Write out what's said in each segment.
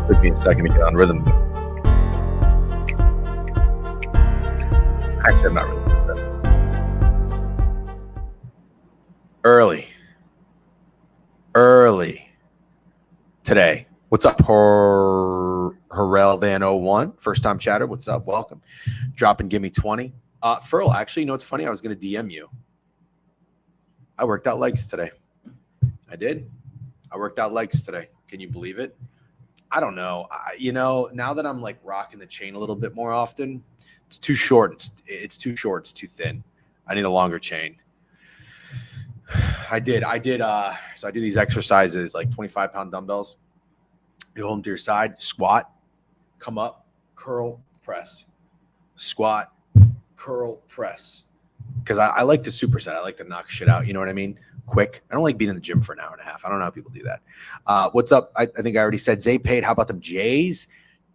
Took me a second to get on rhythm. Actually, I'm not really early today. What's up, Harrell Van 01? First time chatter. What's up? Welcome. Drop and give me 20. Furl, actually, you know what's funny? I was going to DM you. I worked out legs today. I did. I worked out legs today. Can you believe it? I don't know. Now that I'm like rocking the chain a little bit more often, it's too short. It's too short. It's too thin. I need a longer chain. I did. So I do these exercises like 25-pound dumbbells. You hold them to your side, squat, come up, curl, press, squat, curl, press. Because I like to superset. I like to knock shit out. You know what I mean? Quick. I don't like being in the gym for an hour and a half. I don't know how people do that. What's up? I think I already said Zay paid. How about them Jays?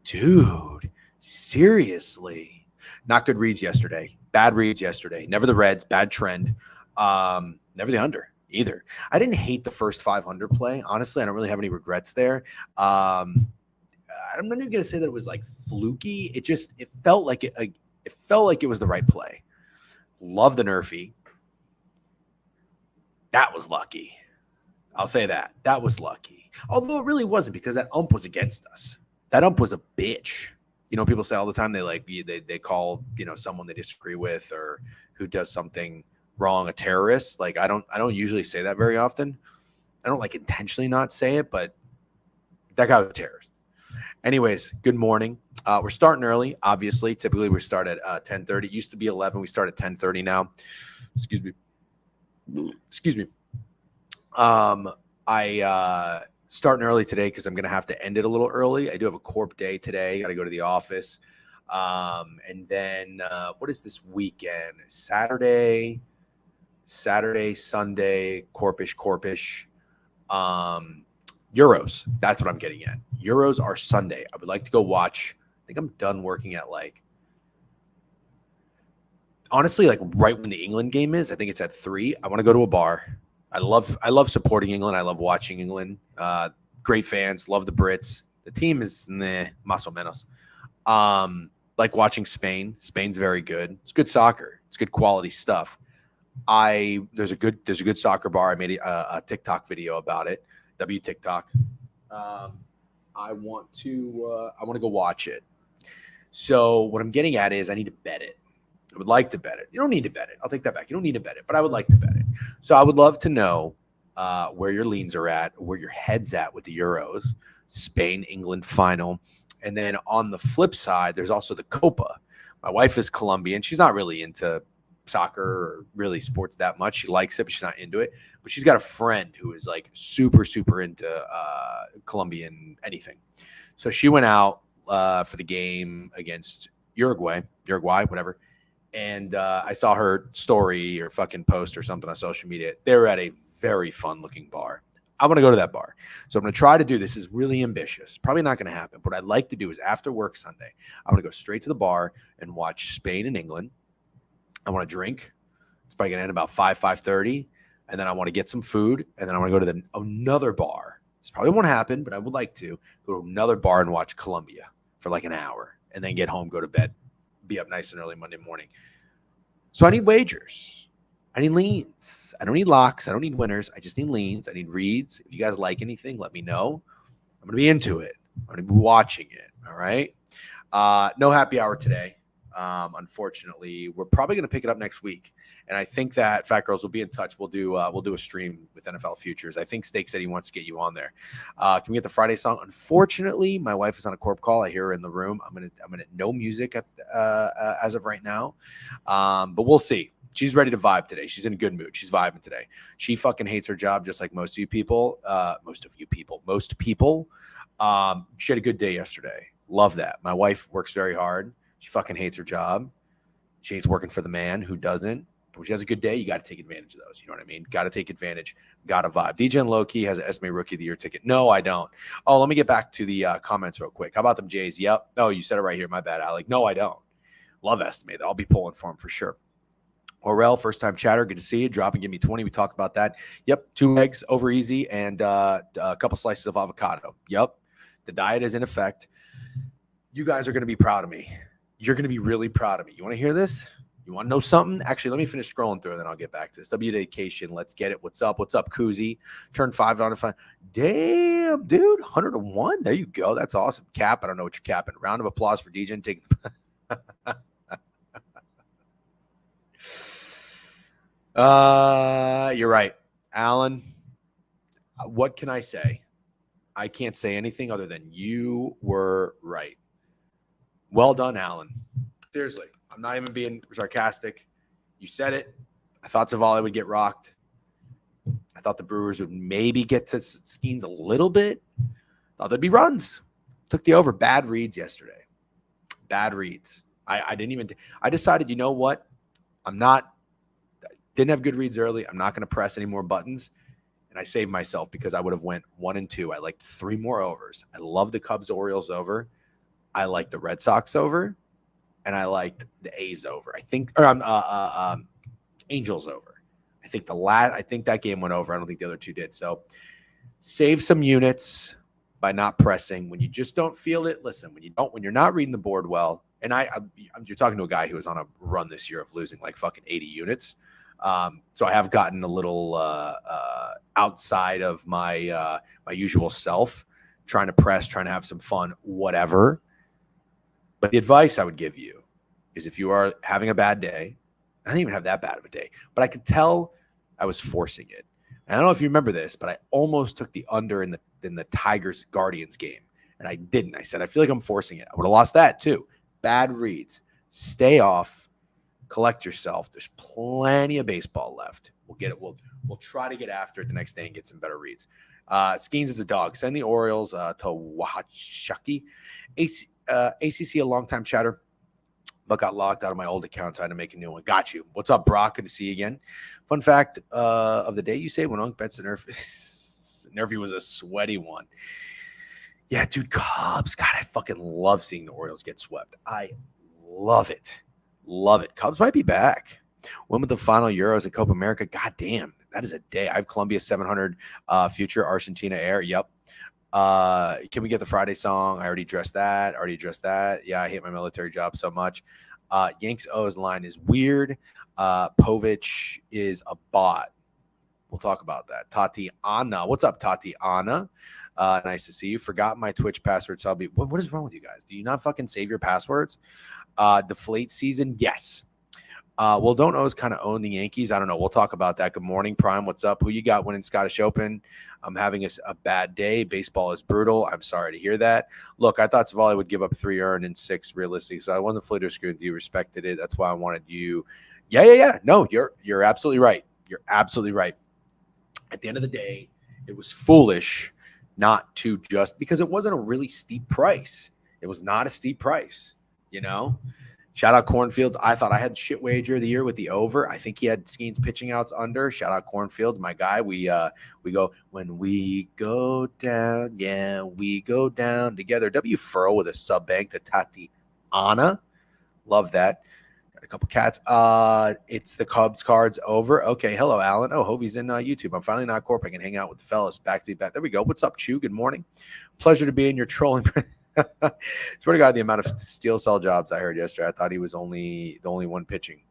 Dude, seriously. Not good reads yesterday. Bad reads yesterday. Never the Reds. Bad trend. Never the under either. I didn't hate the first 500 play. Honestly, I don't really have any regrets there. I'm not even going to say that it was like fluky. It felt like it was the right play. Love the Nerfy. That was lucky. I'll say that. That was lucky. Although it really wasn't, because that ump was against us. That ump was a bitch. People say all the time they call, someone they disagree with or who does something wrong a terrorist. Like I don't usually say that very often. I don't like intentionally not say it, but that guy was a terrorist. Anyways, good morning. We're starting early, obviously. Typically, we start at 10:30. It used to be 11. We start at 10:30 now. Excuse me. I starting early today because I'm going to have to end it a little early. I do have a corp day today. Got to go to the office. And then what is this weekend? Saturday, Sunday, corpish. Euros. That's what I'm getting at. Euros are Sunday. I would like to go watch. I think I'm done working at honestly, right when the England game is. I think it's at 3. I want to go to a bar. I love supporting England. I love watching England. Great fans. Love the Brits. The team is más o menos. Like watching Spain. Spain's very good. It's good soccer. It's good quality stuff. There's a good soccer bar. I made a TikTok video about it. TikTok. I want to go watch it. So what I'm getting at is I need to bet it. I would like to bet it. You don't need to bet it. I'll take that back. You don't need to bet it, but I would like to bet it. So I would love to know where your leans are at, where your head's at with the Euros, Spain, England final. And then on the flip side, there's also the COPA. My wife is Colombian. She's not really into soccer or really sports that much. She likes it, but she's not into it. But she's got a friend who is like super, super into Colombian anything. So she went out for the game against Uruguay, whatever. And I saw her story or fucking post or something on social media. They were at a very fun looking bar. I want to go to that bar. So I'm going to try to do this. Is really ambitious. Probably not going to happen. What I'd like to do is after work Sunday, I want to go straight to the bar and watch Spain and England. I want to drink. It's probably going to end about 5:30. And then I want to get some food. And then I want to go to another bar. This probably won't happen, but I would like to go to another bar and watch Colombia for like an hour. And then get home, go to bed, be up nice and early Monday morning. So I need wagers. I need leans. I don't need locks. I don't need winners. I just need leans. I need reads. If you guys like anything, let me know. I'm going to be into it. I'm going to be watching it. All right. No happy hour today. Unfortunately, we're probably going to pick it up next week. And I think that Fat Girls will be in touch. We'll do a stream with NFL Futures. I think Steak said he wants to get you on there. Can we get the Friday song? Unfortunately, my wife is on a corp call. I hear her in the room. I'm gonna no music as of right now. But we'll see. She's ready to vibe today. She's in a good mood. She's vibing today. She fucking hates her job just like most people. Most people. She had a good day yesterday. Love that. My wife works very hard. She fucking hates her job. She hates working for the man who doesn't. But when she has a good day, you got to take advantage of those. You know what I mean? Got to take advantage. Got to vibe. DJ and Loki has an Esme Rookie of the Year ticket. No, I don't. Oh, let me get back to the comments real quick. How about them Jays? Yep. Oh, you said it right here. My bad, Alec. No, I don't. Love Esme. I'll be pulling for him for sure. Orel, first-time chatter. Good to see you. Drop and give me 20. We talked about that. Yep. 2 eggs over easy and a couple slices of avocado. Yep. The diet is in effect. You guys are going to be proud of me. You're going to be really proud of me. You want to hear this? You want to know something? Actually, let me finish scrolling through and then I'll get back to this. W-Dedication. Let's get it. What's up? What's up, Koozie? Turn 5 out of 5. Damn, dude. 101. There you go. That's awesome. Cap. I don't know what you're capping. Round of applause for DJ. Take You're right. Alan, what can I say? I can't say anything other than you were right. Well done, Alan. Seriously, I'm not even being sarcastic. You said it. I thought Savali would get rocked. I thought the Brewers would maybe get to Skeens a little bit. Thought there'd be runs. Took the over. Bad reads yesterday. Bad reads. I decided, you know what? Didn't have good reads early. I'm not going to press any more buttons. And I saved myself because I would have went 1 and 2. I liked 3 more overs. I love the Cubs-Orioles over. I liked the Red Sox over. And I liked the A's over. Angels over. I think that game went over. I don't think the other two did. So save some units by not pressing. When you just don't feel it, listen, when you're not reading the board well, and you're talking to a guy who was on a run this year of losing like fucking 80 units. So I have gotten a little outside of my usual self, trying to press, trying to have some fun, whatever. But the advice I would give you is if you are having a bad day, I didn't even have that bad of a day, but I could tell I was forcing it. And I don't know if you remember this, but I almost took the under in the Tigers Guardians game, and I didn't. I said, I feel like I'm forcing it. I would have lost that too. Bad reads. Stay off. Collect yourself. There's plenty of baseball left. We'll get it. We'll try to get after it the next day and get some better reads. Skeens is a dog. Send the Orioles to Wahachaki. ACC, a longtime chatter, but got locked out of my old account, so I had to make a new one. Got you. What's up, Brock? Good to see you again. Fun fact of the day, you say when Unk bets the Nerfy was a sweaty one. Yeah, dude, Cubs. God, I fucking love seeing the Orioles get swept. I love it. Love it. Cubs might be back. When with the final Euros at Copa America? God damn, that is a day. I have Columbia 700 future Argentina Air. Yep. Can we get the Friday song? I already addressed that. Yeah, I hate my military job so much. Yanks O's line is weird. Povich is a bot. We'll talk about that. Tatiana. What's up, Tatiana? Nice to see you. Forgot my Twitch password, so I'll be. What is wrong with you guys? Do you not fucking save your passwords? Deflate season? Yes. Well, don't O's kind of own the Yankees? I don't know. We'll talk about that. Good morning, Prime. What's up? Who you got winning Scottish Open? I'm having a bad day. Baseball is brutal. I'm sorry to hear that. Look, I thought Savali would give up 3 earned and 6 realistic, so I wasn't fully disagreeing with you. Respected it. That's why I wanted you. Yeah. No, you're absolutely right. You're absolutely right. At the end of the day, it was foolish not to just because it wasn't a really steep price. It was not a steep price, you know? Shout out Cornfields. I thought I had shit wager of the year with the over. I think he had Skeens pitching outs under. Shout out Cornfields, my guy. We go when we go down. Yeah, we go down together. W Furl with a sub bank to Tatiana. Love that. Got a couple cats. It's the Cubs cards over. Okay, hello, Alan. Oh, Hovey's in YouTube. I'm finally not corp. I can hang out with the fellas. Back to back. There we go. What's up, Chew? Good morning. Pleasure to be in your trolling. Swear to God, the amount of steel cell jobs I heard yesterday, I thought he was the only one pitching.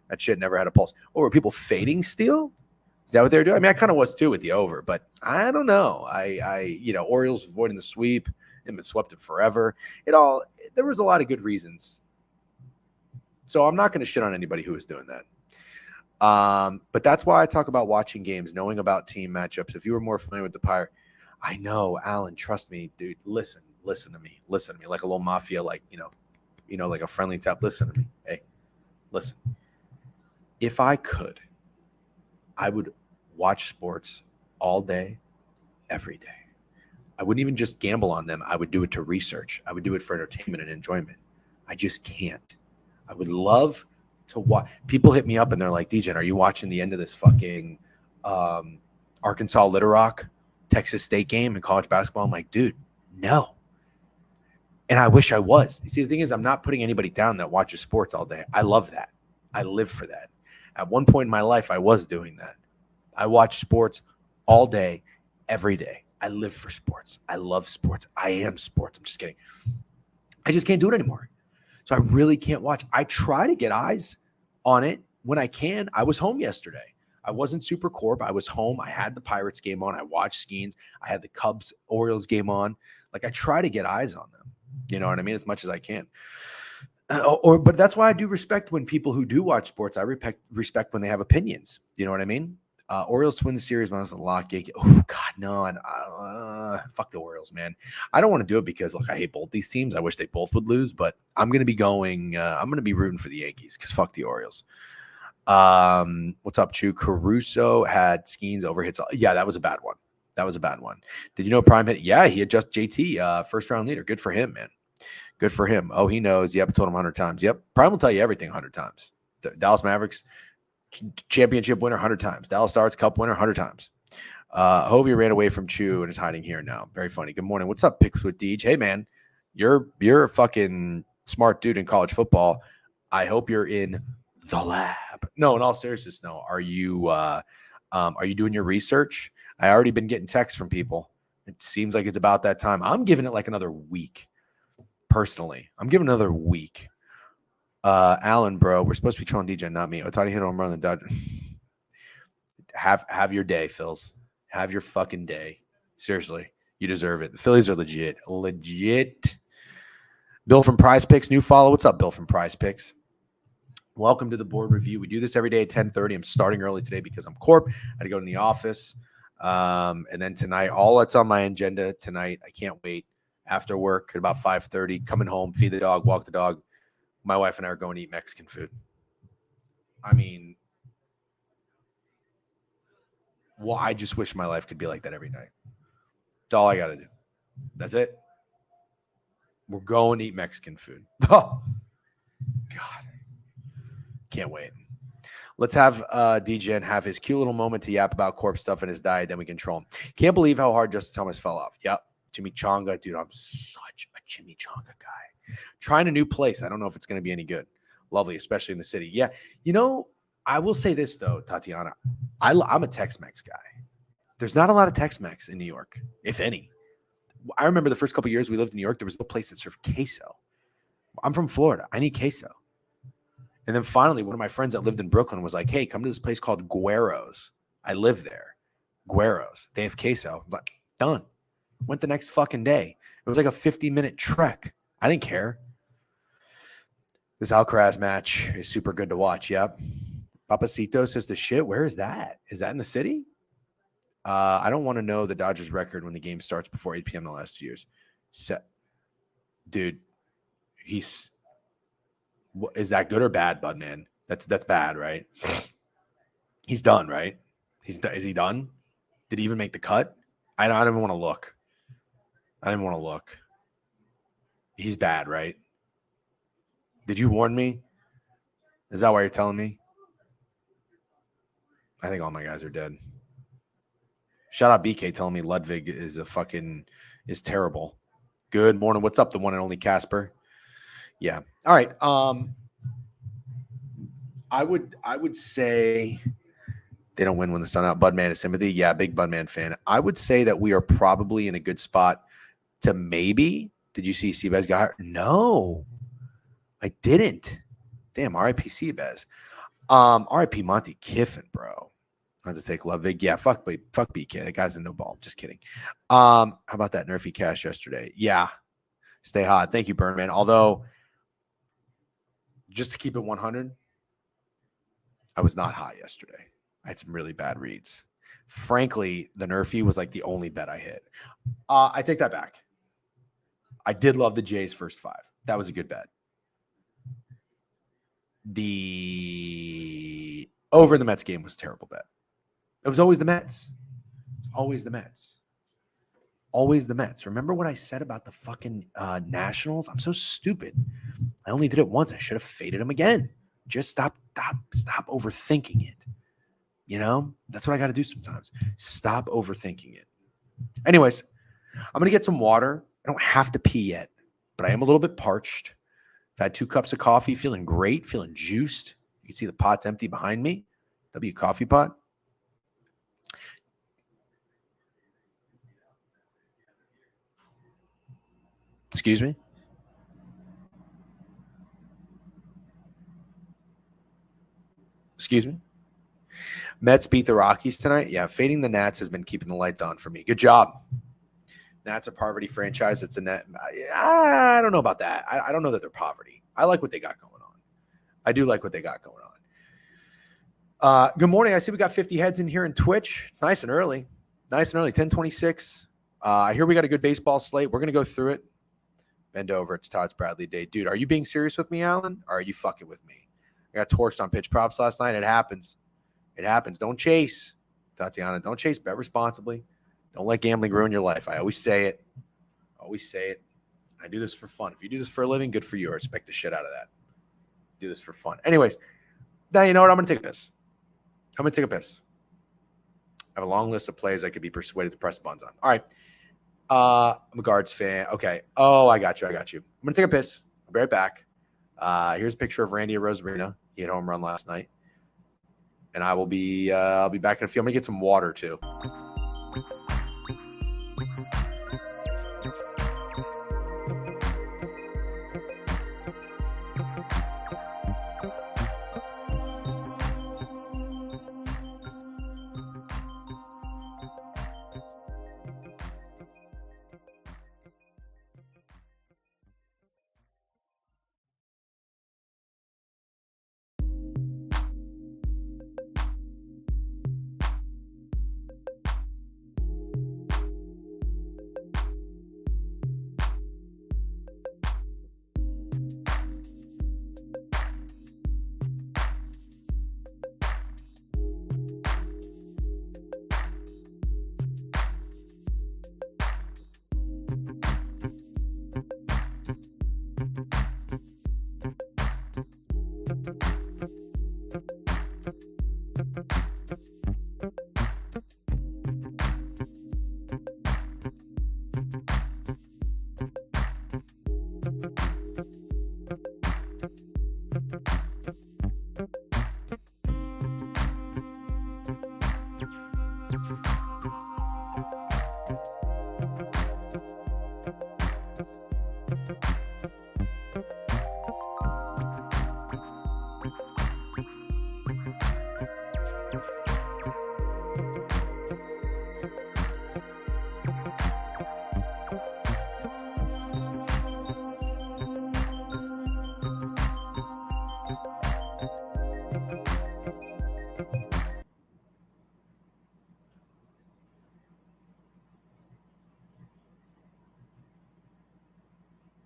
That shit never had a pulse. Oh, were people fading Steele? Is that what they were doing? I mean, I kind of was too with the over, but I don't know. Orioles avoiding the sweep. They've been swept it forever. There was a lot of good reasons. So I'm not going to shit on anybody who is doing that. But that's why I talk about watching games, knowing about team matchups. If you were more familiar with the Pirate, I know, Alan, trust me, dude, listen to me, like a little mafia, like, like a friendly tap. Listen to me. Hey, listen, if I could, I would watch sports all day, every day. I wouldn't even just gamble on them. I would do it to research. I would do it for entertainment and enjoyment. I just can't. I would love to watch. People hit me up and they're like, DJ, are you watching the end of this fucking Arkansas Little Rock Texas State game in college basketball? I'm like, dude, no. And I wish I was. You see, the thing is, I'm not putting anybody down that watches sports all day. I love that. I live for that. At one point in my life, I was doing that. I watch sports all day, every day. I live for sports. I love sports. I am sports. I'm just kidding. I just can't do it anymore. So I really can't watch. I try to get eyes on it when I can. I was home yesterday. I wasn't super corp. I was home. I had the Pirates game on. I watched Skeens. I had the Cubs Orioles game on. Like, I try to get eyes on them. You know what I mean? As much as I can. But that's why I do respect when people who do watch sports, I respect when they have opinions. You know what I mean? Orioles to win the series, when I was a lock. Oh, God No, fuck the Orioles, man. I don't want to do it because look, I hate both these teams. I wish they both would lose, but I'm gonna be going. I'm gonna be rooting for the Yankees because fuck the Orioles. What's up, Chu? Caruso had Skeens over hits. Yeah, that was a bad one. Did you know Prime hit? Yeah, he had just JT, first round leader. Good for him, man. Good for him. Oh, he knows. Yep, I told him 100 times. Yep, Prime will tell you everything 100 times. The Dallas Mavericks championship winner 100 times. Dallas Stars Cup winner 100 times. Hovey ran away from Chu and is hiding here now. Very funny. Good morning. What's up, Picks with Deej? Hey, man, you're a fucking smart dude in college football. I hope you're in the lab. No, in all seriousness, no. Are you doing your research? I already been getting texts from people. It seems like it's about that time. I'm giving it like another week. Personally, I'm giving another week. Alan, bro, we're supposed to be trolling DJ, not me. Otani hit home run the Dodgers. Have your day, Phils. Have your fucking day. Seriously, you deserve it. The Phillies are legit. Bill from Prize Picks, new follow. What's up, Bill from Prize Picks? Welcome to the board review. We do this every day at 10:30. I'm starting early today because I'm corp. I had to go to the office. And then tonight, all that's on my agenda tonight. I can't wait. After work at about 5:30, coming home, feed the dog, walk the dog. My wife and I are going to eat Mexican food. I mean, well, I just wish my life could be like that every night. That's all I got to do. That's it. We're going to eat Mexican food. Oh, God. Can't wait. Let's have DJ have his cute little moment to yap about corp stuff in his diet, then we can troll him. Can't believe how hard Justice Thomas fell off. Yep. Chimichanga. Dude, I'm such a chimichanga guy. Trying a new place. I don't know if it's going to be any good. Lovely, especially in the city. Yeah. You know, I will say this, though, Tatiana. I'm a Tex-Mex guy. There's not a lot of Tex-Mex in New York, if any. I remember the first couple of years we lived in New York, there was no place that served queso. I'm from Florida. I need queso. And then finally, one of my friends that lived in Brooklyn was like, hey, come to this place called Guero's. I live there. Guero's. They have queso. I'm like, done. Went the next fucking day. It was like a 50-minute trek. I didn't care. This Alcaraz match is super good to watch. Yep. Papacito says the shit. Where is that? Is that in the city? I don't want to know the Dodgers record when the game starts before 8 p.m. the last 2 years. Dude, is that good or bad, Budman? That's bad, right? He's done, right? Is he done? Did he even make the cut? I don't even want to look. He's bad, right? Did you warn me? Is that why you're telling me? I think all my guys are dead. Shout out BK telling me Ludwig is terrible. Good morning. What's up, the one and only Casper? Yeah. All right. I would say they don't win when the sun out. Budman is sympathy. Yeah, big Budman fan. I would say that we are probably in a good spot to maybe. Did you see Seabass got hired? No, I didn't. Damn, RIP Seabass. RIP Monty Kiffin, bro. I had to take Ludwig. Yeah, fuck BK. That guy's a no ball. Just kidding. How about that Nerfy cash yesterday? Yeah. Stay hot. Thank you, Burnman. Although, just to keep it 100, I was not hot yesterday. I had some really bad reads. Frankly, the Nerfy was like the only bet I hit. I take that back. I did love the Jays first 5. That was a good bet. The over the Mets game was a terrible bet. It was always the Mets. It's always the Mets. Always the Mets. Remember what I said about the fucking Nationals? I'm so stupid. I only did it once. I should have faded them again. Just stop overthinking it. You know? That's what I got to do sometimes. Stop overthinking it. Anyways, I'm going to get some water. I don't have to pee yet, but I am a little bit parched. I've had 2 cups of coffee, feeling great, feeling juiced. You can see the pot's empty behind me. W coffee pot. Excuse me? Excuse me? Mets beat the Rockies tonight. Yeah, fading the Nats has been keeping the lights on for me. Good job. Nats a poverty franchise. It's a net. I don't know about that. I don't know that they're poverty. I like what they got going on. I do like what they got going on. Good morning. I see we got 50 heads in here in Twitch. It's nice and early. Nice and early, 10:26. I hear we got a good baseball slate. We're going to go through it. Bend over. It's Taj Bradley Day. Dude, are you being serious with me, Alan? Or are you fucking with me? I got torched on pitch props last night. It happens. It happens. Don't chase, Tatiana. Don't chase. Bet responsibly. Don't let gambling ruin your life. I always say it. Always say it. I do this for fun. If you do this for a living, good for you. I respect the shit out of that. Do this for fun. Anyways, now you know what? I'm going to take a piss. I'm going to take a piss. I have a long list of plays I could be persuaded to press buttons on. All right. I'm a Guards fan. Okay. Oh, I got you. I'm going to take a piss. I'll be right back. Here's a picture of Randy Rosarina. He had a home run last night. And I'll be back in a few. I'm going to get some water too.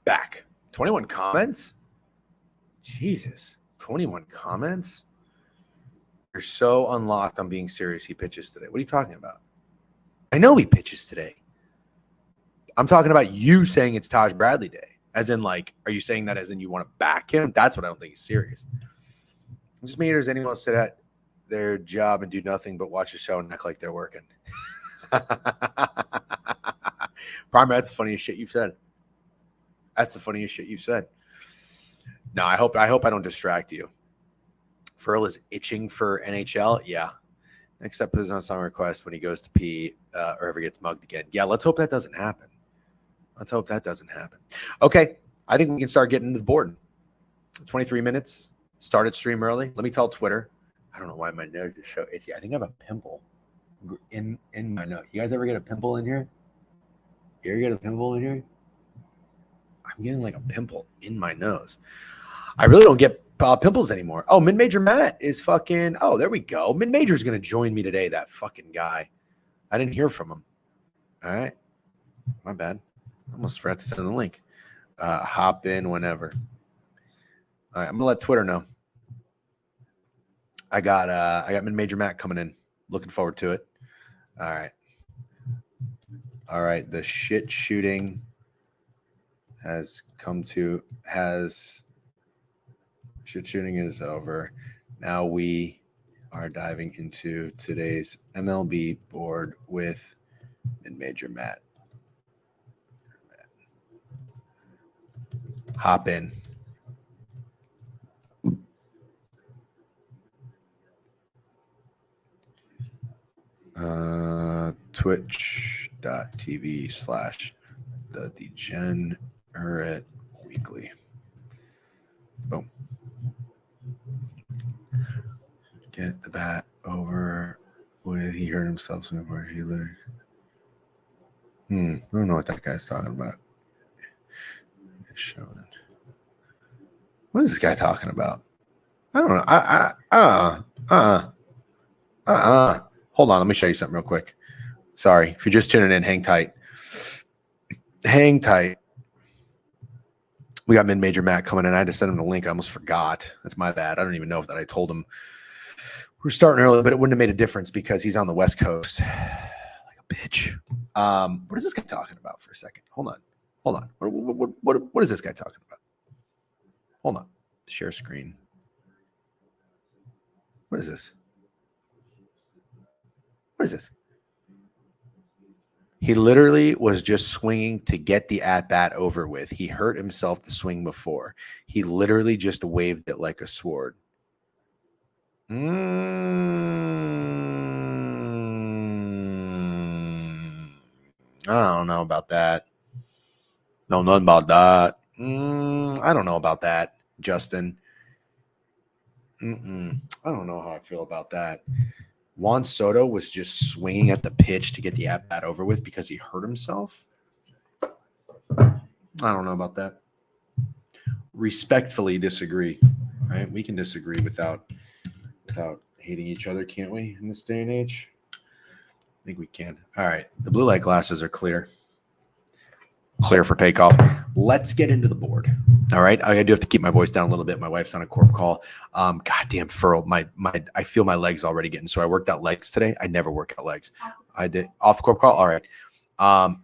Back. 21 comments? Jesus. 21 comments? You're so unlocked on being serious. He pitches today. What are you talking about? I know he pitches today. I'm talking about you saying it's Taj Bradley Day. As in, like, are you saying that as in you want to back him? That's what I don't think is serious. Just me, does anyone else sit at their job and do nothing but watch a show and act like they're working? Primer, that's the funniest shit you've said. That's the funniest shit you've said. No, I hope I don't distract you. Furl is itching for NHL. Yeah. Next up is on song request when he goes to pee or ever gets mugged again. Yeah, let's hope that doesn't happen. Okay, I think we can start getting to the board. 23 minutes. Started stream early. Let me tell Twitter. I don't know why my nose is so itchy. I think I have a pimple in my nose. You guys ever get a pimple in here? You ever get a pimple in here? I'm getting like a pimple in my nose. I really don't get pimples anymore. Oh, Mid-Major Matt is fucking. Oh, there we go. Mid-Major is going to join me today. That fucking guy. I didn't hear from him. All right. My bad. I almost forgot to send the link. Hop in whenever. All right. I'm going to let Twitter know. I got Mid-Major Matt coming in. Looking forward to it. All right. The shit shooting shit shooting is over. Now we are diving into today's MLB board with Mid-Major Matt. Hop in. Twitch.tv/The Weekly. Boom. Get the bat over with. He hurt himself somewhere. He literally. I don't know what that guy's talking about. What is this guy talking about? I don't know. Hold on. Let me show you something real quick. Sorry. If you're just tuning in, hang tight. Hang tight. We got mid-major Matt coming in. I had to send him the link. I almost forgot. That's my bad. I don't even know if that I told him we're starting early, but it wouldn't have made a difference because he's on the West Coast. Like a bitch. What is this guy talking about for a second? Hold on. What is this guy talking about? Hold on. Share screen. What is this? What is this? He literally was just swinging to get the at-bat over with. He hurt himself the swing before. He literally just waved it like a sword. I don't know about that. No, nothing about that. I don't know about that, Justin. I don't know how I feel about that. Juan Soto was just swinging at the pitch to get the at-bat over with because he hurt himself. I don't know about that. Respectfully disagree. Right? We can disagree without hating each other, can't we, in this day and age? I think we can. All right. The blue light glasses are clear. Clear for takeoff. Let's get into the board. All right. I do have to keep my voice down a little bit. My wife's on a corp call. Goddamn furl. I feel my legs already getting sore. I worked out legs today. I never work out legs. I did off the corp call. All right.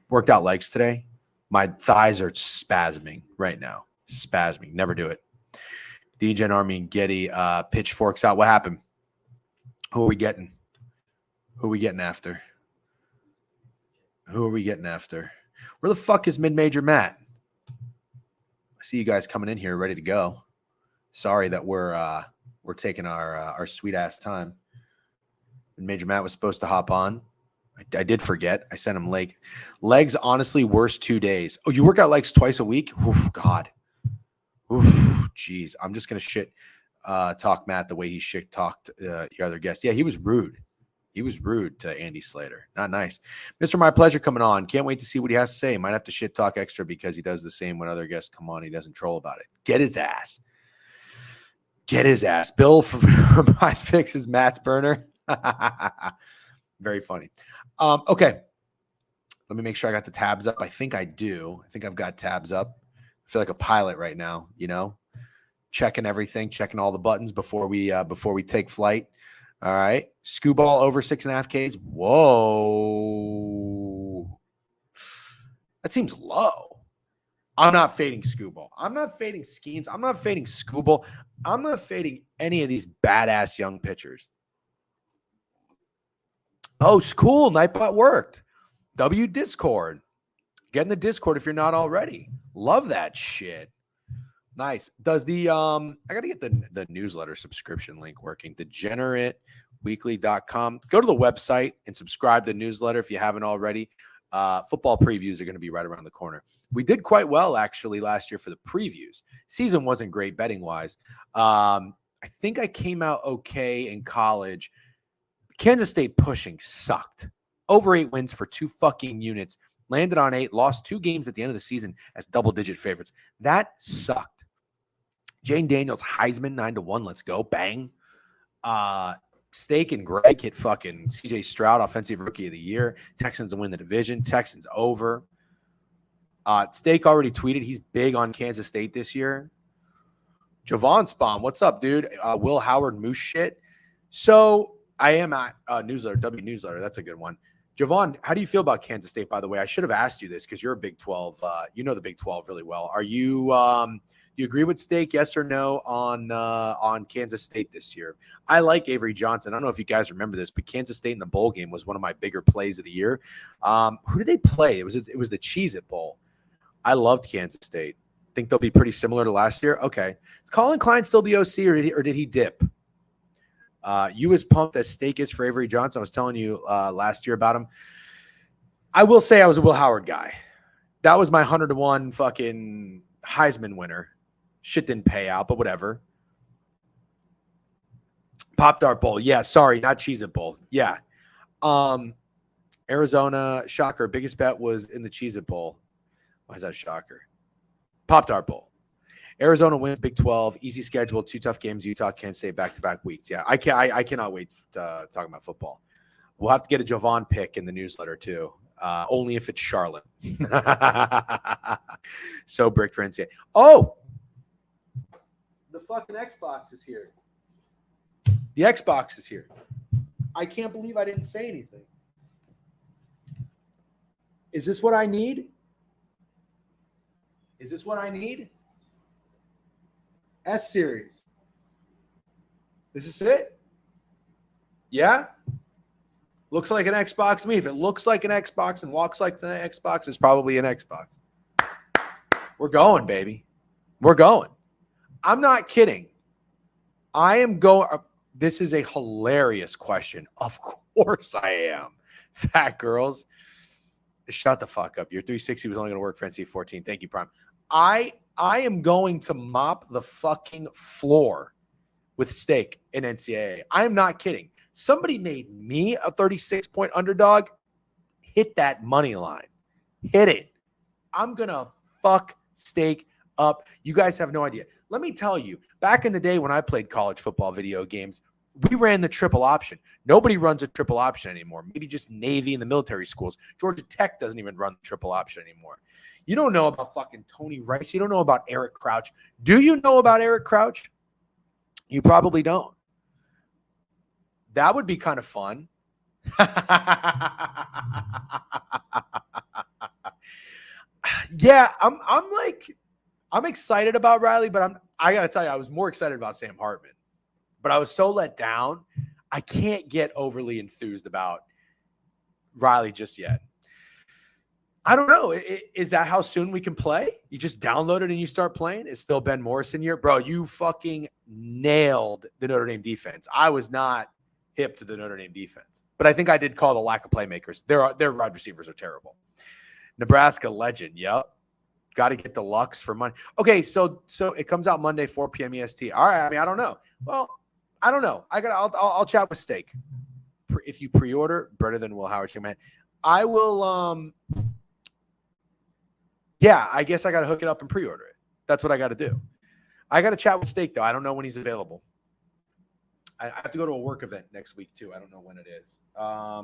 Worked out legs today. My thighs are spasming right now. Spasming. Never do it. DJ Army and Getty pitchforks out. What happened? Who are we getting? Who are we getting after? Who are we getting after? Where the fuck is mid-major Matt? I see you guys coming in here ready to go. Sorry that we're taking our sweet ass time. Mid-major Matt was supposed to hop on. I did forget. I sent him late. Legs, honestly, worst 2 days. Oh, you work out legs twice a week? Oof, God. Oof, jeez. I'm just gonna shit talk Matt the way he shit talked your other guest. Yeah, he was rude. He was rude to Andy Slater. Not nice. Mr. My Pleasure coming on. Can't wait to see what he has to say. Might have to shit talk extra because he does the same when other guests come on. He doesn't troll about it. Get his ass. Get his ass. Bill from Prize Picks is Matt's burner. Very funny. Okay. Let me make sure I got the tabs up. I think I do. I think I've got tabs up. I feel like a pilot right now, you know, checking everything, checking all the buttons before we take flight. All right. Skoo ball over 6.5 Ks. Whoa. That seems low. I'm not fading skoo ball. I'm not fading Skeens. I'm not fading skoo ball. I'm not fading any of these badass young pitchers. Oh, it's cool. Nightbot worked. W Discord. Get in the Discord if you're not already. Love that shit. Nice. Does the I gotta get the newsletter subscription link working. DegenerateWeekly.com. Go to the website and subscribe to the newsletter if you haven't already. Football previews are going to be right around the corner. We did quite well actually last year for the previews. Season wasn't great betting wise. I think I came out okay in college. Kansas State pushing sucked. Over 8 wins for 2 fucking units. Landed on 8, lost 2 games at the end of the season as double-digit favorites. That sucked. Jane Daniels, Heisman, 9-1. Let's go. Bang. Steak and Greg hit fucking CJ Stroud, Offensive Rookie of the Year. Texans win the division. Texans over. Steak already tweeted he's big on Kansas State this year. Javon Spawn, what's up, dude? Will Howard Moose shit. So I am at newsletter, W Newsletter. That's a good one. Javon, how do you feel about Kansas State, by the way? I should have asked you this because you're a Big 12. You know the Big 12 really well. Are you you agree with Steak, yes or no, on Kansas State this year? I like Avery Johnson. I don't know if you guys remember this, but Kansas State in the bowl game was one of my bigger plays of the year. Who did they play? It was the Cheez-It Bowl. I loved Kansas State. Think they'll be pretty similar to last year? Okay. Is Colin Klein still the OC or did he dip? You as pumped as Steak is for Avery Johnson. I was telling you last year about him. I will say I was a Will Howard guy. That was my 100-1 fucking Heisman winner. Shit didn't pay out, but whatever. Pop Dart Bowl. Yeah, sorry, not Cheez-It Bowl. Yeah. Arizona, shocker. Biggest bet was in the Cheez-It Bowl. Why is that a shocker? Pop Dart Bowl. Arizona wins Big 12, easy schedule, 2 tough games. Utah, Kansas State, back-to-back weeks. Yeah, I cannot wait to talk about football. We'll have to get a Jovan pick in the newsletter too. Only if it's Charlotte. So brick for NCAA. Oh, the fucking Xbox is here. The Xbox is here. I can't believe I didn't say anything. Is this what I need? Is this what I need? S series. This is it? Yeah? Looks like an Xbox to me. If it looks like an Xbox and walks like an Xbox, it's probably an Xbox. We're going, baby. We're going. I'm not kidding. I am going. This is a hilarious question. Of course I am. Fat girls. Shut the fuck up. Your 360 was only going to work for NC 14. Thank you, Prime. I am going to mop the fucking floor with steak in NCAA. I am not kidding. Somebody made me a 36-point underdog. Hit that money line. Hit it. I'm going to fuck steak up. You guys have no idea. Let me tell you, back in the day when I played college football video games, we ran the triple option. Nobody runs a triple option anymore. Maybe just Navy and the military schools. Georgia Tech doesn't even run the triple option anymore. You don't know about fucking Tony Rice. You don't know about Eric Crouch. Do you know about Eric Crouch? You probably don't. That would be kind of fun. Yeah, I'm excited about Riley, but I got to tell you, I was more excited about Sam Hartman. But I was so let down, I can't get overly enthused about Riley just yet. I don't know. Is that how soon we can play? You just download it and you start playing? It's still Ben Morrison here? Bro, you fucking nailed the Notre Dame defense. I was not hip to the Notre Dame defense. But I think I did call the lack of playmakers. Their wide receivers are terrible. Nebraska legend. Yep. Got to get deluxe for money. Okay, so it comes out Monday, 4 p.m. EST. All right. I mean, I don't know. Well, I don't know. I'll chat with Steak. If you pre-order, better than Will Howard, man. I will. Yeah, I guess I got to hook it up and pre-order it. That's what I got to do. I got to chat with Steak though. I don't know when he's available. I have to go to a work event next week too. I don't know when it is. I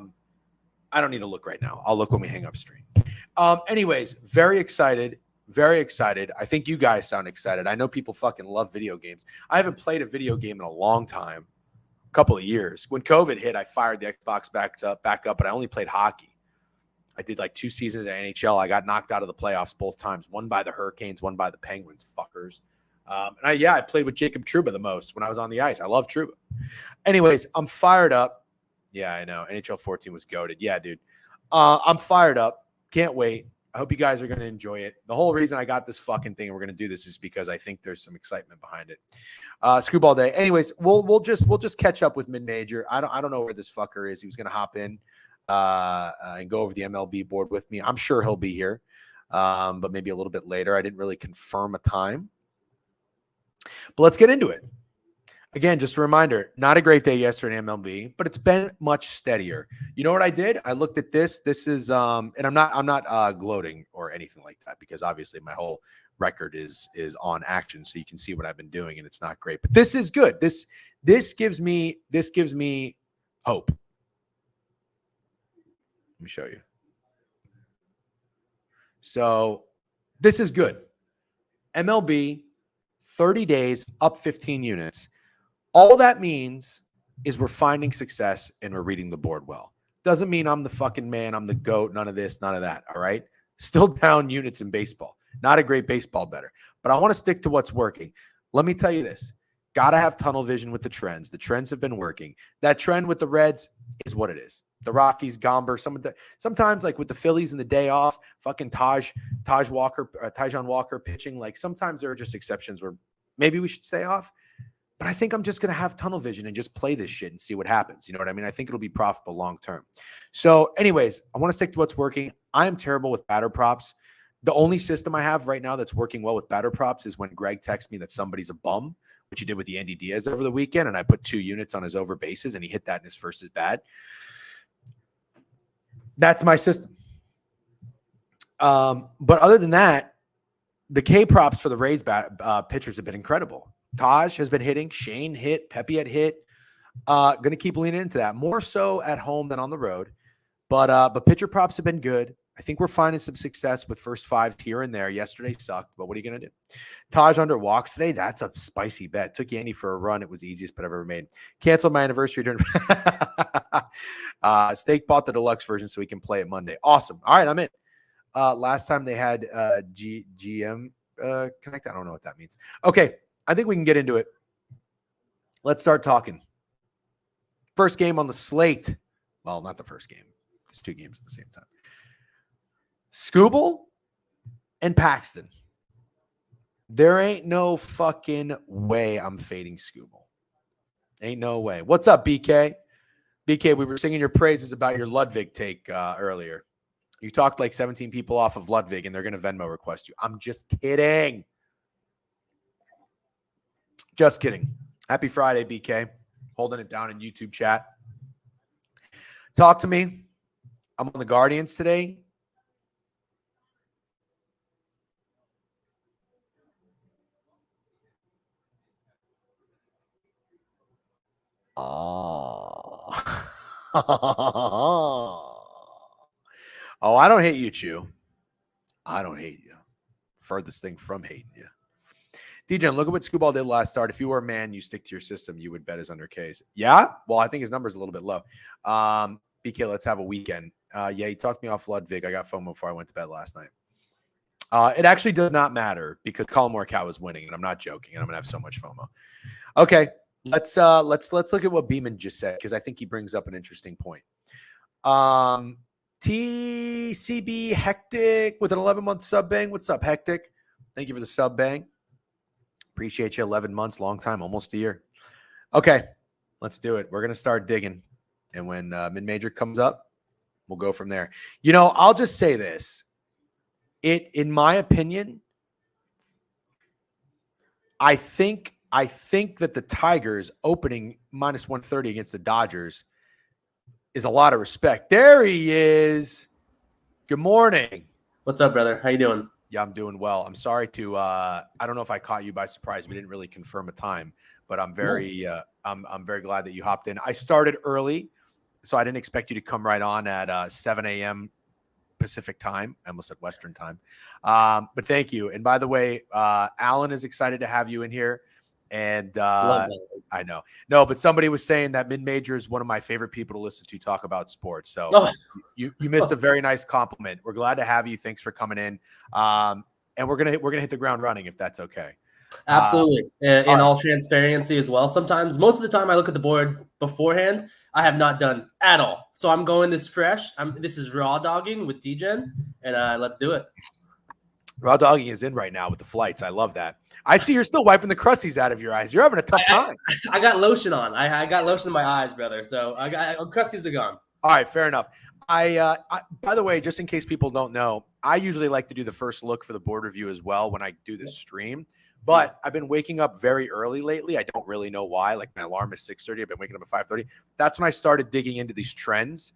don't need to look right now. I'll look when we hang up stream. Anyways, very excited. Very excited. I think you guys sound excited. I know people fucking love video games. I haven't played a video game in a long time, a couple of years. When COVID hit, I fired the Xbox back up, but I only played hockey. I did like 2 seasons at NHL. I got knocked out of the playoffs both times, one by the Hurricanes, one by the Penguins, fuckers. I played with Jacob Trouba the most when I was on the ice. I love Trouba. Anyways, I'm fired up. Yeah, I know. NHL 14 was goated. Yeah, dude. I'm fired up. Can't wait. I hope you guys are going to enjoy it. The whole reason I got this fucking thing, we're going to do this, is because I think there's some excitement behind it. Screwball day. Anyways, we'll just catch up with mid-major. I don't know where this fucker is. He was going to hop in and go over the MLB board with me. I'm sure he'll be here, but maybe a little bit later. I didn't really confirm a time. But let's get into it. Again, just a reminder, not a great day yesterday in MLB, but it's been much steadier. You know what I did? I looked at this. This is and I'm not gloating or anything like that, because obviously my whole record is on action, so you can see what I've been doing, and it's not great. But this is good. This gives me hope. Let me show you. So this is good. MLB, 30 days, up 15 units. All that means is we're finding success and we're reading the board well. Doesn't mean I'm the fucking man, I'm the GOAT, none of this, none of that, all right? Still down units in baseball. Not a great baseball bettor. But I want to stick to what's working. Let me tell you this. Got to have tunnel vision with the trends. The trends have been working. That trend with the Reds is what it is. The Rockies, Gomber, sometimes like with the Phillies and the day off, fucking Tajon Walker pitching, like sometimes there are just exceptions where maybe we should stay off. But I think I'm just going to have tunnel vision and just play this shit and see what happens. You know what I mean? I think it'll be profitable long term. So anyways, I want to stick to what's working. I am terrible with batter props. The only system I have right now that's working well with batter props is when Greg texts me that somebody's a bum, which he did with the Andy Diaz over the weekend, and I put 2 units on his over bases, and he hit that in his first at bat. That's my system. But other than that, the K props for the Rays pitchers have been incredible. Taj has been hitting. Shane hit. Pepe had hit. Going to keep leaning into that more so at home than on the road. But pitcher props have been good. I think we're finding some success with first fives here and there. Yesterday sucked, but what are you going to do? Taj under walks today. That's a spicy bet. Took Yandy for a run. It was the easiest bet I've ever made. Canceled my anniversary during Steak bought the deluxe version so we can play it Monday. Awesome. All right, I'm in. Last time they had GM Connect. I don't know what that means. Okay, I think we can get into it. Let's start talking. First game on the slate. Well, not the first game. There's two games at the same time. Skubal and Paxton. There ain't no fucking way I'm fading Skubal. Ain't no way. What's up, BK? BK, we were singing your praises about your Ludwig take earlier. You talked like 17 people off of Ludwig, and they're going to Venmo request you. I'm just kidding. Just kidding. Happy Friday, BK. Holding it down in YouTube chat. Talk to me. I'm on the Guardians today. Oh, I don't hate you, Chew. I don't hate you. Furthest thing from hating you. DJ, look at what Skubal did last start. If you were a man, you stick to your system, you would bet his under Ks. Yeah? Well, I think his number's a little bit low. BK, let's have a weekend. Yeah, he talked me off Ludwig. I got FOMO before I went to bed last night. It actually does not matter because Colin Morikawa is winning, and I'm not joking, and I'm going to have so much FOMO. Okay. Let's look at what Beeman just said because I think he brings up an interesting point. TCB Hectic with an 11-month sub bang. What's up, Hectic? Thank you for the sub bang. Appreciate you. 11 months, long time, almost a year. Okay, let's do it. We're gonna start digging, and when mid-major comes up, we'll go from there. You know, I'll just say this. In my opinion, I think that the Tigers opening minus 130 against the Dodgers is a lot of respect. There he is. Good morning. What's up, brother? How you doing? Yeah, I'm doing well. I'm sorry to I don't know if I caught you by surprise. We didn't really confirm a time, but I'm very I'm very glad that you hopped in. I started early, so I didn't expect you to come right on at 7 a.m. Pacific time. I almost said Western time. But thank you. And by the way, Alan is excited to have you in here. And I know. No, but somebody was saying that mid-major is one of my favorite people to listen to talk about sports. So you missed a very nice compliment. We're glad to have you. Thanks for coming in. And we're gonna hit the ground running if that's okay. Absolutely. In all transparency as well. Sometimes, most of the time I look at the board beforehand. I have not done at all. So I'm going this fresh. This is raw dogging with DGen, and let's do it. Raw dogging is in right now with the flights. I love that. I see you're still wiping the crusties out of your eyes. You're having a tough time. I got lotion on. I got lotion in my eyes, brother. So crusties are gone. All right, fair enough. I by the way, just in case people don't know, I usually like to do the first look for the board review as well when I do this stream. But I've been waking up very early lately. I don't really know why. Like my alarm is 6:30. I've been waking up at 5:30. That's when I started digging into these trends.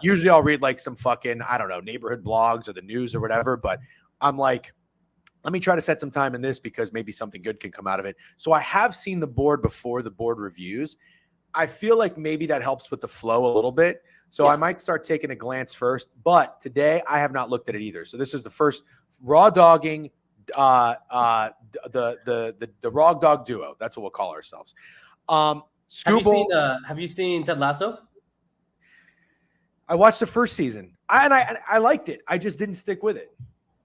Usually I'll read like some fucking, I don't know, neighborhood blogs or the news or whatever. But I'm like, let me try to set some time in this because maybe something good can come out of it. So I have seen the board before the board reviews. I feel like maybe that helps with the flow a little bit. So I might start taking a glance first. But today I have not looked at it either. So this is the first raw dogging, the raw dog duo. That's what we'll call ourselves. Have you seen Ted Lasso? I watched the first season. I liked it. I just didn't stick with it.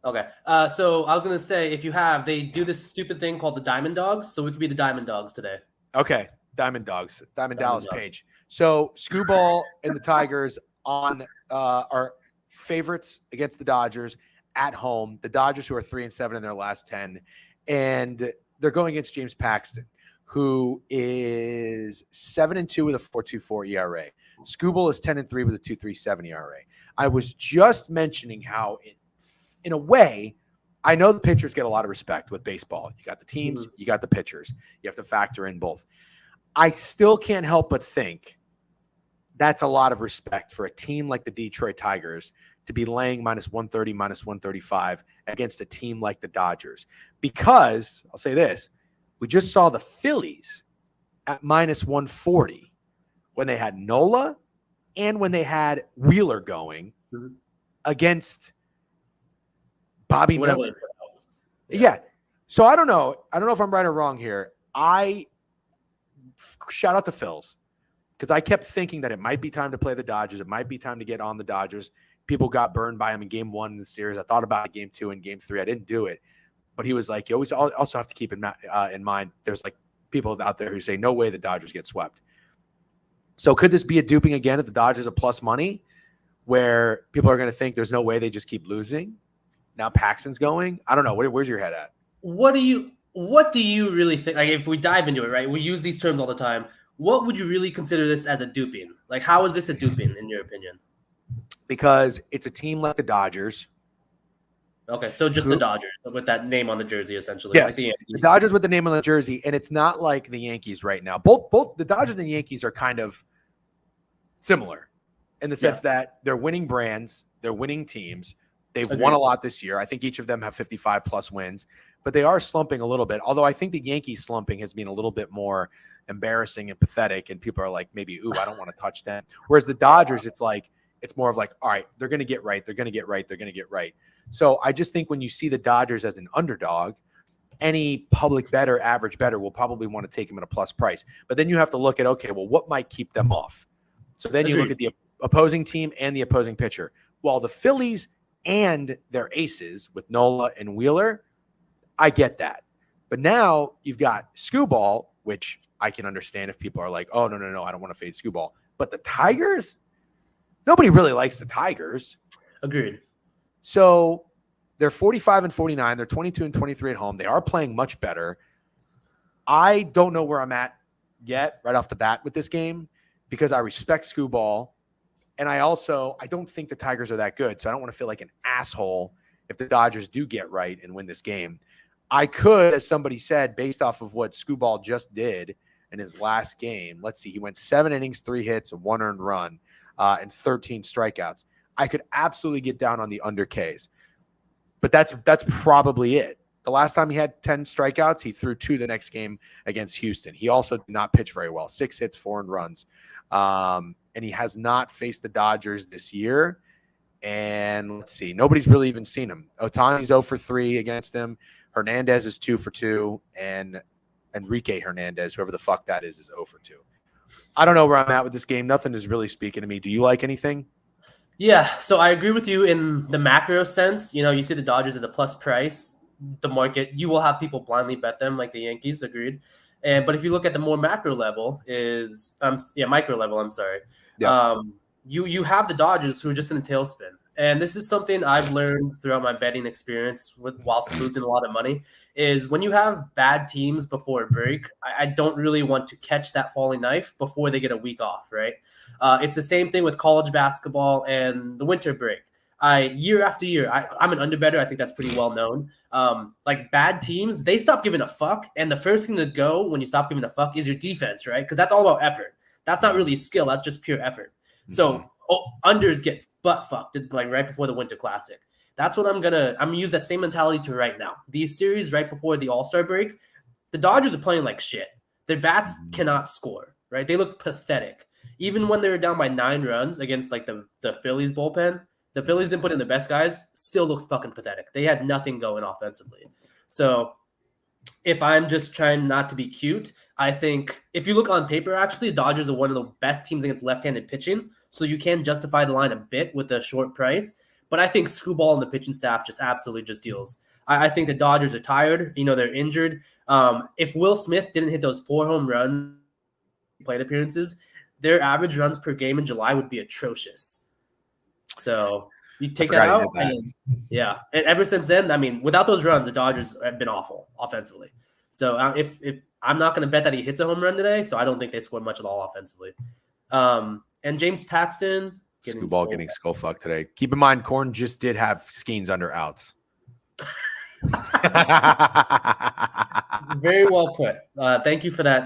Okay. So I was going to say, if you have, they do this stupid thing called the Diamond Dogs. So we could be the Diamond Dogs today. Okay. Diamond Dogs. Diamond Dallas Dogs. Page. So Skubal and the Tigers on are favorites against the Dodgers at home. The Dodgers, who are 3-7 in their last 10. And they're going against James Paxton, who is 7-2 with a 4.24 ERA. Skubal is 10-3 with a 2.37 ERA. I was just mentioning how in a way, I know the pitchers get a lot of respect with baseball. You got the teams, you got the pitchers. You have to factor in both. I still can't help but think that's a lot of respect for a team like the Detroit Tigers to be laying minus 130, minus 135 against a team like the Dodgers. Because, I'll say this, we just saw the Phillies at minus 140 when they had Nola and when they had Wheeler going against Bobby Miller. Yeah. So I don't know. I don't know if I'm right or wrong here. Shout out to Phils, because I kept thinking that it might be time to play the Dodgers. It might be time to get on the Dodgers. People got burned by him in game 1 in the series. I thought about it game 2 and game 3. I didn't do it. But he was like, you always also have to keep in mind, there's like people out there who say, no way the Dodgers get swept. So could this be a duping again if the Dodgers are plus money, where people are going to think there's no way they just keep losing? Now Paxton's going. I don't know. Where's your head at? What do you really think? Like, if we dive into it, right? We use these terms all the time. What would you really consider this as a duping? Like, how is this a duping in your opinion? Because it's a team like the Dodgers. Okay, so just the Dodgers with that name on the jersey, essentially. Yes, like the Dodgers with the name on the jersey, and it's not like the Yankees right now. Both the Dodgers and the Yankees are kind of similar in the sense that they're winning brands, they're winning teams. They've won a lot this year. I think each of them have 55 plus wins, but they are slumping a little bit. Although I think the Yankees slumping has been a little bit more embarrassing and pathetic, and people are like, maybe, ooh, I don't want to touch them. Whereas the Dodgers, it's more of like, all right, they're going to get right. They're going to get right. They're going to get right. So I just think when you see the Dodgers as an underdog, any public bettor, average bettor will probably want to take them at a plus price. But then you have to look at, okay, well, what might keep them off? So then you look at the opposing team and the opposing pitcher. While the Phillies and their aces with Nola and Wheeler, I get that. But now you've got Skubal, which I can understand if people are like, oh, no, I don't want to fade Skubal. But the Tigers, nobody really likes the Tigers. Agreed. So they're 45 and 49. They're 22 and 23 at home. They are playing much better. I don't know where I'm at yet right off the bat with this game because I respect Skubal. And I don't think the Tigers are that good. So I don't want to feel like an asshole if the Dodgers do get right and win this game. I could, as somebody said, based off of what Skubal just did in his last game. Let's see. He went 7 innings, 3 hits, and 1 earned run, and 13 strikeouts. I could absolutely get down on the under Ks. But that's probably it. The last time he had 10 strikeouts, he threw 2 the next game against Houston. He also did not pitch very well. 6 hits, 4 earned runs. And he has not faced the Dodgers this year. And let's see, nobody's really even seen him. Ohtani's 0 for 3 against him. Hernandez is 2 for 2. And Enrique Hernandez, whoever the fuck that is 0 for 2. I don't know where I'm at with this game. Nothing is really speaking to me. Do you like anything? Yeah, so I agree with you in the macro sense. You know, you see the Dodgers at the plus price, the market, you will have people blindly bet them like the Yankees, agreed. But if you look at the more macro level micro level, I'm sorry. Yeah. You have the Dodgers who are just in a tailspin. And this is something I've learned throughout my betting experience whilst losing a lot of money, is when you have bad teams before a break, I don't really want to catch that falling knife before they get a week off, right? It's the same thing with college basketball and the winter break. Year after year, I'm an underbetter. I think that's pretty well known. Like bad teams, they stop giving a fuck. And the first thing to go when you stop giving a fuck is your defense, right? Because that's all about effort. That's not really skill. That's just pure effort. So unders get butt fucked like right before the Winter Classic. That's what I'm gonna use that same mentality to right now. These series right before the All-Star break, the Dodgers are playing like shit. Their bats cannot score, right? They look pathetic. Even when they were down by 9 runs against like the Phillies bullpen, the Phillies didn't put in the best guys, still looked fucking pathetic. They had nothing going offensively. So if I'm just trying not to be cute, I think if you look on paper, actually, the Dodgers are one of the best teams against left-handed pitching. So you can justify the line a bit with a short price. But I think Skubal and the pitching staff just absolutely just deals. I think the Dodgers are tired. You know, they're injured. If Will Smith didn't hit those 4 home run plate appearances, their average runs per game in July would be atrocious. So you take that out. And ever since then, I mean, without those runs, the Dodgers have been awful offensively. So if I'm not going to bet that he hits a home run today, so I don't think they scored much at all offensively. And James Paxton Skubal getting skull fucked today. Keep in mind, Korn just did have Skeens under outs. Very well put. Thank you for that.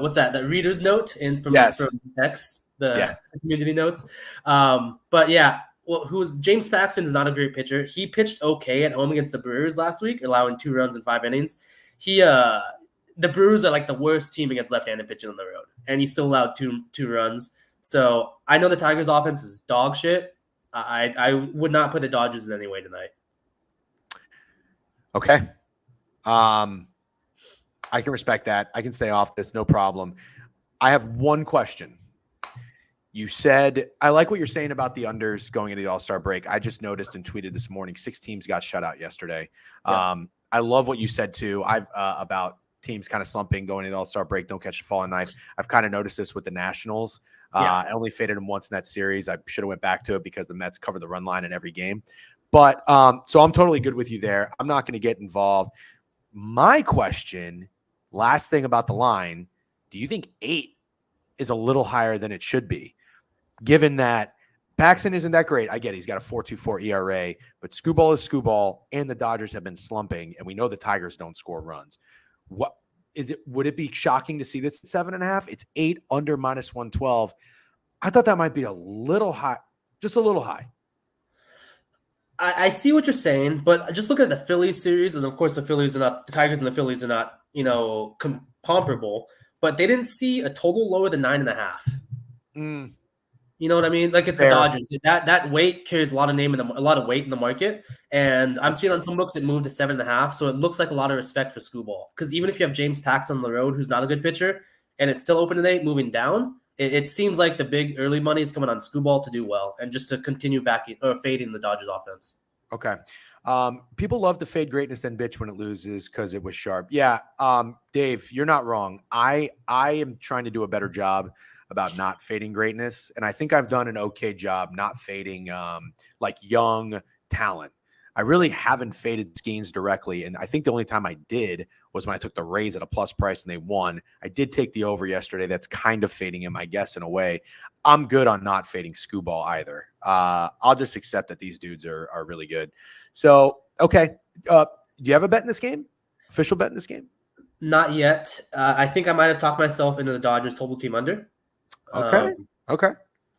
What's that? That reader's note from X, the community notes. But yeah. Well, James Paxton is not a great pitcher. He pitched okay at home against the Brewers last week, allowing 2 runs in 5 innings. the Brewers are like the worst team against left-handed pitching on the road, and he still allowed two runs. So I know the Tigers' offense is dog shit. I would not put the Dodgers in any way tonight. Okay. I can respect that. I can stay off this, no problem. I have one question. You said, I like what you're saying about the unders going into the All-Star break. I just noticed and tweeted this morning, 6 teams got shut out yesterday. Yeah. I love what you said too. About teams kind of slumping going into the All-Star break, don't catch a falling knife. I've kind of noticed this with the Nationals. I only faded them once in that series. I should have went back to it because the Mets cover the run line in every game. But so I'm totally good with you there. I'm not going to get involved. My question, last thing about the line, do you think 8 is a little higher than it should be? Given that Paxton isn't that great. I get it. He's got a 4.24 ERA, but Skubal is Skubal, and the Dodgers have been slumping, and we know the Tigers don't score runs. What is it? Would it be shocking to see this at 7.5? It's 8 under -112. I thought that might be a little high, just a little high. I see what you're saying, but just look at the Phillies series, and of course the Tigers and the Phillies are not, comparable, but they didn't see a total lower than 9.5. You know what I mean? Like it's fair. The Dodgers. That weight carries a lot of weight in the market, and I'm seeing on some books it moved to 7.5. So it looks like a lot of respect for Skubal, because even if you have James Paxton on the road, who's not a good pitcher, and it's still open at 8, moving down, it seems like the big early money is coming on Skubal to do well and just to continue fading the Dodgers offense. Okay. People love to fade greatness and bitch when it loses because it was sharp. Yeah. Dave, you're not wrong. I am trying to do a better job about not fading greatness. And I think I've done an okay job not fading like young talent. I really haven't faded Skeens directly. And I think the only time I did was when I took the Rays at a plus price and they won. I did take the over yesterday. That's kind of fading him, I guess, in a way. I'm good on not fading Skubal either. I'll just accept that these dudes are really good. So, okay. Do you have a bet in this game? Official bet in this game? Not yet. I think I might have talked myself into the Dodgers total team under. Okay. Okay.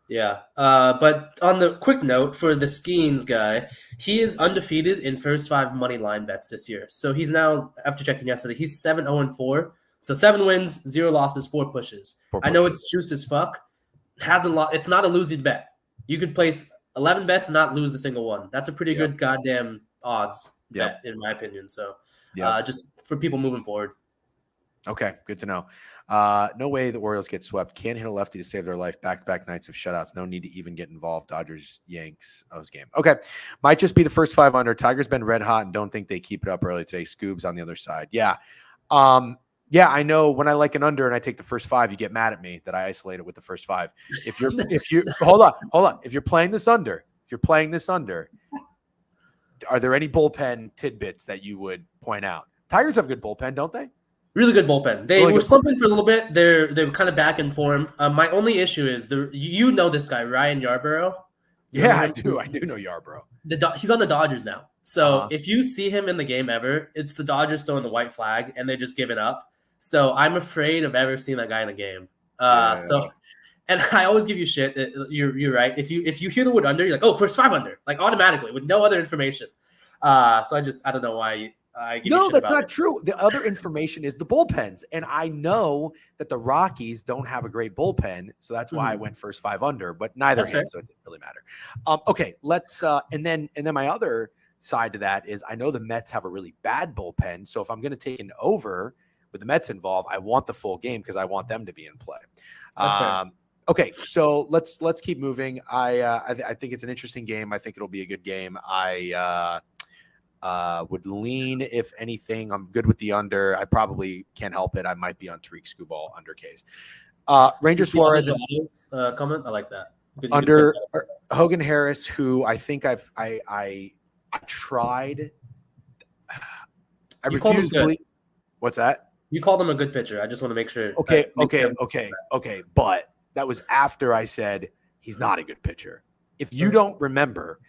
Yeah. But on the quick note for the Skeens guy, he is undefeated in first 5 money line bets this year. So he's now, after checking yesterday, he's 7-0-4. So 7 wins, 0 losses, 4 pushes. I know it's juiced as fuck. It's not a losing bet. You could place 11 bets and not lose a single one. That's a pretty good goddamn odds bet, in my opinion. So just for people moving forward. Okay, good to know. No way the Orioles get swept. Can't hit a lefty to save their life. Back-to-back nights of shutouts. No need to even get involved. Dodgers, Yanks, O's game. Okay, might just be the first 5 under. Tigers been red hot and don't think they keep it up early today. Scoobs on the other side. Yeah. I know when I like an under and I take the first 5, you get mad at me that I isolate it with the first 5. If you hold on. If you're playing this under, are there any bullpen tidbits that you would point out? Tigers have a good bullpen, don't they? Really good bullpen. They were slumping for a little bit. They're kind of back in form. My only issue is you know this guy, Ryan Yarbrough. Yeah, I do. I do know Yarbrough. He's on the Dodgers now. So if you see him in the game ever, it's the Dodgers throwing the white flag and they just give it up. So I'm afraid of ever seeing that guy in a game. And I always give you shit. You're right. If you hear the word under, you're like, oh, first 5 under, like automatically with no other information. So I don't know why. No, that's not true. The other information is the bullpens. And I know that the Rockies don't have a great bullpen. So that's why I went first 5 under, but neither hand, so it didn't really matter. Okay, let's and then my other side to that is I know the Mets have a really bad bullpen. So if I'm going to take an over with the Mets involved, I want the full game because I want them to be in play. Okay, so let's keep moving. I think it's an interesting game. I think it'll be a good game. I would lean, if anything. I'm good with the under. I probably can't help it. I might be on Tariq Skubal under case. Ranger Suarez comment. I like that. Under Hogan Harris, who I think I tried. I refuse to believe. What's that? You called him a good pitcher. I just want to make sure. Okay. But that was after I said he's not a good pitcher. If you don't remember,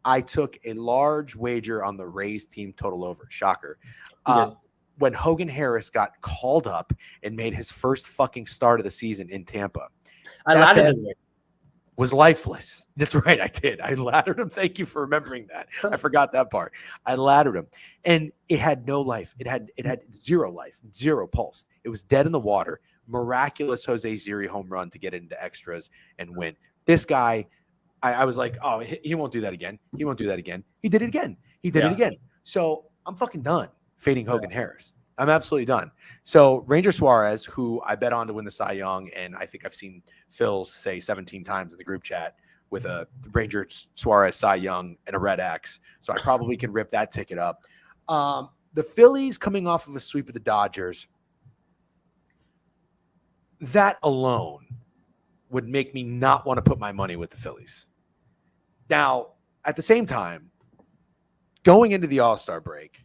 I took a large wager on the Rays team total over. Shocker. When Hogan Harris got called up and made his first fucking start of the season in Tampa. was lifeless. That's right. I did. I laddered him. Thank you for remembering that. I forgot that part. I laddered him, and it had no life. It had zero life, zero pulse. It was dead in the water. Miraculous Jose Ziri home run to get into extras and win. This guy, I was like, oh, he won't do that again. He won't do that again. He did it again. He did it again. So I'm fucking done fading Hogan Harris. I'm absolutely done. So Ranger Suarez, who I bet on to win the Cy Young, and I think I've seen Phil say 17 times in the group chat with a Ranger Suarez Cy Young and a red X. So I probably can rip that ticket up. The Phillies coming off of a sweep of the Dodgers, that alone would make me not want to put my money with the Phillies. Now, at the same time, going into the All-Star break,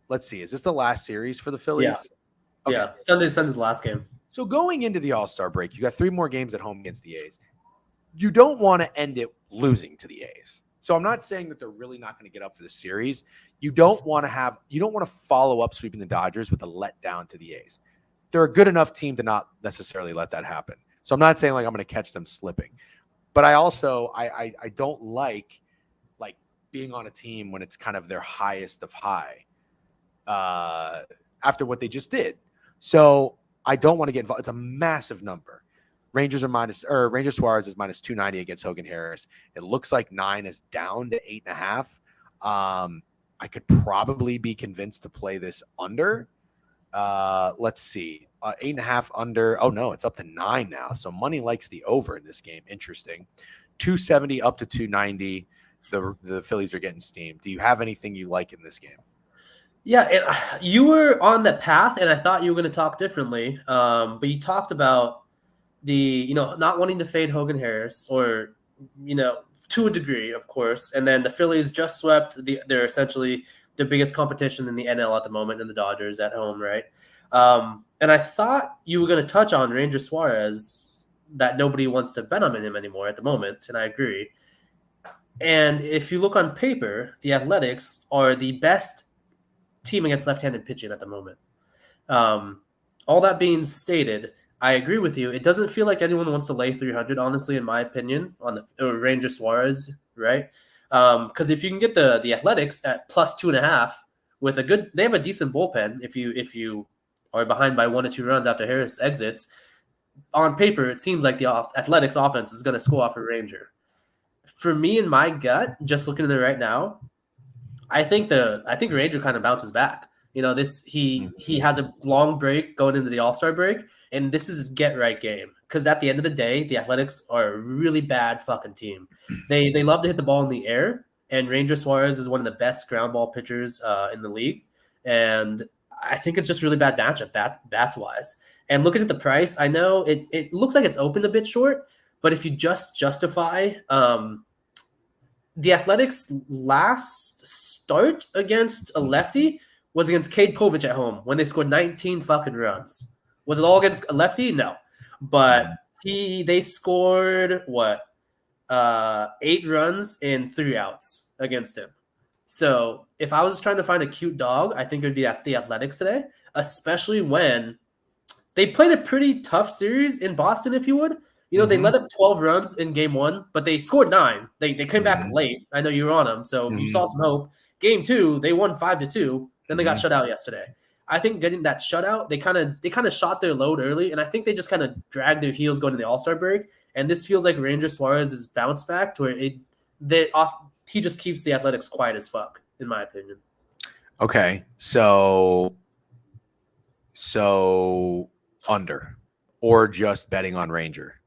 let's see, is this the last series for the Phillies? Yeah. Okay. Yeah. Sunday's last game. So going into the All-Star break, you got 3 more games at home against the A's. You don't want to end it losing to the A's. So I'm not saying that they're really not going to get up for the series. You don't want to follow up sweeping the Dodgers with a letdown to the A's. They're a good enough team to not necessarily let that happen. So I'm not saying like I'm going to catch them slipping. But I also I don't like being on a team when it's kind of their highest of high after what they just did. So I don't want to get involved. It's a massive number. Ranger Suarez is minus 290 against Hogan Harris. It looks like 9 is down to 8.5. I could probably be convinced to play this under. Let's see. 8.5 under. Oh no, it's up to 9 now. So money likes the over in this game. Interesting. 270 up to 290. The Phillies are getting steamed. Do you have anything you like in this game? Yeah, you were on that path, and I thought you were going to talk differently. But you talked about the, not wanting to fade Hogan Harris, or, to a degree, of course. And then the Phillies just swept. They're essentially the biggest competition in the NL at the moment, in the Dodgers at home, right? And I thought you were going to touch on Ranger Suarez, that nobody wants to bet on him anymore at the moment, and I agree. And if you look on paper, the Athletics are the best team against left-handed pitching at the moment. All that being stated, I agree with you. It doesn't feel like anyone wants to lay 300, honestly, in my opinion, on the Ranger Suarez, right? Because if you can get the Athletics at plus 2.5 with they have a decent bullpen. If you are behind by 1 or 2 runs after Harris exits, on paper it seems like the Athletics offense is going to score off a Ranger. For me, in my gut, just looking at it right now, I think Ranger kind of bounces back. He has a long break going into the All-Star break, and this is his get-right game. Because at the end of the day, the Athletics are a really bad fucking team. They love to hit the ball in the air, and Ranger Suarez is one of the best ground ball pitchers in the league. And I think it's just really bad matchup bats-wise. And looking at the price, I know it looks like it's opened a bit short, but if you just justify the Athletics' last start against a lefty was against Cade Povich at home when they scored 19 fucking runs. Was it all against a lefty? No. But they scored 8 runs in 3 outs against him. So if I was trying to find a cute dog, I think it would be at the Athletics today, especially when they played a pretty tough series in Boston, if you would. They let up 12 runs in game 1, but they scored 9. They came back late. I know you were on them, so you saw some hope. Game 2, they won 5-2. Then they got shut out yesterday. I think getting that shutout, they kind of shot their load early, and I think they just kind of dragged their heels going to the All-Star break. And this feels like Ranger Suarez's bounce back to where he just keeps the Athletics quiet as fuck, in my opinion. Okay, so under, or just betting on Ranger?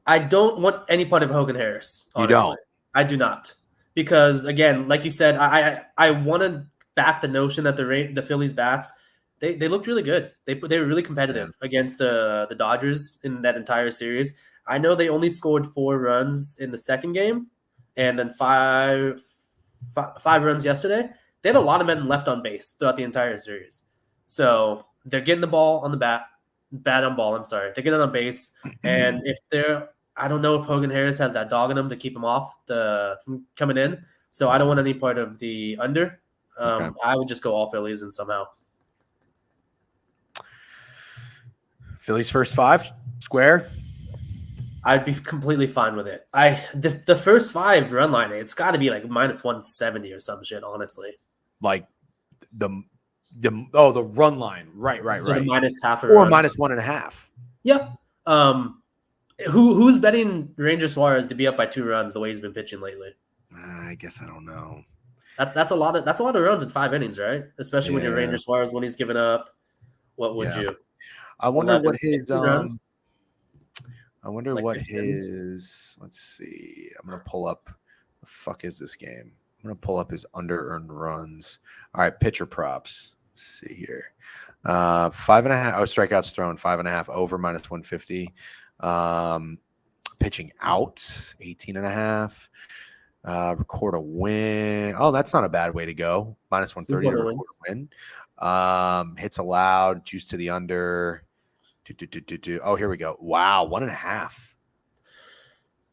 I don't want any part of Hogan Harris, honestly. You don't? I do not. Because, again, like you said, I want to back the notion that the Phillies bats, they looked really good. They were really competitive against the Dodgers in that entire series. I know they only scored 4 runs in the second game and then 5 runs yesterday. They had a lot of men left on base throughout the entire series. So they're getting the ball on the bat on ball. I'm sorry. They're getting on base. And I don't know if Hogan Harris has that dog in him to keep him off from coming in. So I don't want any part of the under. Okay. I would just go all Phillies and somehow. Phillies first 5 square. I'd be completely fine with it. The first 5 run line, it's got to be like minus 170 or some shit, honestly. Like the run line, right, So the minus half a or run. minus 1.5. Yeah. Who's betting Ranger Suarez to be up by 2 runs the way he's been pitching lately? I guess I don't know. That's a lot of runs in 5 innings, right? Especially when you're Yeah. Ranger Suarez when he's given up. What would you? I wonder 11, what his 15 runs? Like 15 innings? let's see. I'm gonna pull up the fuck is this game? I'm gonna pull up his under earned runs. All right, pitcher props. Let's see here. 5.5. Oh, strikeouts thrown 5.5 over minus 150. Pitching out 18.5. Record a win. Oh, that's not a bad way to go. Minus 130 to record a win. Hits allowed, juice to the under. Oh, here we go. Wow, 1.5.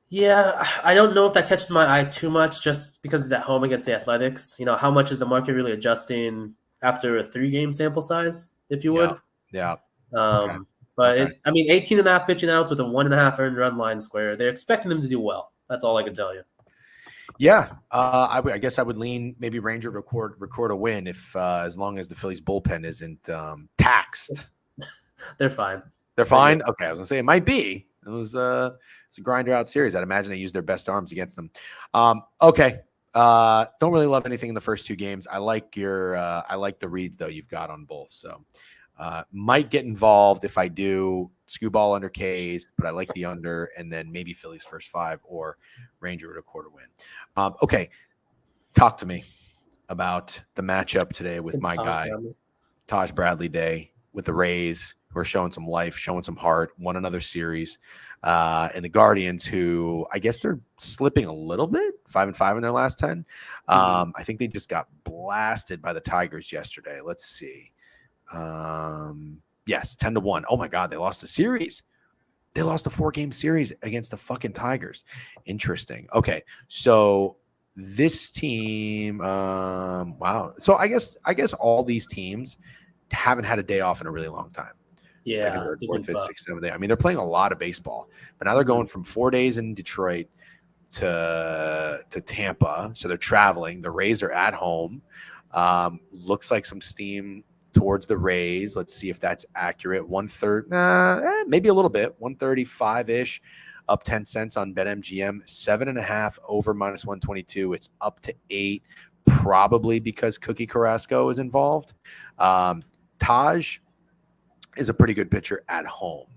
Yeah, I don't know if that catches my eye too much just because it's at home against the Athletics. How much is the market really adjusting after a 3-game sample size, if you would? Yeah. But Okay. 18.5 pitching outs with a 1.5 earned run line square. They're expecting them to do well. That's all I can tell you. Yeah, I guess I would lean maybe Ranger record a win if as long as the Phillies bullpen isn't taxed. They're fine. They're fine. Okay, I was gonna say it might be. It's a grinder out series. I'd imagine they use their best arms against them. Okay. Don't really love anything in the first 2 games. I like the reads though you've got on both. So might get involved if I do skew ball under K's, but I like the under, and then maybe Phillies first 5 or Ranger at a quarter win. Okay, talk to me about the matchup today with my guy, Taj Bradley Day with the Rays, who are showing some life, showing some heart, won another series. And the Guardians, who I guess they're slipping a little bit, 5-5 in their last 10. I think they just got blasted by the Tigers yesterday. Let's see. Yes, 10-1. Oh my God, they lost a series. They lost a 4-game series against the fucking Tigers. Interesting. Okay, so this team, wow. So I guess all these teams haven't had a day off in a really long time. Yeah, second, third, fourth, fifth, sixth, seventh day. I mean, they're playing a lot of baseball, but now they're going from 4 days in Detroit to Tampa. So they're traveling. The Rays are at home. Looks like some steam towards the Rays. Let's see if that's accurate. 1/3, maybe a little bit. 135-ish, up 10 cents on BetMGM. 7.5 over minus 122. It's up to 8, probably because Cookie Carrasco is involved. Taj is a pretty good pitcher at home.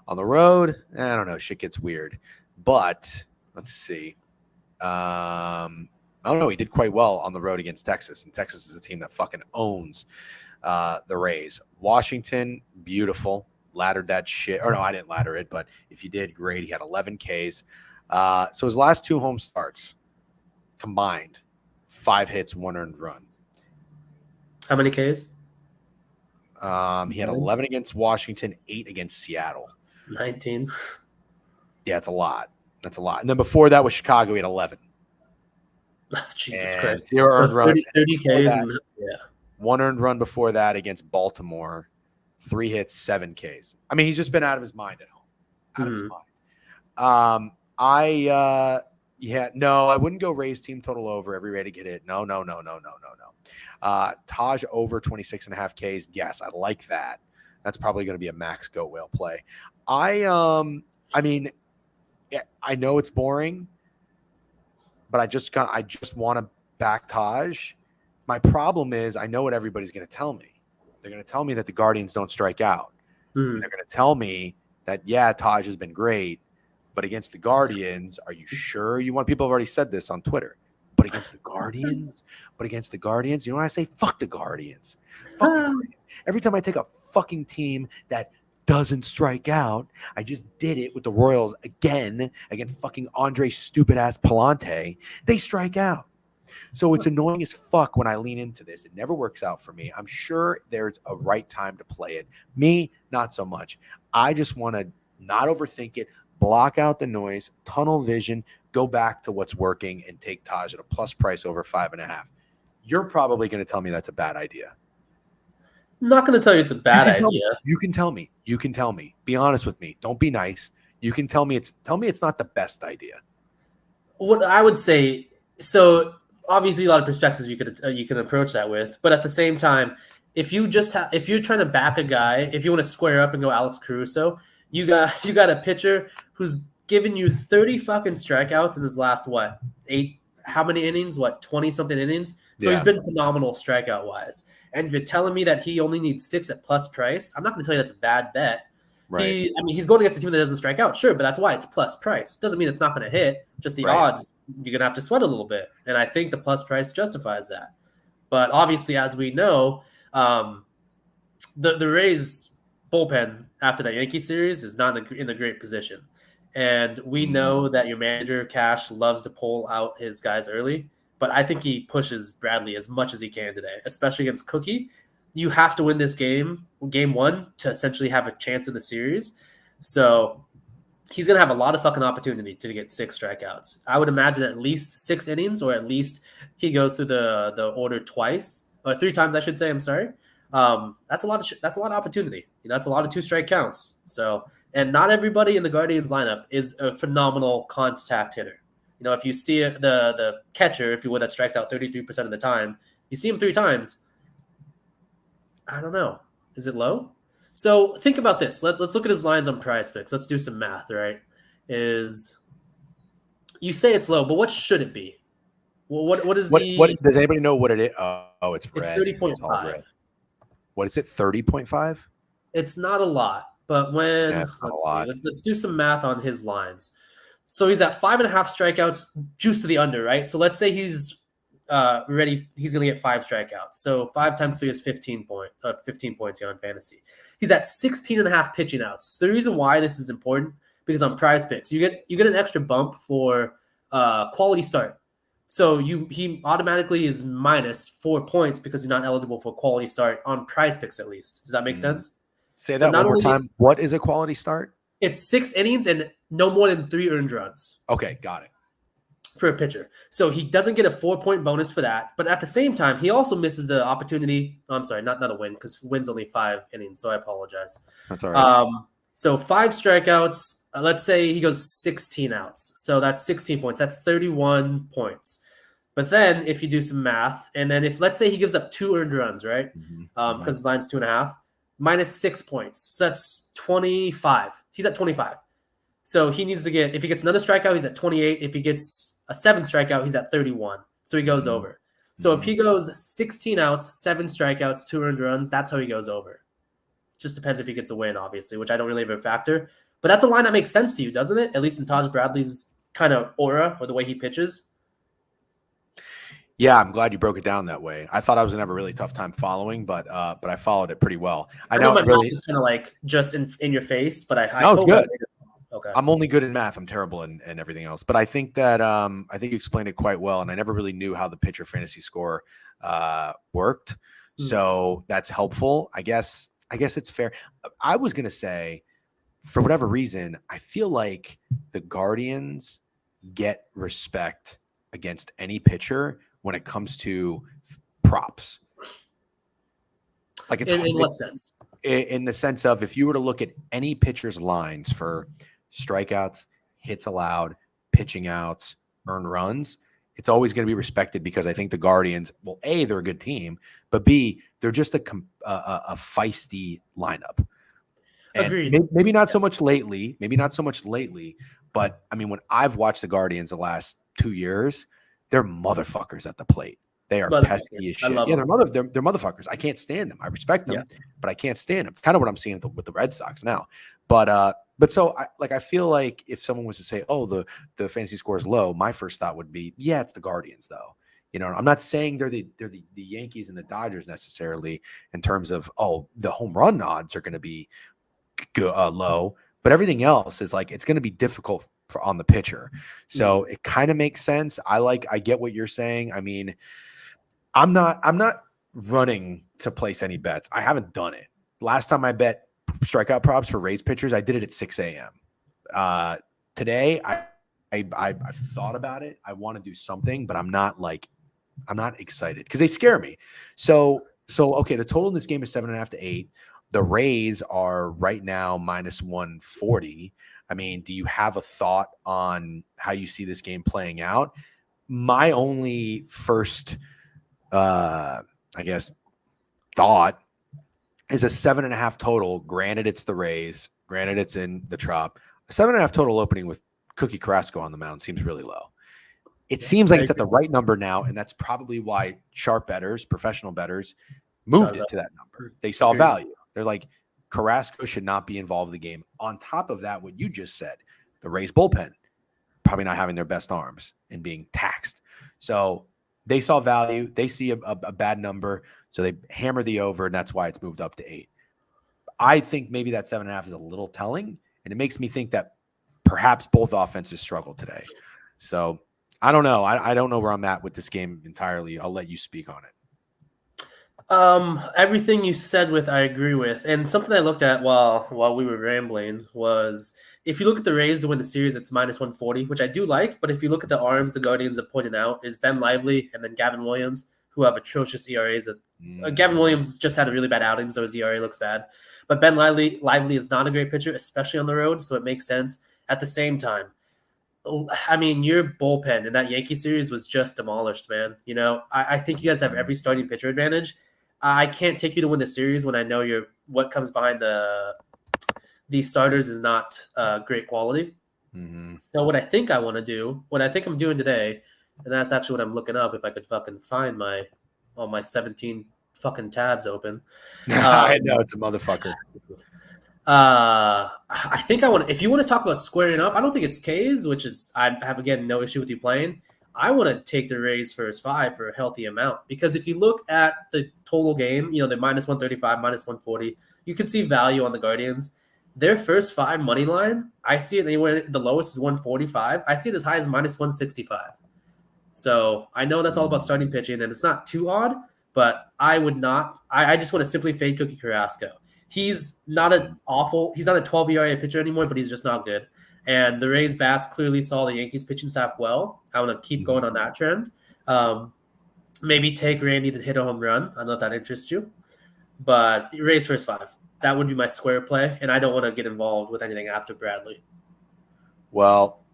On the road, I don't know. Shit gets weird. But let's see. I don't know. He did quite well on the road against Texas, and Texas is a team that fucking owns the Rays. Washington, beautiful. Laddered that shit. Or no, I didn't ladder it, but if you did, great. He had 11 Ks. So his last 2 home starts combined, 5 hits, 1 earned run. How many Ks? He had 11 against Washington, 8 against Seattle. 19. Yeah, it's a lot. That's a lot. And then before that was Chicago, he had 11. Jesus Christ. 0 earned runs. 30 Ks. And, 1 earned run before that against Baltimore. 3 hits, 7 Ks. I mean, he's just been out of his mind at home. Out of his mind. I wouldn't go Rays team total over every way to get it. No. Taj over 26.5 Ks. Yes, I like that. That's probably going to be a max goat whale play. I mean, I know it's boring, but I just want to back Taj. My problem is I know what everybody's going to tell me. They're going to tell me that the Guardians don't strike out. They're going to tell me that, yeah, Taj has been great, but against the Guardians, are you sure you want? People have already said this on Twitter. But against the Guardians, you know what I say? Fuck the Guardians. Fuck the Guardians. Every time I take a fucking team that doesn't strike out, I just did it with the Royals again against fucking Andre stupid ass Palante. They strike out. So it's annoying as fuck when I lean into this. It never works out for me. I'm sure there's a right time to play it. Me, not so much. I just want to not overthink it, block out the noise, tunnel vision, go back to what's working, and take Taj at a plus price over 5.5. You're probably going to tell me that's a bad idea. I'm not going to tell you it's a bad idea. You can tell me. Be honest with me. Don't be nice. You can tell me it's not the best idea. What I would say, so obviously a lot of perspectives you can approach that with, but at the same time, if you just if you're trying to back a guy, if you want to square up and go Alex Caruso, you got a pitcher who's given you 30 fucking strikeouts in his last what 8 how many innings, what 20 something innings, so he's been phenomenal strikeout wise. And if you're telling me that he only needs 6 at plus price, I'm not going to tell you that's a bad bet. Right. He's going against a team that doesn't strike out, sure, but that's why it's plus price. Doesn't mean it's not going to hit. Just the odds, you're going to have to sweat a little bit. And I think the plus price justifies that. But obviously, as we know, the Rays bullpen after that Yankee series is not in a great position. And we know that your manager, Cash, loves to pull out his guys early. But I think he pushes Bradley as much as he can today, especially against Cookie. You have to win this game 1, to essentially have a chance in the series. So he's going to have a lot of fucking opportunity to get 6 strikeouts. I would imagine at least 6 innings, or at least he goes through the order twice, or 3 times, I should say. I'm sorry. That's a lot of opportunity. That's a lot of 2-strike counts. So, and not everybody in the Guardians lineup is a phenomenal contact hitter. If you see the catcher, if you will, that strikes out 33% of the time, you see him 3 times. I don't know. Is it low? So think about this. Let's look at his lines on Prize Picks. Let's do some math, right? You say it's low, but what should it be? Well, what does anybody know what it is? Oh, it's red. It's 30.5. What is it? 30.5? It's not a lot, but let's do some math on his lines. So he's at 5.5 strikeouts, juice to the under, right? So let's say he's ready. He's going to get 5 strikeouts. So 5 times 3 is 15 points here on fantasy. He's at 16.5 pitching outs. The reason why this is important, because on Prize Picks, you get an extra bump for quality start. So he automatically is minus 4 points because he's not eligible for quality start on Prize Picks, at least. Does that make sense? Say that one more time. What is a quality start? It's 6 innings and no more than 3 earned runs. Okay, got it. For a pitcher. So he doesn't get a 4-point bonus for that. But at the same time, he also misses the opportunity. I'm sorry, not a win, because win's only 5 innings, so I apologize. That's all right. So 5 strikeouts. Let's say he goes 16 outs. So that's 16 points. That's 31 points. But then if you do some math, and then let's say he gives up 2 earned runs, right? Because his line's 2.5, minus 6 points. So that's 25. He's at 25. So he needs to get, if he gets another strikeout, he's at 28. If he gets a 7th strikeout, he's at 31. So he goes over. So if he goes 16 outs, 7 strikeouts, 2 earned runs, that's how he goes over. Just depends if he gets a win, obviously, which I don't really have a factor. But that's a line that makes sense to you, doesn't it? At least in Taj Bradley's kind of aura or the way he pitches. Yeah, I'm glad you broke it down that way. I thought I was gonna have a really tough time following, but I followed it pretty well. I know my math is kind of like just in your face, but I no, it's good. Okay. I'm only good in math. I'm terrible in everything else. But I think that I think you explained it quite well, and I never really knew how the pitcher fantasy score worked. So that's helpful. I guess it's fair. I was gonna say, for whatever reason, I feel like the Guardians get respect against any pitcher when it comes to props. Like it's in what sense? In the sense of, if you were to look at any pitcher's lines for strikeouts, hits allowed, pitching outs, earned runs, it's always going to be respected, because I think the Guardians, well, A, they're a good team, but B, they're just a feisty lineup. And agreed. Maybe not so much lately. But I mean, when I've watched the Guardians the last 2 years, they're motherfuckers at the plate. They are pesky as shit. Yeah, they're motherfuckers. I can't stand them. I respect them, but I can't stand them. It's kind of what I'm seeing with the Red Sox now. But so I feel like if someone was to say, "Oh, the fantasy score is low," my first thought would be, "Yeah, it's the Guardians, though." I'm not saying they're the Yankees and the Dodgers necessarily in terms of, oh, the home run odds are going to be low, but everything else is like, it's going to be difficult on the pitcher. So it kind of makes sense. I get what you're saying. I mean, I'm not running to place any bets. I haven't done it. Last time I bet strikeout props for Rays pitchers, I did it at 6 a.m. Today, I thought about it. I want to do something, but I'm not excited because they scare me. So okay, the total in this game is 7.5 to 8. The Rays are right now minus 140. I mean, do you have a thought on how you see this game playing out? My only first, I guess, thought is a 7.5 total. Granted, it's the Rays. Granted, it's in the Trop. A 7.5 total opening with Cookie Carrasco on the mound seems really low. It seems like it's at the right number now, and that's probably why sharp bettors, professional bettors, moved it to that number. They saw value. They're like, Carrasco should not be involved in the game. On top of that, what you just said, the Rays bullpen probably not having their best arms and being taxed. So they saw value. They see a bad number. So they hammer the over, and that's why it's moved up to 8. I think maybe that 7.5 is a little telling, and it makes me think that perhaps both offenses struggle today. So I don't know. I don't know where I'm at with this game entirely. I'll let you speak on it. Everything you said I agree with. And something I looked at while we were rambling was, if you look at the Rays to win the series, it's minus 140, which I do like. But if you look at the arms the Guardians have pointed out, is Ben Lively and then Gavin Williams, who have atrocious ERAs. Gavin Williams just had a really bad outing, so his ERA looks bad. But Ben Lively is not a great pitcher, especially on the road, so it makes sense. At the same time, I mean, your bullpen in that Yankee series was just demolished, man. You know, I think you guys have every starting pitcher advantage. I can't take you to win the series when I know what comes behind the starters is not great quality. Mm-hmm. So what I think I want to do, what I think I'm doing today, and that's actually what I'm looking up if I could fucking find all my 17 fucking tabs open. I know it's a motherfucker. I think if you want to talk about squaring up, I don't think it's K's, which is, I have, again, no issue with you playing. I want to take the Rays first 5 for a healthy amount, because if you look at the total game, you know, they're minus 135, minus 140, you can see value on the Guardians. Their first 5 money line, I see it anywhere, the lowest is 145. I see it as high as minus 165. So I know that's all about starting pitching, and it's not too odd, but I would not, I just want to simply fade Cookie Carrasco. He's not he's not a 12 ERA pitcher anymore, but he's just not good. And the Rays bats clearly saw the Yankees pitching staff well. I want to keep going on that trend. Maybe take Randy to hit a home run. I don't know if that interests you. But Rays first 5. That would be my square play, and I don't want to get involved with anything after Bradley. Well,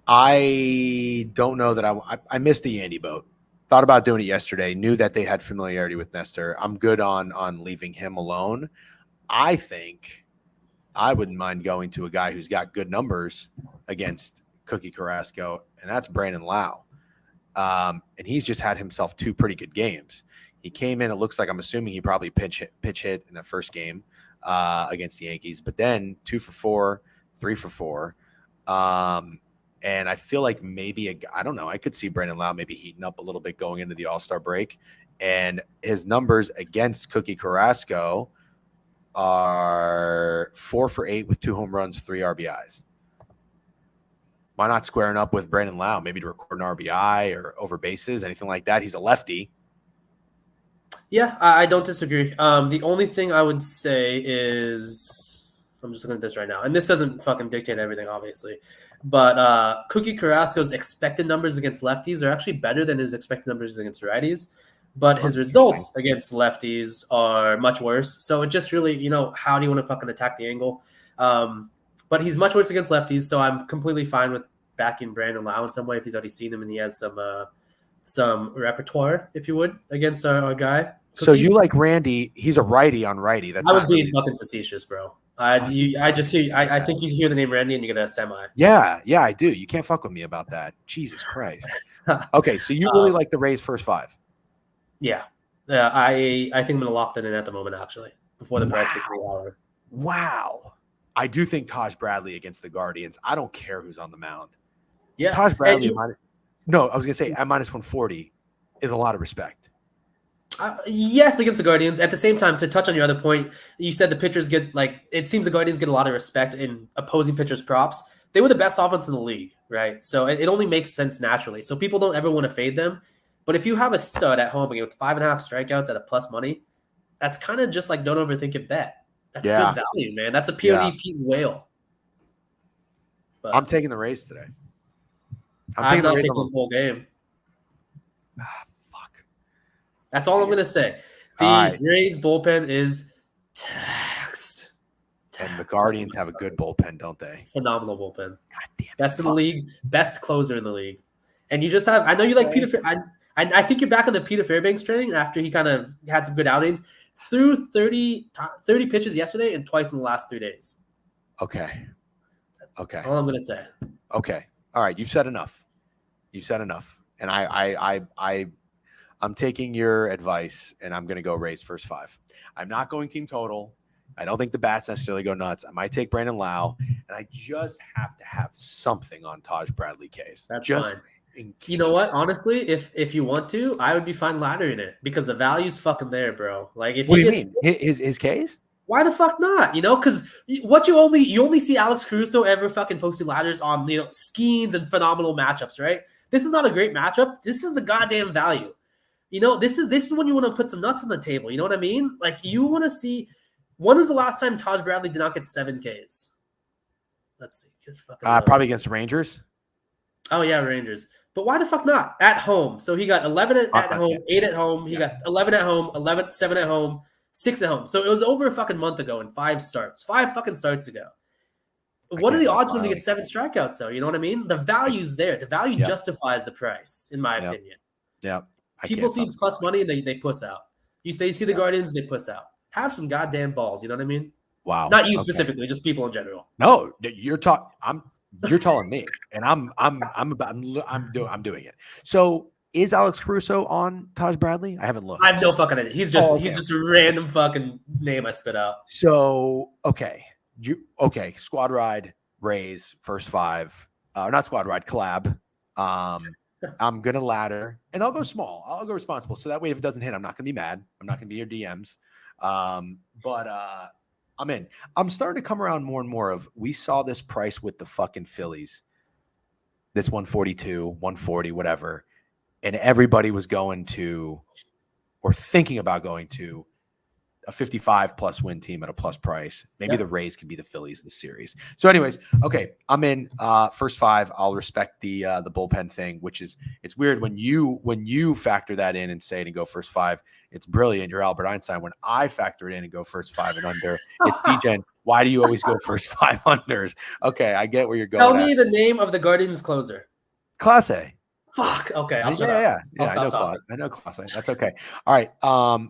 I don't know that I missed the Yandy boat. Thought about doing it yesterday. Knew that they had familiarity with Nestor. I'm good on leaving him alone. I think I wouldn't mind going to a guy who's got good numbers against Cookie Carrasco, and that's Brandon Lau. And he's just had himself 2 pretty good games. He came in, it looks like, I'm assuming he probably pitch hit in the first game against the Yankees, but then 2 for 4, 3 for 4. And I feel like maybe, I don't know, I could see Brandon Lau maybe heating up a little bit going into the All-Star break. And his numbers against Cookie Carrasco are 4 for 8 with 2 home runs, 3 RBIs. Why not squaring up with Brandon Lau, maybe to record an RBI or over bases, anything like that? He's a lefty. Yeah, I don't disagree. The only thing I would say is, I'm just looking at this right now, and this doesn't fucking dictate everything, obviously, but Cookie Carrasco's expected numbers against lefties are actually better than his expected numbers against righties, but his results against lefties are much worse. So it just really, you know, how do you want to fucking attack the angle? But he's much worse against lefties, so I'm completely fine with backing Brandon Lau in some way if he's already seen him and he has some repertoire, if you would, against our guy. Cookie. So you like Randy? He's a righty on righty. I was being fucking facetious, bro. I think you hear the name Randy and you get a semi. Yeah, I do. You can't fuck with me about that. Jesus Christ. Okay, so you really like the Rays first 5? Yeah. I think I'm gonna lock that in at the moment, actually, before the price gets lower. Wow. I do think Taj Bradley against the Guardians. I don't care who's on the mound. Yeah, Taj Bradley. No, I was gonna say at minus 140 is a lot of respect. Yes, against the Guardians. At the same time, to touch on your other point, you said the pitchers get, like, it seems the Guardians get a lot of respect in opposing pitchers' props. They were the best offense in the league, right? So it only makes sense naturally. So people don't ever want to fade them. But if you have a stud at home with 5.5 strikeouts at a plus money, that's kind of just like don't overthink it bet. That's good value, man. That's a PODP whale. But I'm taking the Rays today. I'm not taking the full game. Fuck. That's all I'm going to say. All right. Rays bullpen is taxed. And the Guardians have a good bullpen, don't they? Phenomenal bullpen. God damn it. Best in the league. Best closer in the league. And you just have – I know you like Peter – I think you're back on the Peter Fairbanks train after he kind of had some good outings. Threw 30 pitches yesterday and twice in the last 3 days. Okay. All I'm going to say. Okay. All right. You've said enough. And I'm taking your advice, and I'm going to go Rays first 5. I'm not going team total. I don't think the bats necessarily go nuts. I might take Brandon Lau, and I just have to have something on Taj Bradley case. That's just fine. You know what? Honestly, if you want to, I would be fine laddering it because the value's fucking there, bro. Like, if what do you mean? His case? Why the fuck not? You know, because what you only see Alex Caruso ever fucking posting ladders on, you know, schemes and phenomenal matchups, right? This is not a great matchup. This is the goddamn value. You know, this is when you want to put some nuts on the table. You know what I mean? Like, you want to see. When was the last time Taj Bradley did not get 7 Ks? Let's see. Probably against the Rangers. Oh yeah, Rangers. But why the fuck not? At home. So he got 11 at home, 8 at home. He got 11 at home, 7 at home, 6 at home. So it was over a fucking month ago in 5 starts. 5 fucking starts ago. What are the odds for him to get 7 strikeouts, though? You know what I mean? The value's there. The value justifies the price, in my opinion. Yeah. People see plus money and they puss out. They see the Guardians, they puss out. Have some goddamn balls. You know what I mean? Wow. Not you specifically, just people in general. No, you're telling me, and I'm doing it. So is Alex Caruso on Taj Bradley? I haven't looked. I have no fucking idea. He's just a random fucking name I spit out. So squad ride, Rays, first 5. Not squad ride, collab. I'm gonna ladder, and I'll go small. I'll go responsible. So that way, if it doesn't hit, I'm not gonna be mad. I'm not gonna be your DMs. But I'm in. I'm starting to come around more and more of, we saw this price with the fucking Phillies, this 142, 140, whatever. And everybody was going to, or thinking about going to, a 55 plus win team at a plus price. Maybe the Rays can be the Phillies this series. So anyways, okay, I'm in first 5. I'll respect the bullpen thing, which is, it's weird when you factor that in and say it and go first 5. It's brilliant. You're Albert Einstein. When I factor it in and go first 5 and under, it's DGen. Why do you always go first 5 unders? Okay, I get where you're going. Tell me the name of the Guardians closer. Class A. Fuck. Okay, I'll shut up. I know Class A. That's okay. All right.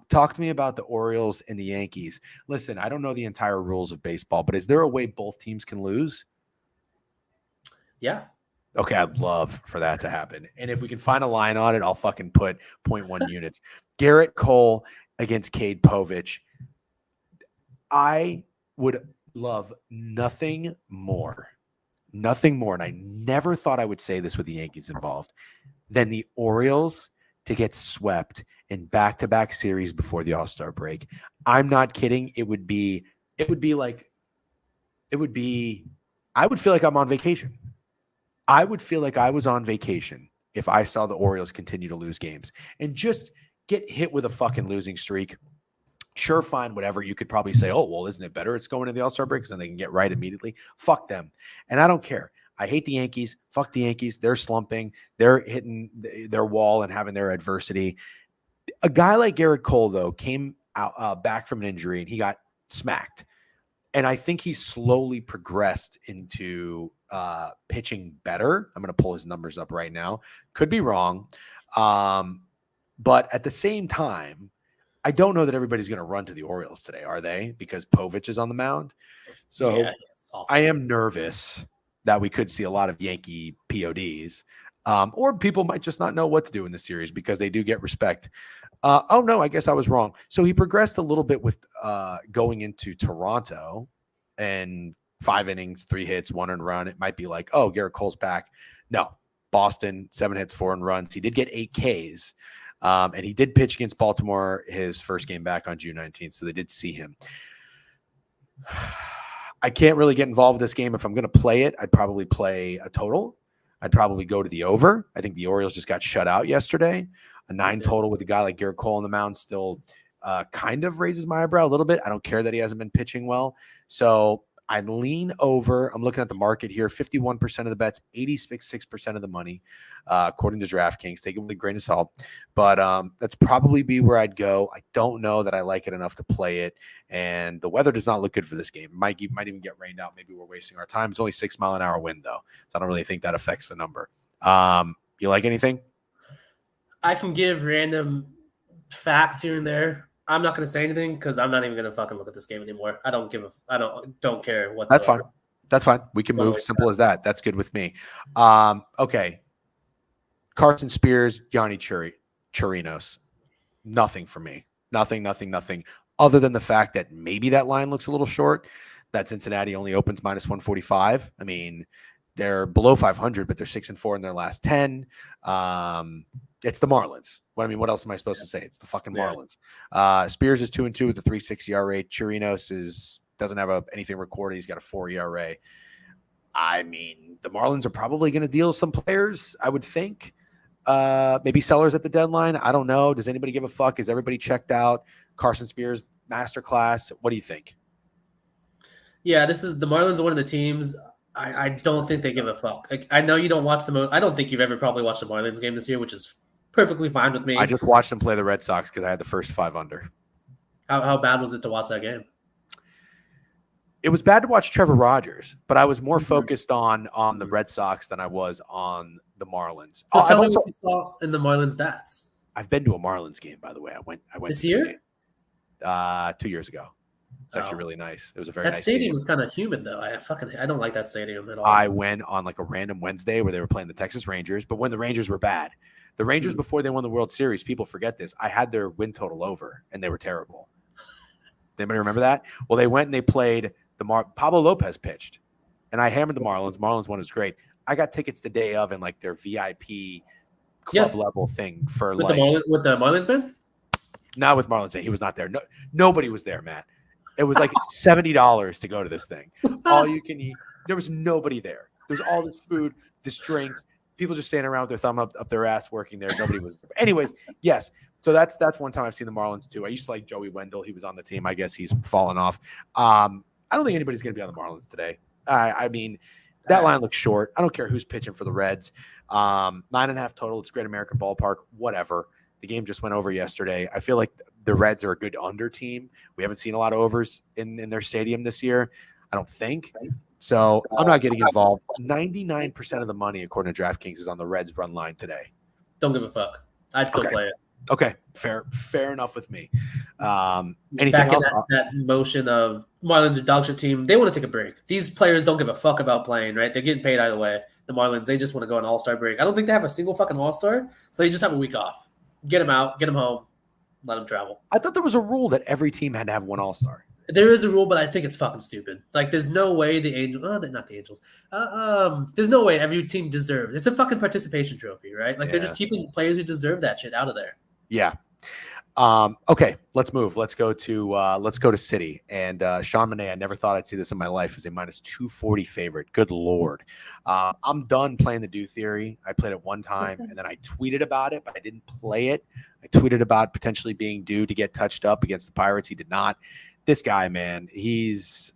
Talk to me about the Orioles and the Yankees. Listen, I don't know the entire rules of baseball, but is there a way both teams can lose? Yeah. Okay, I'd love for that to happen. And if we can find a line on it, I'll fucking put 0.1 units. Garrett Cole against Cade Povich. I would love nothing more, and I never thought I would say this with the Yankees involved, than the Orioles to get swept in back-to-back series before the All-Star break. I'm not kidding. I would feel like I'm on vacation. I would feel like I was on vacation if I saw the Orioles continue to lose games and just get hit with a fucking losing streak. Sure, fine, whatever. You could probably say, oh, well, isn't it better it's going to the All-Star break because then they can get right immediately? Fuck them. And I don't care. I hate the Yankees. Fuck the Yankees. They're slumping. They're hitting their wall and having their adversity. A guy like Garrett Cole, though, came out back from an injury and he got smacked. And I think he slowly progressed into pitching better. I'm going to pull his numbers up right now. Could be wrong. But at the same time, I don't know that everybody's going to run to the Orioles today, are they? Because Povich is on the mound. So I am nervous that we could see a lot of Yankee PODs. Or people might just not know what to do in the series because they do get respect. Oh, no, I guess I was wrong. So he progressed a little bit with going into Toronto and 5 innings, 3 hits, 1 earned run. It might be like, oh, Garrett Cole's back. No, Boston, 7 hits, 4 earned runs. He did get 8 Ks. And he did pitch against Baltimore his first game back on June 19th. So they did see him. I can't really get involved with this game. If I'm going to play it, I'd probably play a total. I'd probably go to the over. I think the Orioles just got shut out yesterday. A 9 total with a guy like Garrett Cole on the mound still kind of raises my eyebrow a little bit. I don't care that he hasn't been pitching well. So I lean over. I'm looking at the market here. 51% of the bets, 86% of the money, according to DraftKings. Take it with a grain of salt. But that's probably be where I'd go. I don't know that I like it enough to play it. And the weather does not look good for this game. Might even get rained out. Maybe we're wasting our time. It's only 6-mile-an-hour wind, though. So I don't really think that affects the number. You like anything? I can give random facts here and there. I'm not going to say anything because I'm not even going to fucking look at this game anymore. I don't care whatsoever. That's fine. That's fine. We can move. Simple as that. That's good with me. Okay. Carson Spears, Yanni Chirinos. Nothing for me. Nothing. Other than the fact that maybe that line looks a little short. That Cincinnati only opens -145. I mean, they're below 500, but they're 6-4 in their last 10. It's the Marlins. What else am I supposed to say? It's the fucking Marlins. Spears is 2-2 with a 3.6 ERA. Chirinos doesn't have anything recorded. He's got a 4 ERA. I mean, the Marlins are probably going to deal some players, I would think. Maybe sellers at the deadline. I don't know. Does anybody give a fuck? Is everybody checked out? Carson Spears, masterclass. What do you think? Yeah, the Marlins are one of the teams. I don't think they give a fuck. I know you don't watch I don't think you've ever probably watched a Marlins game this year, which is perfectly fine with me. I just watched them play the Red Sox because I had the first 5 under. How bad was it to watch that game? It was bad to watch Trevor Rogers, but I was more focused on the Red Sox than I was on the Marlins. So tell me what you saw in the Marlins bats. I've been to a Marlins game, by the way. I went this year? 2 years ago. It's actually really nice. It was a very nice stadium was kind of humid though. I don't like that stadium at all. I went on like a random Wednesday where they were playing the Texas Rangers, but when the Rangers were bad. The Rangers before they won the World Series, people forget this. I had their win total over and they were terrible. Anybody remember that? Well, they went and they played Pablo Lopez pitched. And I hammered the Marlins. Marlins one was great. I got tickets the day of in like their VIP club level thing for with the Marlins man? Not with Marlins man. He was not there. No, nobody was there, Matt. It was like $70 to go to this thing. All you can eat. There was nobody there. There's all this food, this drinks, people just standing around with their thumb up their ass working there. Nobody was there. Anyways, yes. So that's one time I've seen the Marlins too. I used to like Joey Wendell. He was on the team. I guess he's fallen off. I don't think anybody's going to be on the Marlins today. I mean, that line looks short. I don't care who's pitching for the Reds. 9.5 total. It's Great American Ballpark. Whatever. The game just went over yesterday. I feel like the Reds are a good under team. We haven't seen a lot of overs in their stadium this year. I don't think. So I'm not getting involved. 99% of the money, according to DraftKings, is on the Reds run line today. Don't give a fuck. I'd still play it. Okay, fair enough with me. Anything back else? in that motion of Marlins or dog shit team, they want to take a break. These players don't give a fuck about playing, right? They're getting paid either way. The Marlins, they just want to go on an all-star break. I don't think they have a single fucking all-star, so they just have a week off. Get them out, get them home, let them travel. I thought there was a rule that every team had to have one all-star. There is a rule, but I think it's fucking stupid. Like, there's no way the Angels, not the Angels. There's no way every team deserves. It's a fucking participation trophy, right? Like, they're just keeping players who deserve that shit out of there. Yeah. Okay, let's move. Let's go to City. And Sean Monet, I never thought I'd see this in my life, as a -240 favorite. Good Lord. I'm done playing the Do Theory. I played it one time, and then I tweeted about it, but I didn't play it. I tweeted about potentially being due to get touched up against the Pirates. He did not. This guy, man, he's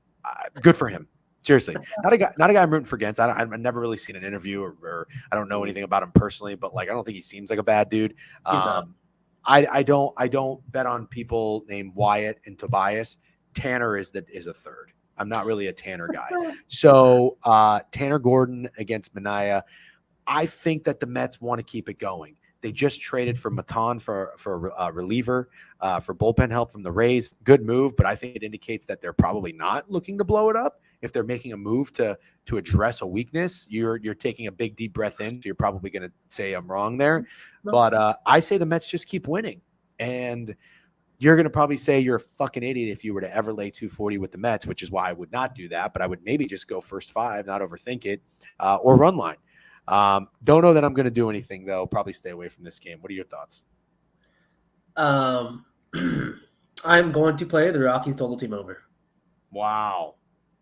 good for him. Seriously, not a guy I'm rooting for against. I've never really seen an interview or I don't know anything about him personally, but like I don't think he seems like a bad dude. I don't bet on people named Wyatt and Tobias. Tanner is a third. I'm not really a Tanner guy. So Tanner Gordon against Minaya. I think that the Mets want to keep it going. They just traded for Matan for a reliever, for bullpen help from the Rays. Good move, but I think it indicates that they're probably not looking to blow it up. If they're making a move to address a weakness, you're taking a big deep breath in. So you're probably going to say I'm wrong there, but I say the Mets just keep winning, and you're going to probably say you're a fucking idiot if you were to ever lay 240 with the Mets, which is why I would not do that. But I would maybe just go first 5, not overthink it, or run line. Don't know that I'm going to do anything though. Probably stay away from this game. What are your thoughts? I'm going to play the Rockies total team over. Wow.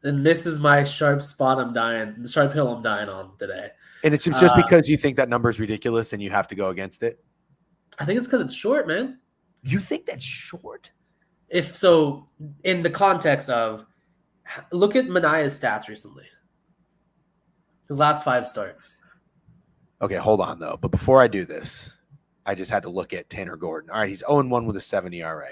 And this is my sharp spot. The sharp hill I'm dying on today. And it's just because you think that number is ridiculous and you have to go against it? I think it's because it's short, man. You think that's short? If so, in the context of Look at Manaya's stats recently. His last 5 starts. Okay, hold on though. But before I do this, I just had to look at Tanner Gordon. All right, he's 0-1 with a 7 ERA.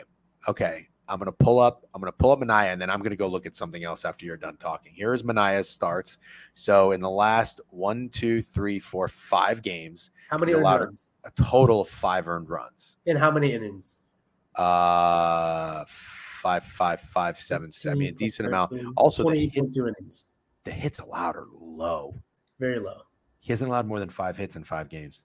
Okay, I'm gonna pull up Manaya, and then I'm gonna go look at something else after you're done talking. Here is Manaya's starts. So in the last 1, 2, 3, 4, 5 games, How many he's earned allowed runs? a total of 5 earned runs. In how many innings? 5, 5, 5, 7, 7. I mean, a decent amount. Also, 28.2 innings. The hits allowed are low. Very low. He hasn't allowed more than 5 hits in 5 games.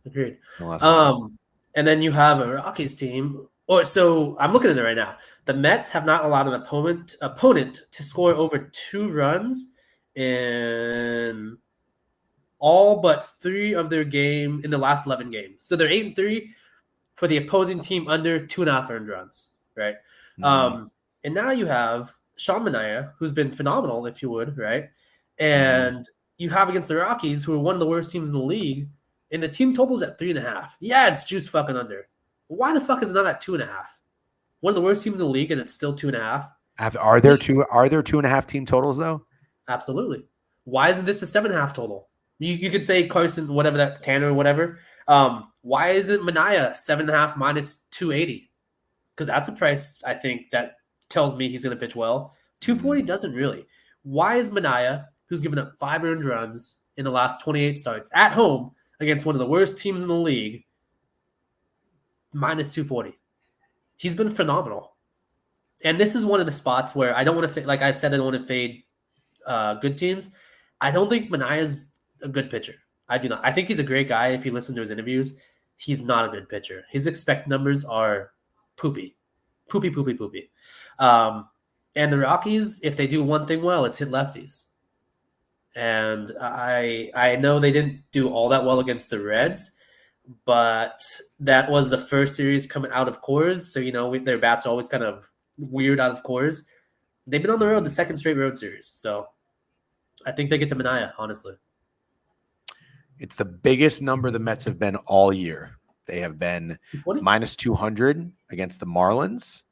Agreed. And then you have a Rockies team. So I'm looking at it right now. The Mets have not allowed an opponent to score over 2 runs in all but 3 of their game in the last 11 games. So they're 8-3 for the opposing team under 2.5 earned runs, right? And now you have Sean Manaea, who's been phenomenal, if you would, right? And you have against the Rockies, who are one of the worst teams in the league, and the team total's at 3.5. Yeah, it's juice fucking under. Why the fuck is it not at 2.5? One of the worst teams in the league, and it's still 2.5. Are there 2.5 team totals though? Absolutely. Why isn't this a 7.5 total? You could say Carson, whatever that Tanner, whatever. Why isn't Manaea 7.5 minus 280? Because that's a price I think that tells me he's going to pitch well. 240 doesn't really. Why is Manaea, who's given up 5 earned runs in the last 28 starts at home against one of the worst teams in the league, minus 240? He's been phenomenal. And this is one of the spots where I don't want to, like I've said, I don't want to fade good teams. I don't think Manaea's a good pitcher. I do not. I think he's a great guy. If you listen to his interviews, he's not a good pitcher. His expect numbers are poopy. And the Rockies, if they do one thing well, it's hit lefties. And I know they didn't do all that well against the Reds, but that was the first series coming out of Coors. So, their bats are always kind of weird out of Coors. They've been on the road, the second straight road series. So I think they get to Manaea, honestly. It's the biggest number the Mets have been all year. They have been minus 200 against the Marlins.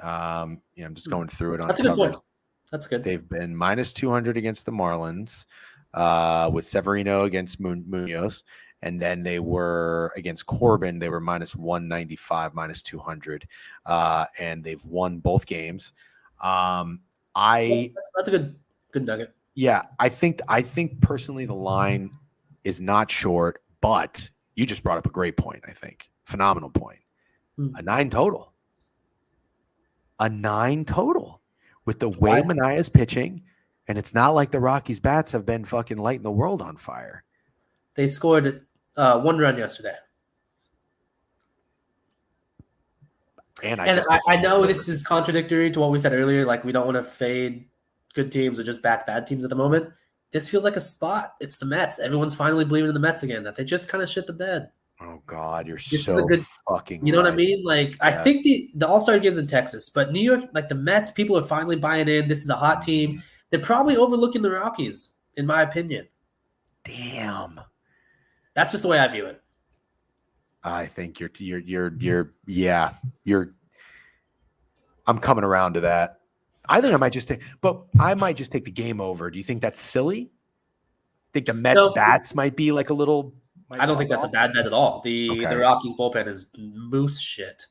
I'm just going through it. That's a good point. That's good. They've been minus 200 against the Marlins with Severino against Munoz. And then they were against Corbin. They were minus 195, minus 200. And they've won both games. That's a good nugget. Yeah, I think personally the line is not short, but you just brought up a great point, I think. Phenomenal point. A 9 total. A 9 total with the way Manaea's pitching, and it's not like the Rockies' bats have been fucking lighting the world on fire. They scored 1 run yesterday. And I know this is contradictory to what we said earlier. Like, we don't want to fade good teams or just back bad teams at the moment. This feels like a spot. It's the Mets. Everyone's finally believing in the Mets again, that they just kind of shit the bed. Oh, God, you're this so fucking You know right. what I mean? Like, yeah. I think the All-Star game's in Texas, but New York, like the Mets, people are finally buying in. This is a hot team. They're probably overlooking the Rockies, in my opinion. Damn. That's just the way I view it. I think I'm coming around to that. I think I might just take the game over. Do you think that's silly? Think the Mets bats might be like a little. I don't think that's a bad bet at all. The Rockies bullpen is moose shit.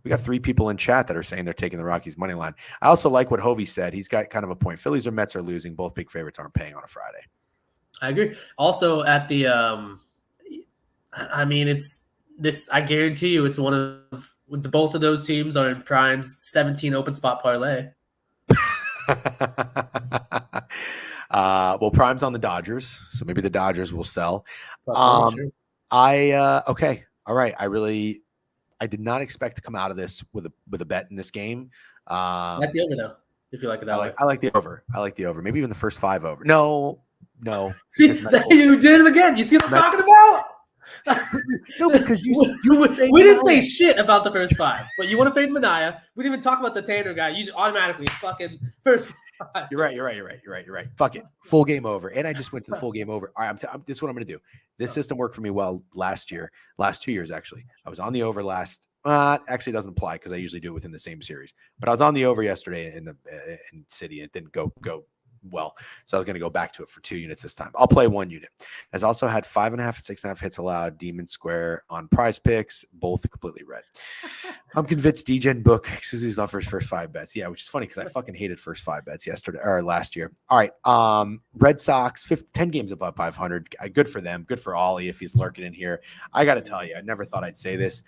We got 3 people in chat that are saying they're taking the Rockies money line. I also like what Hovey said. He's got kind of a point. Phillies or Mets are losing. Both big favorites aren't paying on a Friday. I agree. Also at the, it's this. I guarantee you, it's one of both of those teams are in Prime's 17 open spot parlay. Well, Prime's on the Dodgers, so maybe the Dodgers will sell. Sure. Okay. All right. I did not expect to come out of this with a bet in this game. I like the over though, if you like it that way. I like the over. Maybe even the first 5 over. No. See, you did it again. You see what I'm talking about? No, because we didn't say shit about the first 5, but you want to fade Manaea. We didn't even talk about the Tanner guy. You automatically fucking first 5. You're right. Fuck it. Full game over. And I just went to the full game over. All right, this is what I'm going to do. This system worked for me well last 2 years, actually. I was on the over last Actually, it doesn't apply because I usually do it within the same series. But I was on the over yesterday in City, and it didn't go well. So I was going to go back to it for 2 units this time. I'll play 1 unit. Has also had 5.5 and 6.5 hits allowed. Demon Square on Prize Picks, both completely red. I'm convinced DGen book Susie's off his first 5 bets. Yeah, which is funny because I fucking hated first 5 bets yesterday or last year. All right, Red Sox 10 games above 500. Good for them. Good for Ollie if he's lurking in here. I got to tell you, I never thought I'd say this.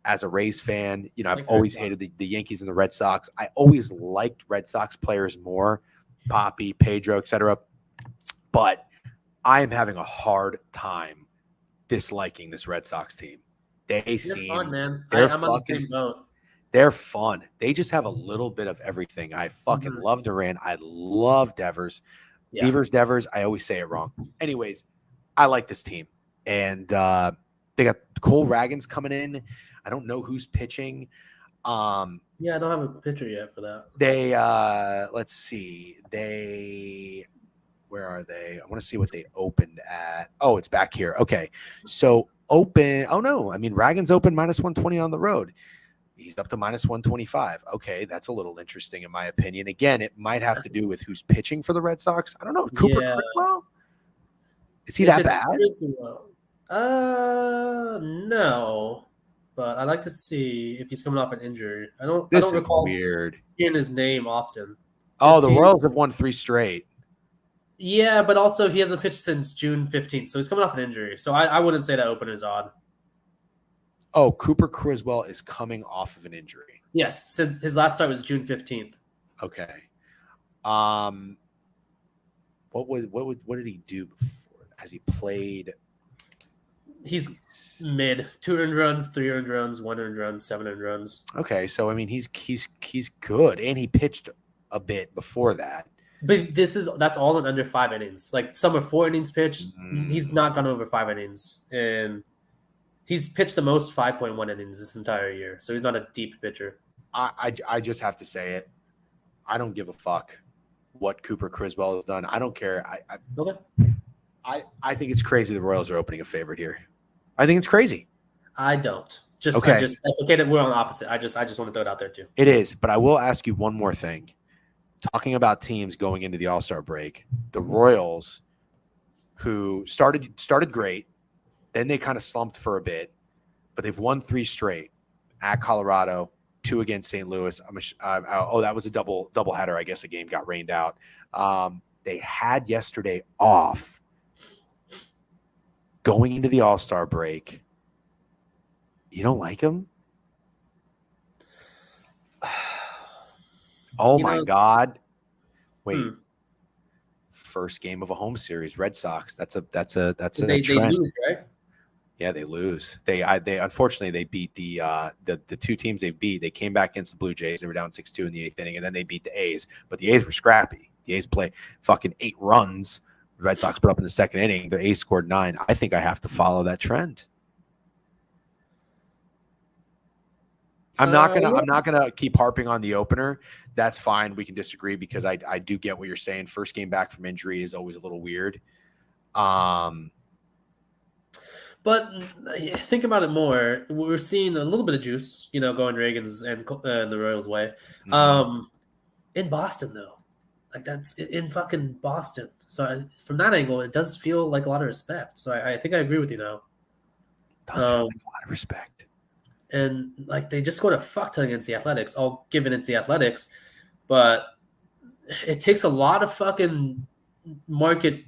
As a Rays fan, you know, I've always hated the Yankees and the Red Sox. I always liked Red Sox players more, Poppy, Pedro, etc. But I am having a hard time disliking this Red Sox team. They're fun, man. I'm on the same boat. They're fun. They just have a little bit of everything. I fucking love Duran. I love Devers. Yeah. Devers. I always say it wrong. Anyways, I like this team. And they got Cole Ragans coming in. I don't know who's pitching. Yeah, I don't have a pitcher yet for that. They let's see. Where are they? I want to see what they opened at. Oh, it's back here. Okay. So open. Oh no. I mean, Ragans open -120 on the road. He's up to -125. Okay, that's a little interesting in my opinion. Again, it might have to do with who's pitching for the Red Sox. I don't know. Cooper Criswell? Is he that bad? No. But I'd like to see if he's coming off an injury. I don't Is recall weird. hearing his name often. Oh, the Royals have won 3 straight. Yeah, but also he hasn't pitched since June 15th, so he's coming off an injury. So I wouldn't say that opener's odd. Oh, Cooper Criswell is coming off of an injury. Yes, since his last start was June 15th. Okay. What did he do before? Has he played? He's mid 200 runs, 300 runs, 100 runs, 700 runs. Okay, so I mean he's good, and he pitched a bit before that. But that's all in under 5 innings. Like some are 4 innings pitched. He's not gone over 5 innings, and he's pitched the most 5.1 innings this entire year. So he's not a deep pitcher. I just have to say it. I don't give a fuck what Cooper Criswell has done. I don't care. I think it's crazy the Royals are opening a favorite here. I think it's crazy. I don't. That's okay that we're on the opposite. I just want to throw it out there too. It is, but I will ask you one more thing. Talking about teams going into the All-Star break, the Royals, who started great, then they kind of slumped for a bit, but they've won 3 straight at Colorado, 2 against St. Louis. That was a double header. I guess a game got rained out. They had yesterday off. Going into the All-Star break, you don't like them? Oh my God! Wait, first game of a home series, Red Sox. That's a trend. They lose, right? Yeah, they lose. They unfortunately they beat the 2 teams they beat. They came back against the Blue Jays. They were down 6-2 in the 8th inning, and then they beat the A's. But the A's were scrappy. The A's play fucking 8 runs. The Red Sox put up in the 2nd inning. The A's scored 9. I think I have to follow that trend. I'm not gonna keep harping on the opener. That's fine. We can disagree because I do get what you're saying. First game back from injury is always a little weird. But think about it more. We're seeing a little bit of juice, going Reagan's and the Royals' way. In Boston, though, like that's in fucking Boston. So from that angle, it does feel like a lot of respect. So I think I agree with you now. Does feel like a lot of respect. And like they just scored a fuck ton against the Athletics. I'll give it into the Athletics, but it takes a lot of fucking market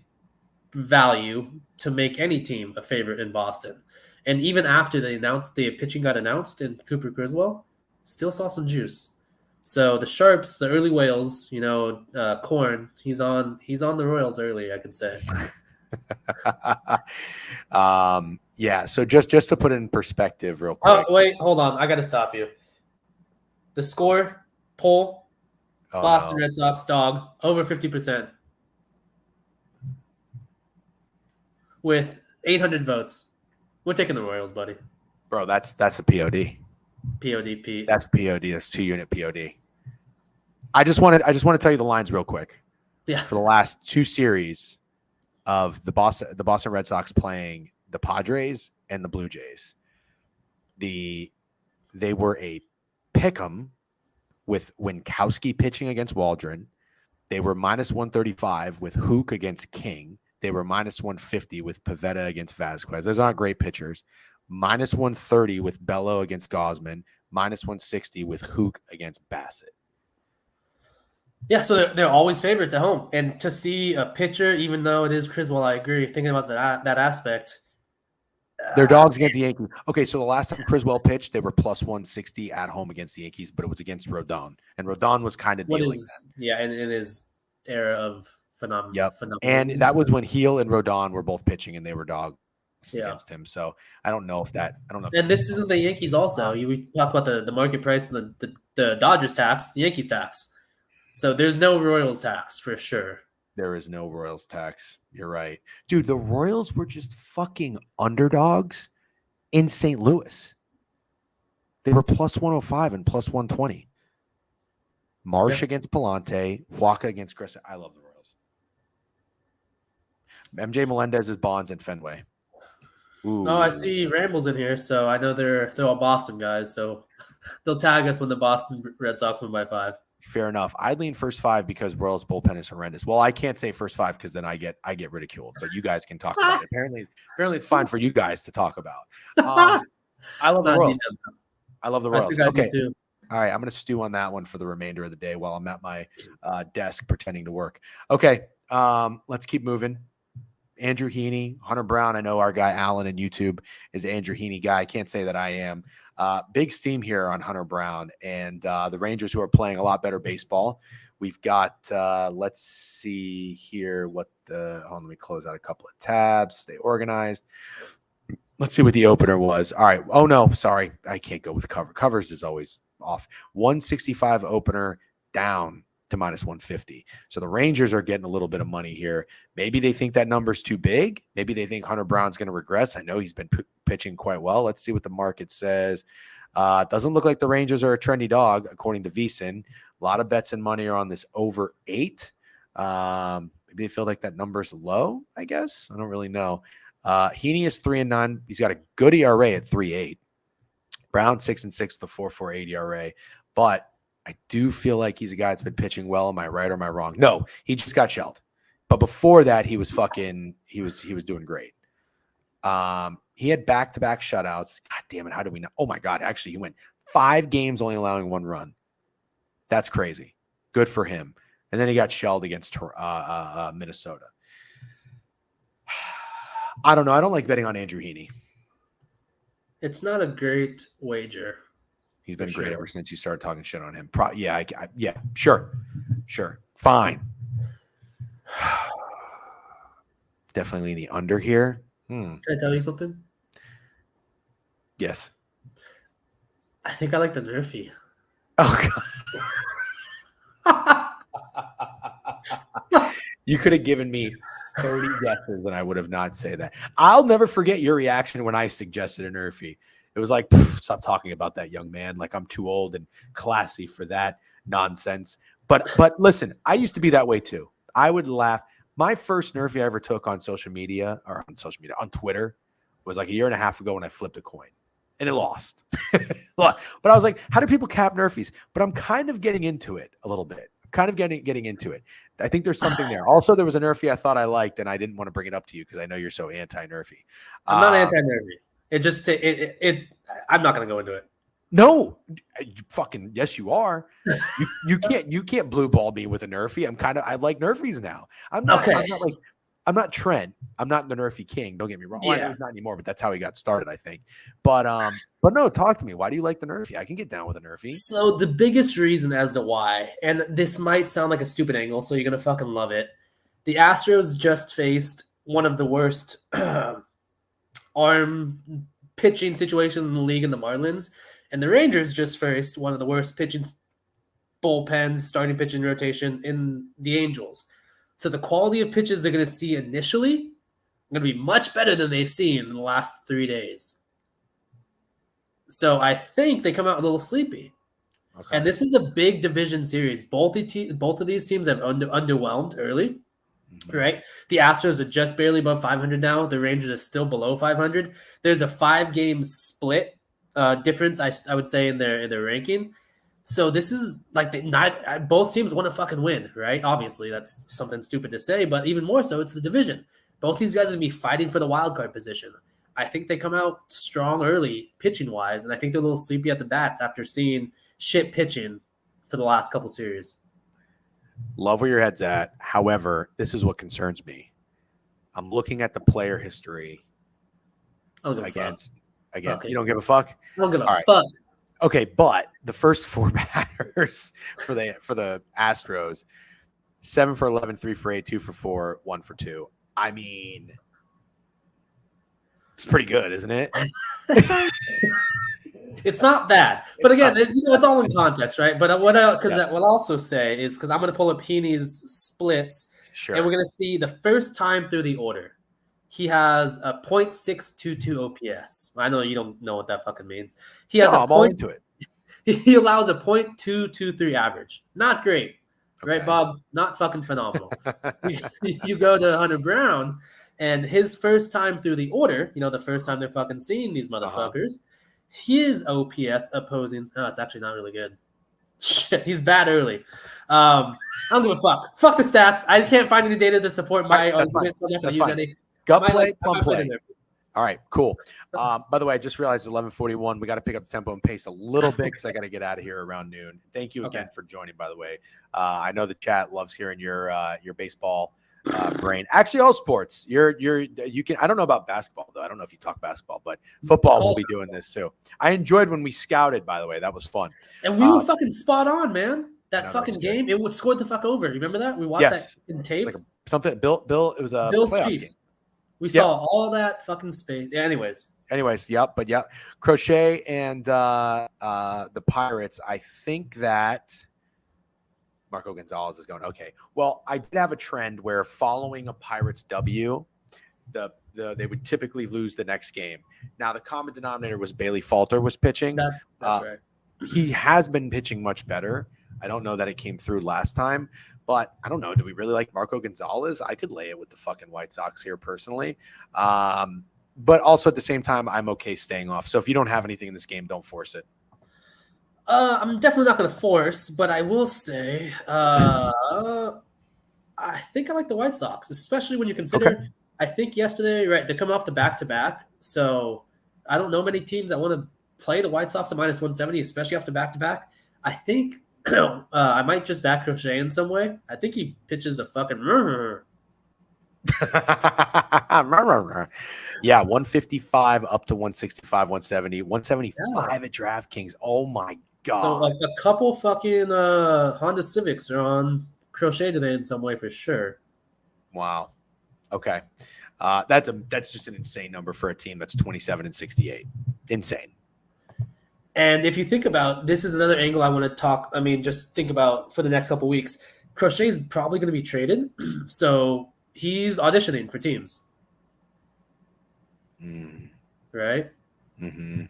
value to make any team a favorite in Boston. And even after they announced the pitching got announced and Cooper Criswell, still saw some juice. So the Sharps, the early whales, Corn, he's on the Royals early, I could say. Yeah. So just to put it in perspective, real quick. Oh wait, hold on, I got to stop you. The score poll: Boston Red Sox dog over 50%. With 800 votes. We're taking the Royals, buddy. Bro, that's a POD. PODP. That's POD. That's 2-unit POD. I just want to tell you the lines real quick. Yeah. For the last 2 series of the Boston Red Sox playing the Padres and the Blue Jays, the They were a pick'em with Winkowski pitching against Waldron. They were minus 135 with Hook against King. They were minus 150 with Pavetta against Vasquez. Those aren't great pitchers. Minus 130 with Bello against Gosman. Minus 160 with Hook against Bassett. Yeah, so they're always favorites at home. And to see a pitcher, even though it is Criswell, I agree, thinking about that aspect. Their dogs against the Yankees. Okay, so the last time Criswell pitched, they were plus 160 at home against the Yankees, but it was against Rodon. And Rodon was kind of dealing that. Yeah, and in his era of phenomenal. Yep. And that was when Heel and Rodon were both pitching and they were dogs against him. So I don't know if that – I don't know. And this isn't the Yankees also. We talk about the market price and the Dodgers tax, the Yankees tax. So there's no Royals tax for sure. There is no Royals tax. You're right. Dude, the Royals were just fucking underdogs in St. Louis. They were plus 105 and plus 120. Marsh against Palante, Waka against Chris. I love the Royals. MJ Melendez is Bonds and Fenway. Ooh. Oh, I see Rambles in here, so I know they're all Boston guys, so they'll tag us when the Boston Red Sox win by 5. Fair enough. I lean first 5 because Royals bullpen is horrendous. Well, I can't say first 5 because then I get ridiculed. But you guys can talk about it. Apparently, it's fine for you guys to talk about. I love the Royals. I love the Royals. Okay. All right. I'm going to stew on that one for the remainder of the day while I'm at my desk pretending to work. Okay. Let's keep moving. Andrew Heaney, Hunter Brown. I know our guy Alan in YouTube is Andrew Heaney guy. I can't say that I am. Big steam here on Hunter Brown and the Rangers, who are playing a lot better baseball. We've got, let's see here what let me close out a couple of tabs, stay organized. Let's see what the opener was. All right. Oh, no, sorry. I can't go with cover. Covers is always off. 165 opener down to minus 150. So the Rangers are getting a little bit of money here. Maybe they think that number's too big. Maybe they think Hunter Brown's going to regress. I know he's been pitching quite well. Let's see what the market says. Doesn't look like the Rangers are a trendy dog, according to VSiN. A lot of bets and money are on this over 8. Maybe they feel like that number's low, I guess. I don't really know. Heaney is 3-9. He's got a good ERA at 3.8. Brown 6-6 with a 4.48 ERA. But I do feel like he's a guy that's been pitching well. Am I right or am I wrong? No, he just got shelled. But before that, he was doing great. He had back-to-back shutouts. God damn it, how did we know? Oh my God, actually, he went 5 games only allowing 1 run. That's crazy. Good for him. And then he got shelled against Minnesota. I don't know. I don't like betting on Andrew Heaney. It's not a great wager. He's been great ever since you started talking shit on him. Yeah, sure. Fine. Definitely the under here. Can I tell you something? Yes. I think I like the Nerfy. Oh, God. You could have given me 30 guesses and I would have not said that. I'll never forget your reaction when I suggested a Nerfy. It was like, stop talking about that, young man. Like, I'm too old and classy for that nonsense. But listen, I used to be that way too. I would laugh. My first Nerfy I ever took on on Twitter was like a year and a half ago when I flipped a coin and it lost. But I was like, how do people cap Nerfies? But I'm kind of getting into it a little bit. Getting into it. I think there's something there. Also, there was a Nerfy I thought I liked, and I didn't want to bring it up to you because I know you're so anti-Nerfy. I'm not anti-Nerfy. I'm not going to go into it. No, yes, you are. You can't blue ball me with a Nerfy. I like Nerfies now. I'm not Trent. I'm not the Nerfy king. Don't get me wrong. Yeah. Well, he's not anymore, but that's how he got started, I think. But no, talk to me. Why do you like the Nerfy? I can get down with a Nerfy. So the biggest reason as to why, and this might sound like a stupid angle, so you're gonna fucking love it. The Astros just faced one of the worst arm pitching situations in the league in the Marlins, and the Rangers just faced one of the worst pitching bullpens, starting pitching rotation in the Angels. So the quality of pitches they're going to see initially are going to be much better than they've seen in the last 3 days. So I think they come out a little sleepy. Okay. And this is a big division series. Both of these teams have underwhelmed early, right? The Astros are just barely above 500 now. The Rangers are still below 500. There's a 5-game split difference, I would say, in their ranking. So this is like both teams want to fucking win, right? Obviously, that's something stupid to say, but even more so, it's the division. Both these guys are gonna be fighting for the wild card position. I think they come out strong early, pitching wise, and I think they're a little sleepy at the bats after seeing shit pitching for the last couple series. Love where your head's at. However, this is what concerns me. I'm looking at the player history against. Okay. You don't give a fuck? I don't give a fuck. Okay, but the first 4 batters for the Astros, 7 for 11, 3 for 8, 2 for 4, 1 for 2. I mean, it's pretty good, isn't it? It's not bad, but again, it's all in context, right? But what I'll also say is, because I'm going to pull up Heaney's splits, sure, and we're going to see the first time through the order, he has a .622 OPS. I know you don't know what that fucking means. He has I'm all into it. He allows a .223 average. Not great, okay. Right, Bob? Not fucking phenomenal. You go to Hunter Brown, and his first time through the order, the first time they're fucking seeing these motherfuckers. His OPS opposing, it's actually not really good. Shit, he's bad early. I don't give a fuck. Fuck the stats. I can't find any data to support my argument, so I'm not going to use any. Gut play, plum play. All right, cool. By the way, I just realized it's 11:41. We got to pick up the tempo and pace a little bit because I got to get out of here around noon. Thank you again for joining, by the way. I know the chat loves hearing your baseball brain. Actually, all sports. You can. I don't know about basketball though. I don't know if you talk basketball, but football will be doing this too. I enjoyed when we scouted. By the way, that was fun. And we were fucking spot on, man. That fucking game, it would score the fuck over. You remember that? We watched that in tape. Like something. Bill. It was a Bill's Chiefs. We saw all that fucking space. Yeah, anyways, yep. But yeah, Crochet and the Pirates. I think that Marco Gonzalez is going, okay. Well, I did have a trend where following a Pirates W, they would typically lose the next game. Now, the common denominator was Bailey Falter was pitching. That's right. He has been pitching much better. I don't know that it came through last time, but I don't know. Do we really like Marco Gonzalez? I could lay it with the fucking White Sox here personally. But also at the same time, I'm okay staying off. So if you don't have anything in this game, don't force it. I'm definitely not going to force, but I will say I think I like the White Sox, especially when you consider I think yesterday, right, they're coming off the back-to-back. So I don't know many teams that want to play the White Sox at -170, especially after back-to-back. I think I might just back Crochet in some way. I think he pitches a fucking yeah, 155 up to 165, 170, 175 at DraftKings. Oh my god! So like a couple fucking Honda Civics are on Crochet today in some way for sure. Wow. Okay, that's just an insane number for a team that's 27-68. Insane. And if you think about, this is another angle I want to talk. I mean, just think about for the next couple of weeks. Crochet is probably going to be traded, so he's auditioning for teams. Right? Mm-hmm.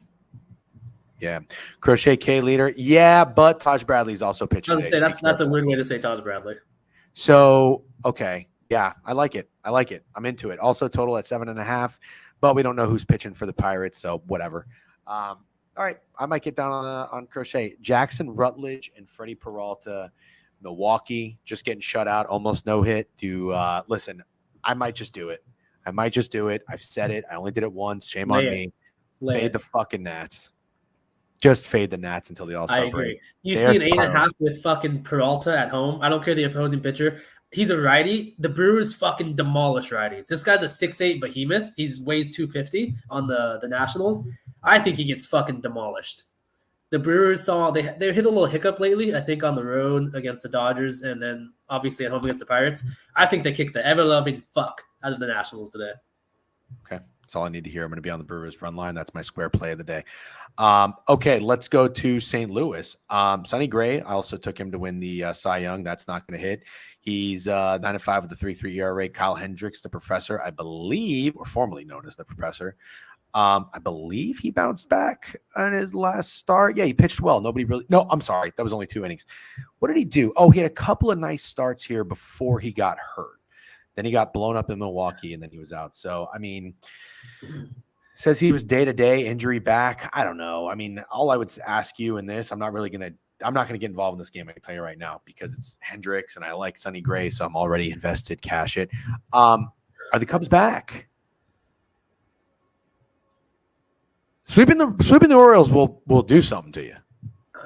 Yeah. Crochet K leader. Yeah, but Taj Bradley's also pitching. I would say that's a weird way to say Taj Bradley. So, okay. Yeah, I like it. I'm into it. Also total at 7.5, but we don't know who's pitching for the Pirates, so whatever. All right, I might get down on Crochet. Jackson Rutledge and Freddie Peralta, Milwaukee, just getting shut out, almost no hit. Listen, I might just do it. I've said it. I only did it once. Shame on me. Fade the fucking Nats. Just fade the Nats until the All-Star break. I agree. You see an 8.5 with fucking Peralta at home. I don't care the opposing pitcher. He's a righty. The Brewers fucking demolish righties. This guy's a 6'8" behemoth. He weighs 250 on the Nationals. I think he gets fucking demolished. The Brewers they hit a little hiccup lately, I think, on the road against the Dodgers and then obviously at home against the Pirates. I think they kicked the ever-loving fuck out of the Nationals today. Okay. That's all I need to hear. I'm going to be on the Brewers run line. That's my square play of the day. Okay, let's go to St. Louis. Sonny Gray, I also took him to win the Cy Young. That's not going to hit. He's 9-5 with a 3.3 ERA. Kyle Hendricks, the professor, I believe, or formerly known as the professor. I believe he bounced back on his last start. Yeah, he pitched well. No, I'm sorry. That was only 2 innings. What did he do? Oh, he had a couple of nice starts here before he got hurt. Then he got blown up in Milwaukee, and then he was out. So, I mean, says he was day-to-day, injury back. I don't know. I mean, all I would ask you in this, I'm not going to get involved in this game. I can tell you right now because it's Hendricks and I like Sonny Gray, so I'm already invested. Cash it. Are the Cubs back? Sweeping the Orioles will do something to you.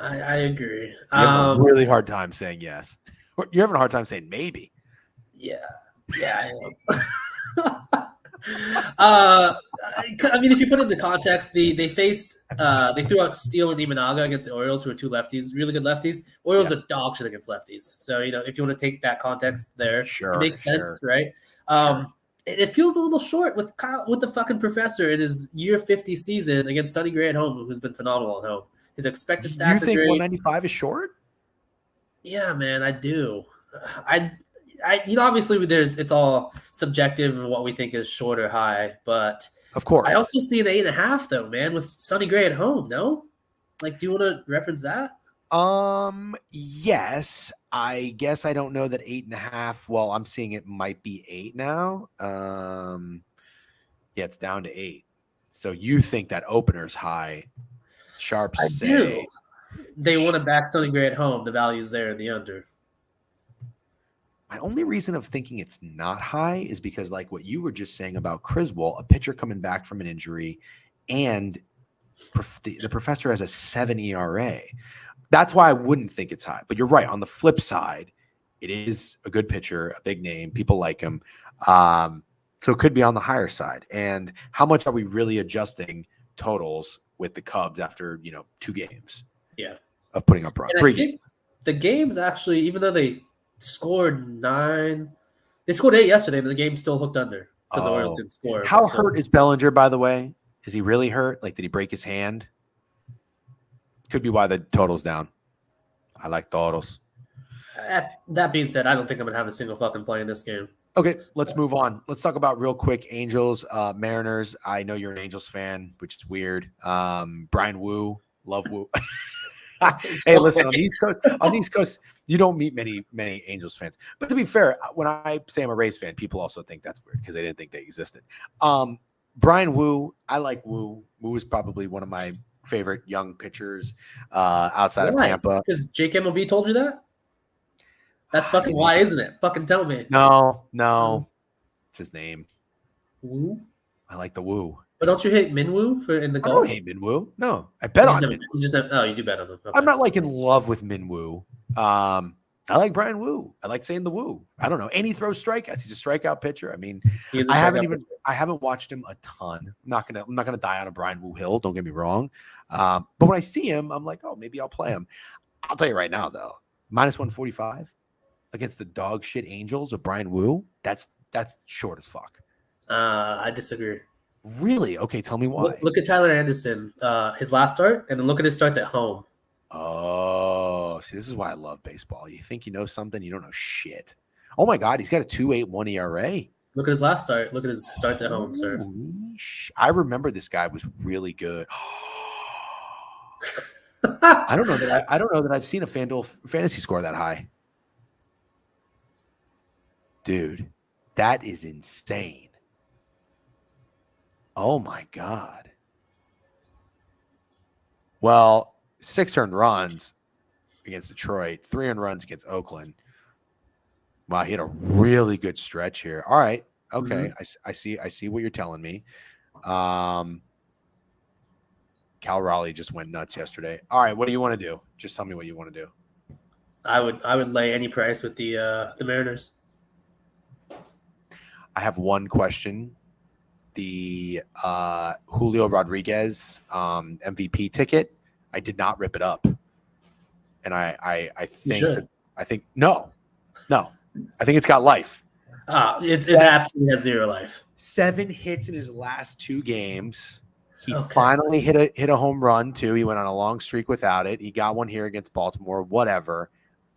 I agree. You have a really hard time saying yes. You're having a hard time saying maybe. Yeah, I am. I mean, if you put it in the context, they threw out Steele and Imanaga against the Orioles, who are two lefties, really good lefties. Orioles are dog shit against lefties. So, if you want to take that context there, it makes sense, right? It feels a little short with the fucking professor in his year 50 season against Sonny Gray at home, who's been phenomenal at home. His expected stats You think are great. 195 is short? Yeah, man, I do. Obviously it's all subjective of what we think is short or high, but of course, I also see an 8.5 though, man, with Sonny Gray at home. No, like, do you want to reference that? Yes, I guess I don't know that 8.5. Well, I'm seeing it might be 8 now. Yeah, it's down to 8. So you think that opener's high? Sharps say do. They want to back Sonny Gray at home. The value's there in the under. My only reason of thinking it's not high is because, like what you were just saying about Criswell, a pitcher coming back from an injury, and the professor has a 7 ERA. That's why I wouldn't think it's high. But you're right. On the flip side, it is a good pitcher, a big name. People like him. So it could be on the higher side. And how much are we really adjusting totals with the Cubs after, 2 games? Yeah. Of putting up runs. The games actually, even though they scored 9, they scored 8 yesterday, and the game still hooked under because the Orioles didn't score. How hurt is Bellinger, by the way? Is he really hurt? Like, did he break his hand? Could be why the total's down. I like totals. That being said, I don't think I'm going to have a single fucking play in this game. Okay, let's move on. Let's talk about real quick Angels, Mariners. I know you're an Angels fan, which is weird. Brian Wu, love Wu. Hey, listen, on the East Coast, you don't meet many Angels fans. But to be fair, when I say I'm a Rays fan, people also think that's weird because they didn't think they existed. Brian Wu, I like Wu. Wu is probably one of my favorite young pitchers outside of Tampa. Because Jake MLB told you that? That's fucking why, isn't it? Fucking tell me. No. It's his name. Wu? I like the Wu. But don't you hate Minwoo in the golf? I don't hate Minwoo. No, I bet on him. You do bet on him. Okay. I'm not like in love with Minwoo. I like Brian Wu. I like saying the Wu. I don't know. And he throws strikeouts. He's a strikeout pitcher. I mean, I haven't watched him a ton. I'm not gonna die on a Brian Wu hill. Don't get me wrong. But when I see him, I'm like, oh, maybe I'll play him. I'll tell you right now, though, -145 against the dog shit Angels with Brian Wu. That's short as fuck. I disagree. Really? Okay, tell me why. Look at Tyler Anderson, his last start, and then look at his starts at home. Oh, see, this is why I love baseball. You think you know something, you don't know shit. Oh my God, he's got a 2.81 ERA. Look at his last start. Look at his starts at home, sir. I remember this guy was really good. I don't know that I've seen a FanDuel fantasy score that high. Dude, that is insane. Oh my God. Well, 6 earned runs against Detroit, 3 earned runs against Oakland. Wow, he had a really good stretch here. All right. Okay. Mm-hmm. I see what you're telling me. Cal Raleigh just went nuts yesterday. All right, what do you want to do? Just tell me what you want to do. I would lay any price with the Mariners. I have one question. The Julio Rodriguez MVP ticket, I did not rip it up, and I think no, I think it's got life. It absolutely has 0 life. 7 hits in his last 2 games. He finally hit a home run too. He went on a long streak without it. He got one here against Baltimore. Whatever.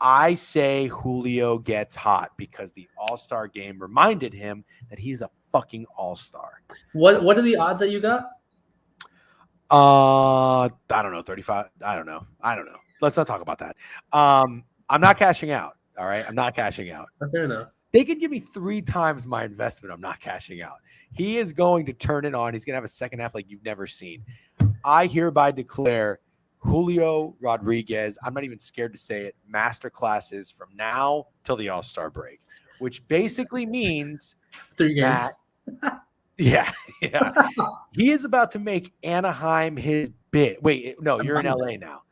I say Julio gets hot because the All-Star game reminded him that he's a fucking All-Star. What are the odds that you got? I don't know, 35. I don't know. Let's not talk about that. I'm not cashing out. All right, I'm not cashing out. Fair enough. They could give me 3 times my investment. I'm not cashing out. He is going to turn it on. He's going to have a second half like you've never seen. I hereby declare Julio Rodriguez, I'm not even scared to say it, master classes from now till the All-Star break, which basically means 3 games. Yeah. He is about to make Anaheim his bit. Wait, no, you're in LA now.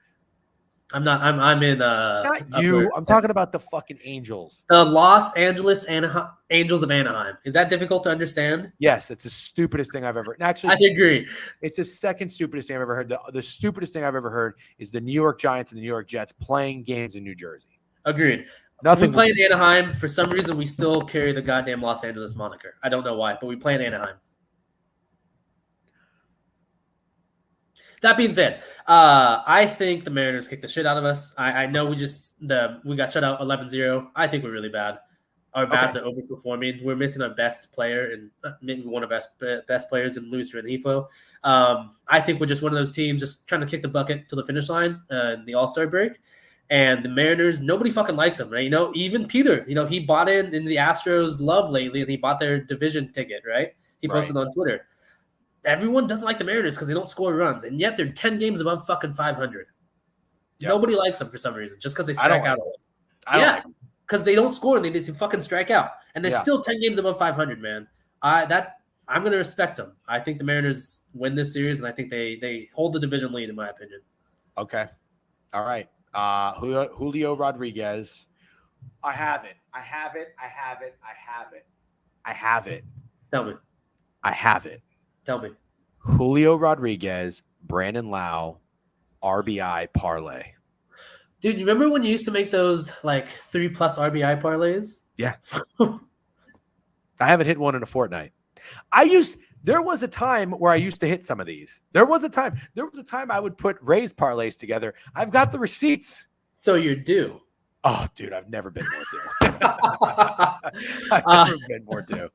I'm not. I'm in. Not you. I'm talking about the fucking Angels. The Los Angeles Angels of Anaheim. Is that difficult to understand? Yes, it's the stupidest thing I've ever. Actually, I agree. It's the second stupidest thing I've ever heard. The stupidest thing I've ever heard is the New York Giants and the New York Jets playing games in New Jersey. Agreed. Nothing. We play in Anaheim. For some reason, we still carry the goddamn Los Angeles moniker. I don't know why, but we play in Anaheim. That being said, I think the Mariners kicked the shit out of us. I know we got shut out 11-0. I think we're really bad. Our bats are overperforming. We're missing our best player and maybe one of our best players in Luis Rengifo. I think we're just one of those teams just trying to kick the bucket to the finish line in the All-Star break. And the Mariners, nobody fucking likes them, right? You know, even Peter, you know, he bought in the Astros love lately, and he bought their division ticket, right? He posted on Twitter. Everyone doesn't like the Mariners because they don't score runs, and yet they're 10 games above fucking 500. Yep. Nobody likes them for some reason, just because they strike out. Yeah, because they don't score and they just fucking strike out, and they're still 10 games above 500, man. I'm gonna respect them. I think the Mariners win this series, and I think they hold the division lead, in my opinion. Okay, all right. Julio Rodriguez. I have it. Tell me. I have it. Tell me. Julio Rodriguez, Brandon Lau, RBI parlay. Dude, you remember when you used to make those like 3+ RBI parlays? Yeah. I haven't hit one in a fortnight. There was a time where I used to hit some of these. There was a time I would put Rays parlays together. I've got the receipts. So you're due. Oh, dude, I've never been more due. I've never been more due.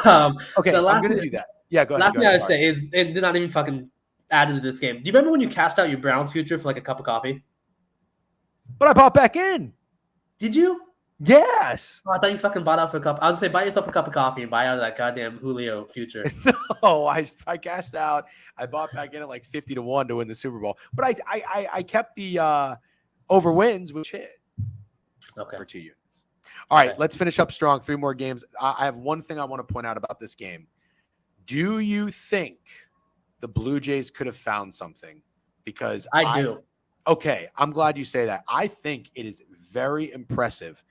So, okay, I'm going to do that. Yeah, go ahead. Last thing I would say is, and they're not even fucking added to this game. Do you remember when you cashed out your Browns future for like a cup of coffee? But I bought back in. Did you? Yes. Oh, I thought you fucking bought out for a cup. I was going to say, buy yourself a cup of coffee and buy out of that goddamn Julio future. No, I cashed out. I bought back in at like 50-1 to win the Super Bowl. But I kept the over wins, which hit. Okay. For 2 units. All right, let's finish up strong. 3 more games. I have one thing I want to point out about this game. Do you think the Blue Jays could have found something? Because I do. Okay, I'm glad you say that. I think it is very impressive.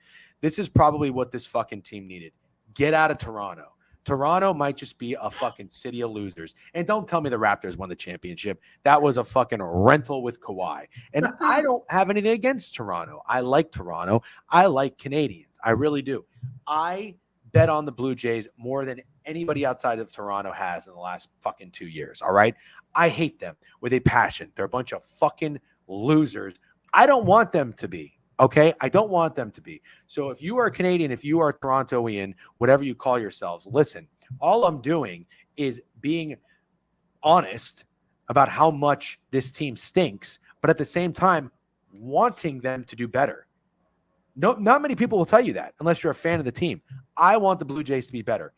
This is probably what this fucking team needed. Get out of Toronto. Toronto might just be a fucking city of losers. And don't tell me the Raptors won the championship. That was a fucking rental with Kawhi. And I don't have anything against Toronto. I like Toronto. I like Canadians. I really do. I bet on the Blue Jays more than anybody outside of Toronto has in the last fucking 2 years. All right. I hate them with a passion. They're a bunch of fucking losers. I don't want them to be. Okay. I don't want them to be. So if you are a Canadian, if you are Torontoian, whatever you call yourselves, listen, all I'm doing is being honest about how much this team stinks, but at the same time, wanting them to do better. No, not many people will tell you that unless you're a fan of the team. I want the Blue Jays to be better.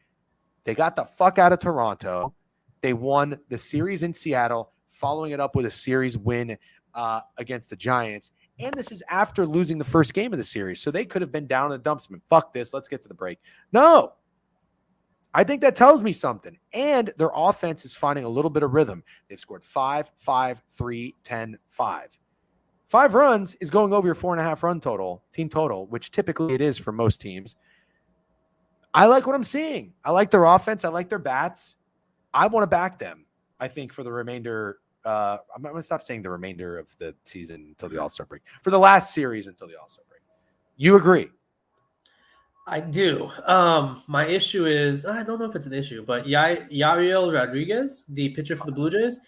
They got the fuck out of Toronto. They won the series in Seattle, following it up with a series win against the Giants. And this is after losing the first game of the series. So they could have been down in the dumps. Fuck this. Let's get to the break. No. I think that tells me something. And their offense is finding a little bit of rhythm. They've scored 5, 5, 3, 10, 5. 5 runs is going over your 4.5 run total, team total, which typically it is for most teams. I like what I'm seeing. I like their offense. I like their bats. I want to back them, I think, for the remainder. I'm going to stop saying the remainder of the season until the All-Star break. For the last series until the All-Star break. You agree? I do. My issue is, I don't know if it's an issue, but Yariel Rodriguez, the pitcher for the Blue Jays,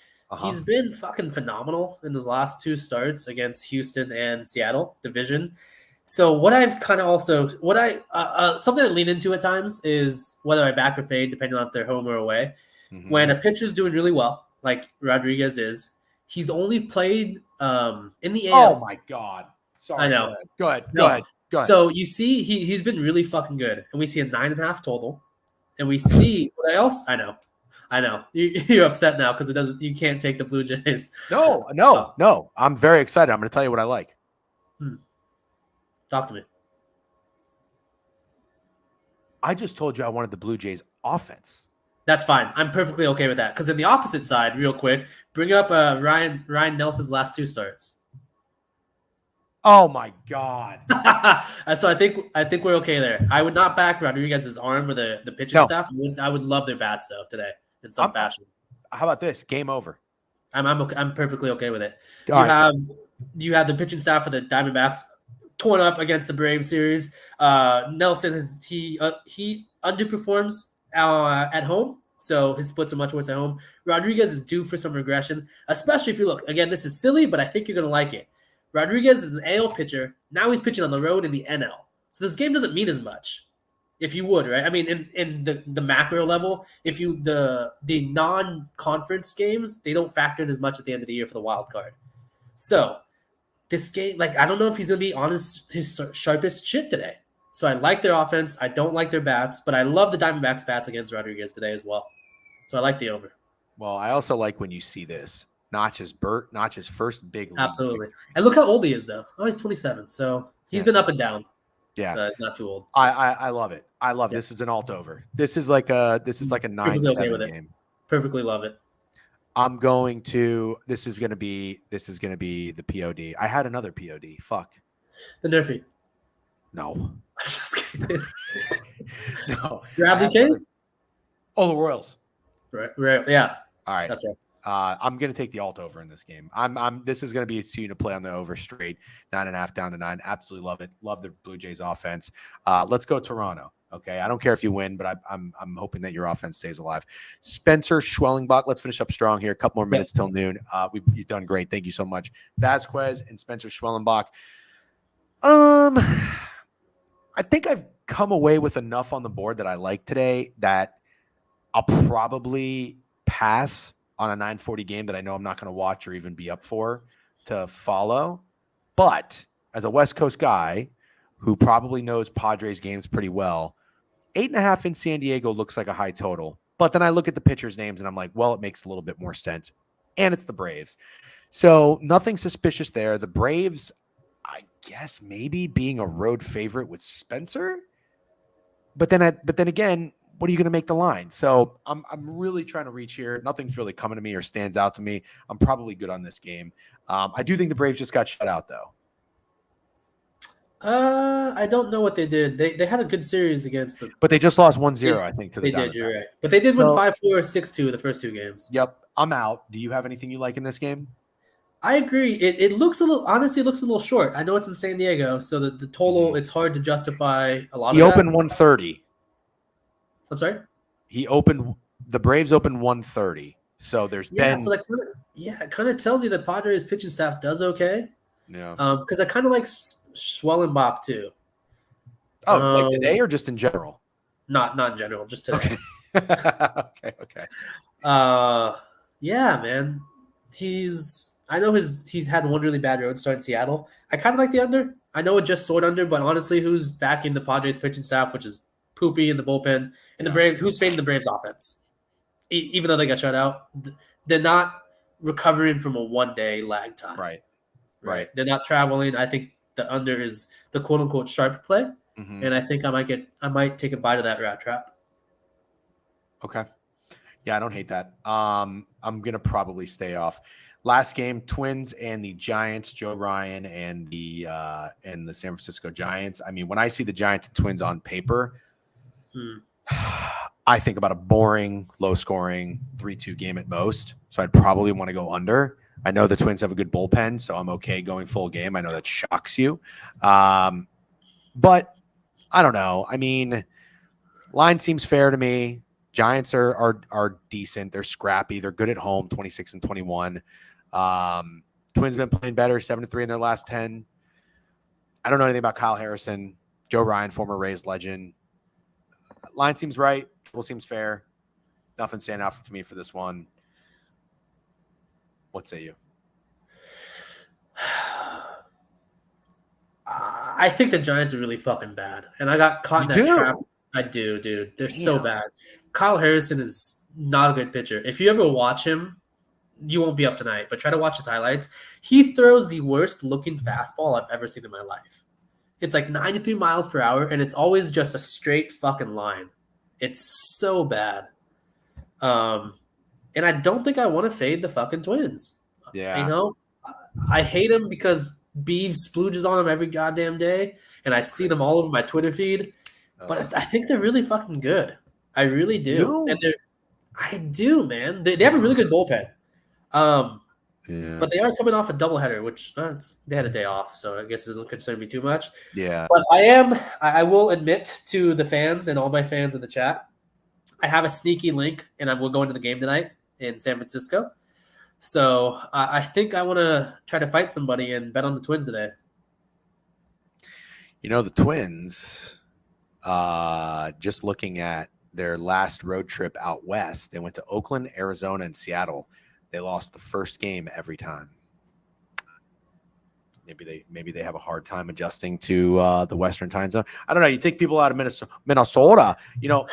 he's been fucking phenomenal in his last 2 starts against Houston and Seattle division. So what I've kind of also, something I lean into at times is whether I back or fade, depending on if they're home or away. Mm-hmm. When a pitcher's doing really well, like Rodriguez is, he's only played in the AL. Oh my God. Sorry. I know. Go ahead. Go ahead. So you see, he's been really fucking good, and we see a 9.5 total, and we see what else? I know. You're upset now because it doesn't. You can't take the Blue Jays. No. I'm very excited. I'm going to tell you what I like. Talk to me. I just told you I wanted the Blue Jays offense. That's fine. I'm perfectly okay with that. Because in the opposite side, real quick, bring up Ryan Nelson's last 2 starts. Oh my God! So I think we're okay there. I would not back Rodriguez's arm or the pitching staff. I would love their bats though today in some fashion. How about this? Game over. I'm perfectly okay with it. All You have the pitching staff for the Diamondbacks torn up against the Braves series. Nelson he underperforms at home, so his splits are much worse at home. Rodriguez is due for some regression, especially if you look again. This is silly, but I think you're gonna like it. Rodriguez is an AL pitcher. Now he's pitching on the road in the NL, so this game doesn't mean as much. If you would, right? I mean, in the macro level, if you the non-conference games, they don't factor in as much at the end of the year for the wild card. So this game, like, I don't know if he's gonna be on his sharpest shit today. So I like their offense. I don't like their bats, but I love the Diamondbacks bats against Rodriguez today as well. So I like the over. Well, I also like when you see this. Notch's first big league. Absolutely. And look how old he is, though. Oh, he's 27. So he's been up and down. Yeah, he's not too old. I love it. I love this is an alt over. This is like a 9-7 game. Perfectly love it. I'm going to. This is gonna be the POD. I had another POD. Fuck. The Nerfy. No. I'm just kidding. No. Bradley Case? Oh, the Royals. Right. Yeah. All right. That's right. I'm gonna take the alt over in this game. This is gonna be a team to play on the over straight. 9.5 down to 9. Absolutely love it. Love the Blue Jays offense. Let's go Toronto. Okay. I don't care if you win, but I'm hoping that your offense stays alive. Spencer Schwellenbach. Let's finish up strong here. A couple more minutes till noon. You've done great. Thank you so much. Vasquez and Spencer Schwellenbach. I think I've come away with enough on the board that I like today that I'll probably pass on a 9:40 game that I know I'm not going to watch or even be up for to follow. But as a West Coast guy who probably knows Padres games pretty well, 8.5 in San Diego looks like a high total. But then I look at the pitchers' names and I'm like, well, it makes a little bit more sense. And it's the Braves. So nothing suspicious there. The Braves, I guess maybe being a road favorite with Spencer. But then again, what are you going to make the line? So I'm really trying to reach here. Nothing's really coming to me or stands out to me. I'm probably good on this game. I do think the Braves just got shut out, though. I don't know what they did. They had a good series against them. But they just lost 1-0, I think, to the Diamondbacks. They did, you're right. But they did win 5-4, 6-2 the first 2 games. Yep, I'm out. Do you have anything you like in this game? I agree. It looks a little short. I know it's in San Diego, so the total, it's hard to justify a lot of that. He opened 130. I'm sorry? The Braves opened 130. So there's been. So it kind of tells you that Padres pitching staff does okay. Yeah. Because I kind of like Schwellenbach too. Oh, like today or just in general? Not in general, just today. Okay. Yeah, man. I know he's had one really bad road start in Seattle. I kind of like the under. I know it just soared under, but honestly, who's backing the Padres pitching staff, which is poopy in the bullpen, and the Braves? Who's fading the Braves offense? Even though they got shut out, they're not recovering from a 1-day lag time. Right. They're not traveling. I think the under is the quote unquote sharp play, and I think I might take a bite of that rat trap. Okay. Yeah, I don't hate that. I'm gonna probably stay off. Last game, Twins and the Giants, Joe Ryan and the San Francisco Giants. I mean, when I see the Giants and Twins on paper, I think about a boring, low-scoring 3-2 game at most. So I'd probably want to go under. I know the Twins have a good bullpen, so I'm okay going full game. I know that shocks you. But I don't know. I mean, line seems fair to me. Giants are decent. They're scrappy. They're good at home, 26-21. Twins been playing better, 7-3 in their last 10. I don't know anything about Kyle Harrison. Joe Ryan, former Rays legend. Line seems right. Total seems fair. Nothing standing out to me for this one. What say you? I think the Giants are really fucking bad, and I got caught in You that do? trap. I do, dude. They're so Damn. bad. Kyle Harrison is not a good pitcher. If you ever watch him, you won't be up tonight, but try to watch his highlights. He throws the worst looking fastball I've ever seen in my life. It's like 93 miles per hour, and it's always just a straight fucking line. It's so bad. And I don't think I want to fade the fucking Twins. Yeah. You know, I hate them because Beeve splooges on them every goddamn day, and I see them all over my Twitter feed. But I think they're really fucking good. I really do. And I do, man. They have a really good bullpen. But they are coming off a doubleheader, which they had a day off, so I guess it doesn't concern me too much. Yeah. But I will admit to the fans and all my fans in the chat, I have a sneaky link, and we're going to the game tonight in San Francisco. So I think I want to try to fight somebody and bet on the Twins today. You know, the Twins, just looking at their last road trip out west, they went to Oakland, Arizona, and Seattle. They lost the first game every time. Maybe they have a hard time adjusting to the Western time zone. I don't know. You take people out of Minnesota. You know,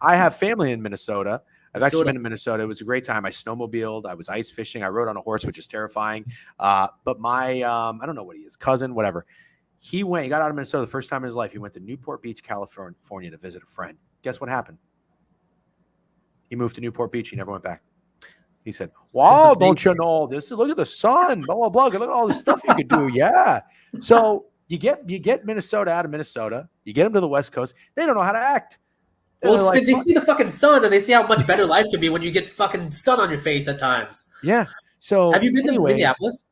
I have family in Minnesota. I've actually been to Minnesota. It was a great time. I snowmobiled. I was ice fishing. I rode on a horse, which is terrifying. But my I don't know what he is, cousin, whatever. He got out of Minnesota the first time in his life. He went to Newport Beach, California to visit a friend. Guess what happened? He moved to Newport Beach. He never went back. He said, wow, don't you know this? Look at the sun, blah, blah, blah. Look at all the stuff you could do. Yeah. So you get Minnesota out of Minnesota. You get them to the West Coast. They don't know how to act. Well, they see the fucking sun, and they see how much better life can be when you get fucking sun on your face at times. Yeah. So have you been to Minneapolis?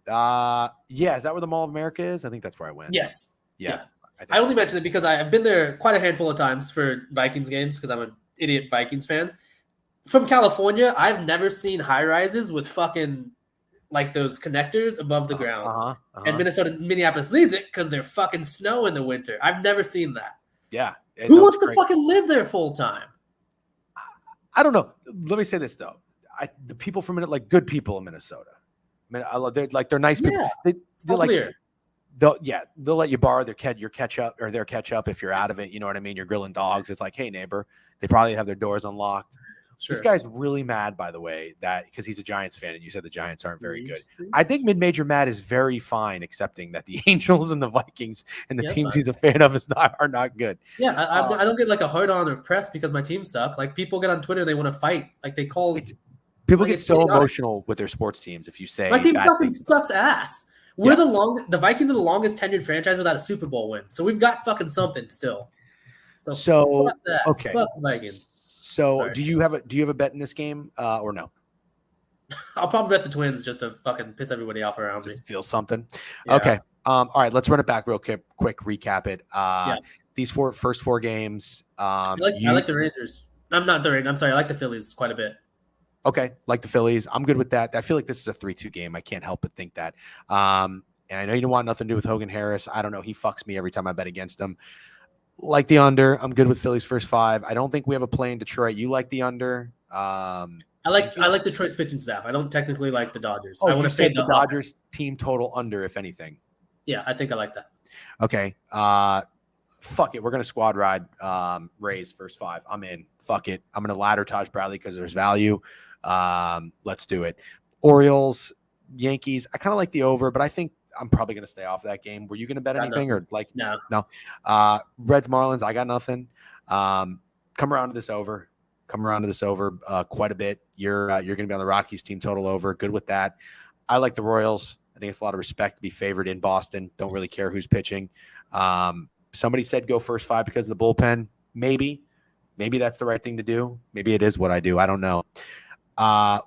Yeah. Is that where the Mall of America is? I think that's where I went. Yes. Yeah. I only mention it because I've been there quite a handful of times for Vikings games because I'm an idiot Vikings fan. From California, I've never seen high rises with fucking like those connectors above the ground. And Minneapolis needs it because they're fucking snow in the winter. I've never seen that. Yeah. Who wants to fucking live there full time? I don't know. Let me say this though. The people from like good people in Minnesota. They're nice people. Yeah. They'll let you borrow your ketchup or their ketchup if you're out of it. You know what I mean? You're grilling dogs. It's like, hey neighbor. They probably have their doors unlocked. Sure. This guy's really mad, by the way, that because he's a Giants fan and you said the Giants aren't very good. I think mid-major Matt is very fine accepting that the Angels and the Vikings and the teams he's a fan of are not good. Yeah, I don't get like a hard on or press because my team suck. Like people get on Twitter, they want to fight. Like they call people get so emotional with their sports teams if you say my team fucking sucks ass. We're the Vikings are the longest tenured franchise without a Super Bowl win. So we've got fucking something still. So fuck that. Okay. Fuck Vikings. So sorry. Do you have a bet in this game or no? I'll probably bet the Twins just to fucking piss everybody off around me. Feel something. Yeah. Okay. All right. Let's run it back real quick. Recap it. These first four games. I like the Rangers. I'm not the Rangers. I'm sorry. I like the Phillies quite a bit. Okay. Like the Phillies. I'm good with that. I feel like this is a 3-2 game. I can't help but think that. And I know you don't want nothing to do with Hogan Harris. I don't know. He fucks me every time I bet against him. Like the under. I'm good with Phillies first 5. I don't think we have a play in Detroit. You like the under. I like Detroit's pitching staff. I don't technically like the Dodgers. I want to say the Dodgers team total under, if anything. Yeah, I think I like that. Okay. Fuck it. We're gonna squad ride Rays first 5. I'm in. Fuck it. I'm gonna ladder Taj Bradley because there's value. Let's do it. Orioles, Yankees. I kind of like the over, but I think I'm probably going to stay off that game. Were you going to bet anything or like no? Reds, Marlins. I got nothing. Come around to this over quite a bit. You're going to be on the Rockies team total over. Good with that. I like the Royals. I think it's a lot of respect to be favored in Boston. Don't really care who's pitching. Somebody said go first 5 because of the bullpen. Maybe that's the right thing to do. Maybe it is what I do. I don't know.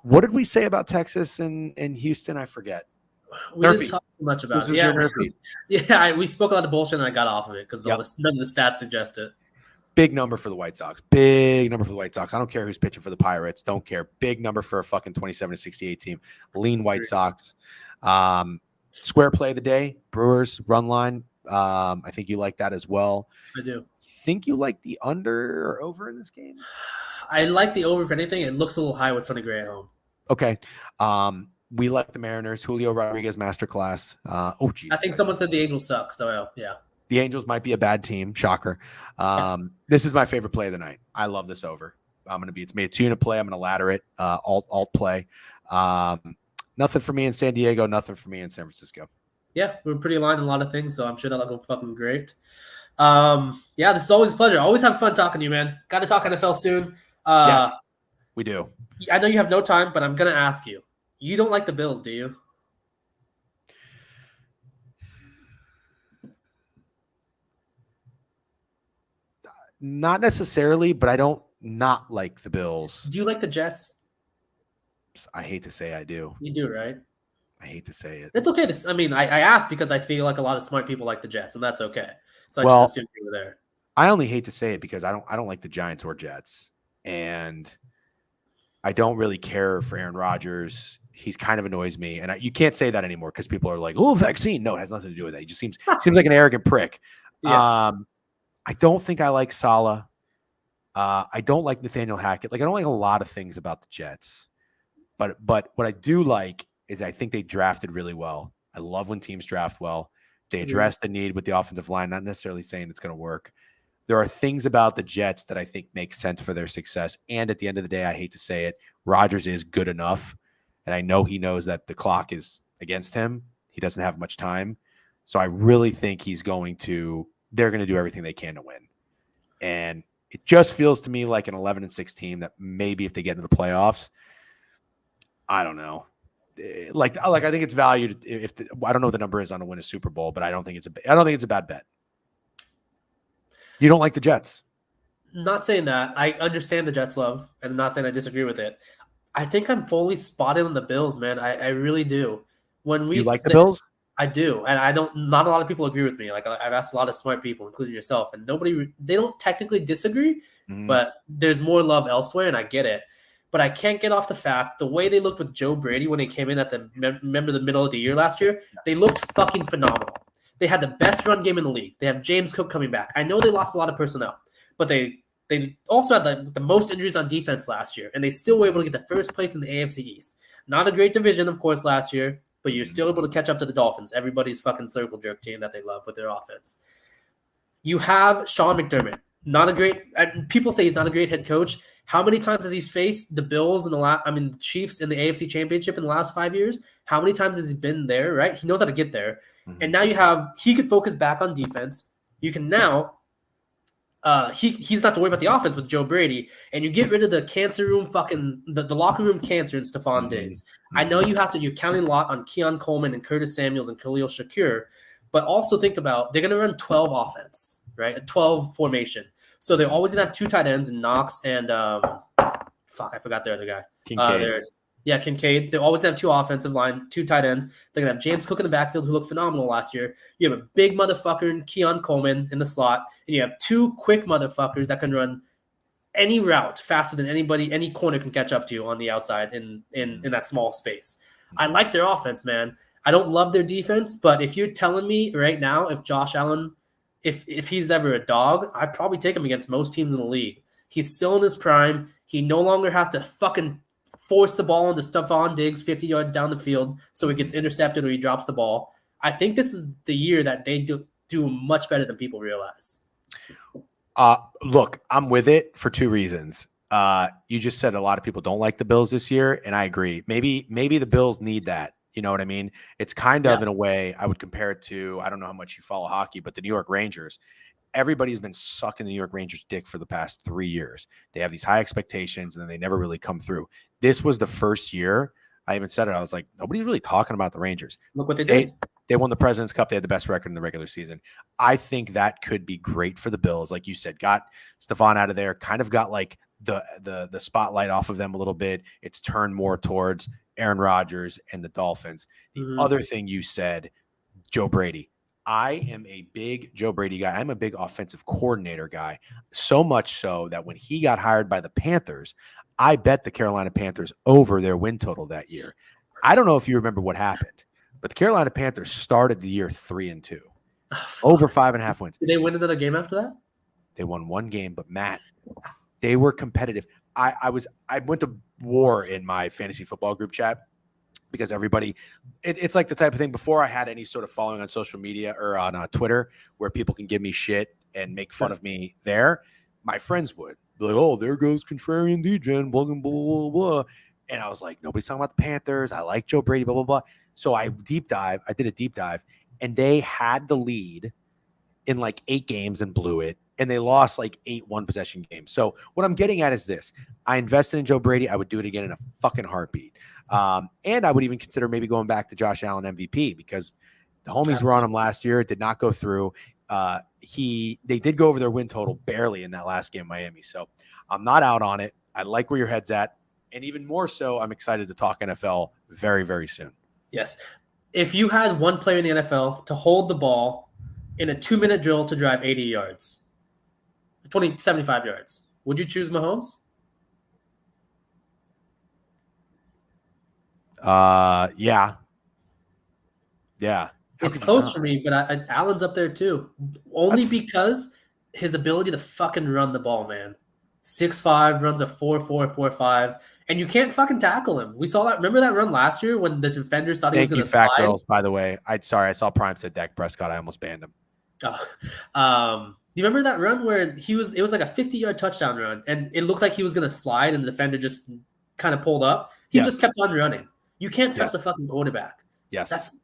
What did we say about Texas and Houston? I forget. We didn't talk too much about it. Yeah, we spoke a lot of bullshit and I got off of it because none of the stats suggest it. Big number for the White Sox. I don't care who's pitching for the Pirates. Don't care. Big number for a fucking 27-68 team. Lean White Sox. Square play of the day. Brewers run line. I think you like that as well. I do. Think you like the under or over in this game? I like the over for anything. It looks a little high with Sonny Gray at home. Okay. We like the Mariners. Julio Rodriguez masterclass. Oh, Jesus. I think someone said the Angels suck. So yeah. The Angels might be a bad team. Shocker. This is my favorite play of the night. I love this over. It's made a 2-unit play. I'm going to ladder it. Alt play. Nothing for me in San Diego. Nothing for me in San Francisco. Yeah, we're pretty aligned in a lot of things, so I'm sure that'll go fucking great. Yeah, this is always a pleasure. Always have fun talking to you, man. Got to talk NFL soon. Yes, we do. I know you have no time, but I'm going to ask you. You don't like the Bills, do you? Not necessarily, but I don't not like the Bills. Do you like the Jets? I hate to say I do. You do, right? I hate to say it. It's okay to. I mean, I asked because I feel like a lot of smart people like the Jets, and that's okay. So I just assumed you were there. I only hate to say it because I don't like the Giants or Jets, and I don't really care for Aaron Rodgers. He's kind of annoys me, and you can't say that anymore because people are like, "Oh, vaccine." No, it has nothing to do with that. He just seems like an arrogant prick. Yes. I don't think I like Saleh. I don't like Nathaniel Hackett. Like I don't like a lot of things about the Jets, but what I do like is I think they drafted really well. I love when teams draft well. They address the need with the offensive line, not necessarily saying it's going to work. There are things about the Jets that I think make sense for their success. And at the end of the day, I hate to say it, Rodgers is good enough. And I know he knows that the clock is against him. He doesn't have much time. So I really think they're going to do everything they can to win. And it just feels to me like an 11-6 team that maybe if they get into the playoffs, I don't know. Like I think it's valued I don't know what the number is on to win a Super Bowl, but I don't think it's a bad bet. You don't like the Jets? Not saying that. I understand the Jets love, and I'm not saying I disagree with it. I think I'm fully spotted on the Bills, man. I really do. You like the Bills? I do, and I don't. Not a lot of people agree with me. Like I've asked a lot of smart people, including yourself, and they don't technically disagree, but there's more love elsewhere, and I get it. But I can't get off the fact the way they looked with Joe Brady when he came in at remember the middle of the year last year. They looked fucking phenomenal. They had the best run game in the league. They have James Cook coming back. I know they lost a lot of personnel, but they also had the most injuries on defense last year, and they still were able to get the first place in the AFC East. Not a great division, of course, last year, but you're still able to catch up to the Dolphins, everybody's fucking circle jerk team that they love with their offense. You have Sean McDermott. Not a great – people say he's not a great head coach. How many times has he faced the Bills the Chiefs in the AFC Championship in the last 5 years? How many times has he been there, right? He knows how to get there. And now he could focus back on defense. You can now he doesn't have to worry about the offense with Joe Brady, and you get rid of the cancer room the locker room cancer in Stephon Diggs. I know you're counting a lot on Keon Coleman and Curtis Samuels and Khalil Shakir, but also think about they're going to run 12 offense, right? A 12 formation. So they're always going to have two tight ends in Knox and I forgot the other guy. Kincaid. They always have two offensive line, two tight ends. They're going to have James Cook in the backfield, who looked phenomenal last year. You have a big motherfucker in Keon Coleman in the slot, and you have two quick motherfuckers that can run any route faster than any corner can catch up to on the outside in that small space. I like their offense, man. I don't love their defense, but if you're telling me right now, if Josh Allen, if he's ever a dog, I'd probably take him against most teams in the league. He's still in his prime. He no longer has to fucking force the ball into Stephon Diggs 50 yards down the field so he gets intercepted or he drops the ball. I think this is the year that they do much better than people realize. Look, I'm with it for two reasons. You just said a lot of people don't like the Bills this year, and I agree. Maybe the Bills need that. You know what I mean? It's kind of, in a way, I would compare it to, I don't know how much you follow hockey, but the New York Rangers. Everybody's been sucking the New York Rangers' dick for the past 3 years. They have these high expectations, and then they never really come through. This was the first year. I even said it. I was like, nobody's really talking about the Rangers. Look what they did. They won the President's Cup. They had the best record in the regular season. I think that could be great for the Bills. Like you said, got Stephon out of there, kind of got like the spotlight off of them a little bit. It's turned more towards Aaron Rodgers and the Dolphins. The other thing you said, Joe Brady. I am a big Joe Brady guy. I'm a big offensive coordinator guy, so much so that when he got hired by the Panthers, I bet the Carolina Panthers over their win total that year. I don't know if you remember what happened, but the Carolina Panthers started the year 3-2, over 5.5 wins. Did they win another game after that? They won one game, but Matt, they were competitive. I went to war in my fantasy football group chat because everybody, it's like the type of thing before I had any sort of following on social media or on Twitter where people can give me shit and make fun of me there. My friends would be like, oh, there goes contrarian DJ, blah, blah, blah, blah. And I was like, nobody's talking about the Panthers. I like Joe Brady, blah, blah, blah. So I did a deep dive, and they had the lead in like 8 games and blew it. And they lost like 8 one-possession games. So what I'm getting at is this. I invested in Joe Brady. I would do it again in a fucking heartbeat. And I would even consider maybe going back to Josh Allen MVP because the homies were on him last year. It did not go through. They did go over their win total barely in that last game in Miami. So I'm not out on it. I like where your head's at. And even more so, I'm excited to talk NFL very, very soon. Yes. If you had one player in the NFL to hold the ball in a 2-minute drill to drive 80 yards, 75 yards, would you choose Mahomes? Yeah. It's close for me, but Allen's up there too. Only because his ability to fucking run the ball, man. 6'5", runs a 4.4, 4.5, and you can't fucking tackle him. We saw that. Remember that run last year when the defenders thought he was going to slide? Thank you, Fat Girls, by the way. I saw Prime said Dak Prescott. I almost banned him. Do you remember that run where it was like a 50-yard touchdown run, and it looked like he was going to slide, and the defender just kind of pulled up? He just kept on running. You can't touch the fucking quarterback. Yes.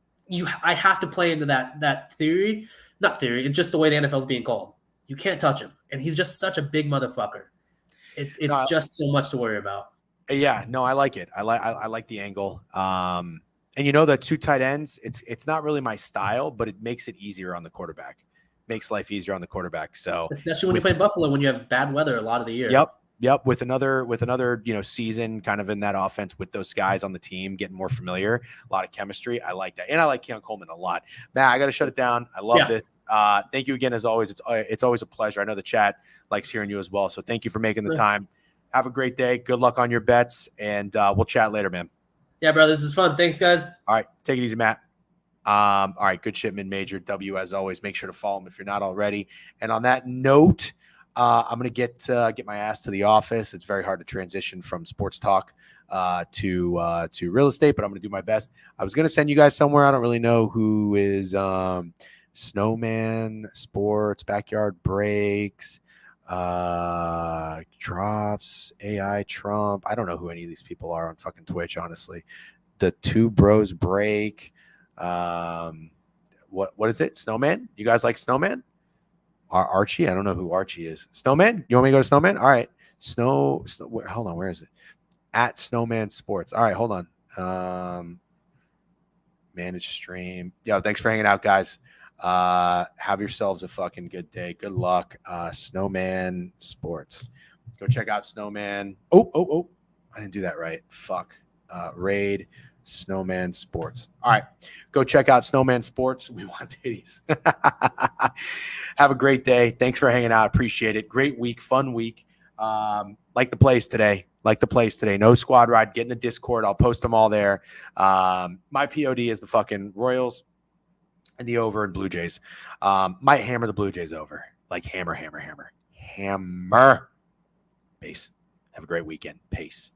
I have to play into that theory. Not theory. It's just the way the NFL is being called. You can't touch him, and he's just such a big motherfucker. It's just so much to worry about. Yeah, no, I like it. I like the angle. And the 2 tight ends, it's not really my style, but it makes it easier on the quarterback. Makes life easier on the quarterback. So especially when you play Buffalo, when you have bad weather a lot of the year. Yep. With another season kind of in that offense with those guys on the team getting more familiar, a lot of chemistry. I like that, and I like Keon Coleman a lot. Matt, I got to shut it down. I love this. Thank you again as always. It's always a pleasure. I know the chat likes hearing you as well, so thank you for making the time. Have a great day. Good luck on your bets, and we'll chat later, man. Yeah, bro, this is fun. Thanks, guys. All right, take it easy, Matt. All right, good shit, Major W as always. Make sure to follow him if you're not already. And on that note, I'm gonna get my ass to the office. It's very hard to transition from sports talk to real estate, but I'm gonna do my best. I was gonna send you guys somewhere. I don't really know who is Snowman Sports, Backyard Breaks, Drops, AI Trump. I don't know who any of these people are on fucking Twitch, honestly. The Two Bros Break. What is it? Snowman? You guys like Snowman? Archie? I don't know who Archie is. Snowman? You want me to go to Snowman? All right. Hold on. Where is it? At Snowman Sports. All right. Hold on. Manage stream. Yo, thanks for hanging out, guys. Have yourselves a fucking good day. Good luck. Snowman Sports. Go check out Snowman. Oh. I didn't do that right. Fuck. Raid Snowman Sports. All right. Go check out Snowman Sports. We want titties. Have a great day. Thanks for hanging out. Appreciate it. Great week. Fun week. Like the place today. No squad ride. Get in the Discord. I'll post them all there. My POD is the fucking Royals and the over and Blue Jays. Might hammer the Blue Jays over. Like hammer. Peace. Have a great weekend. Peace.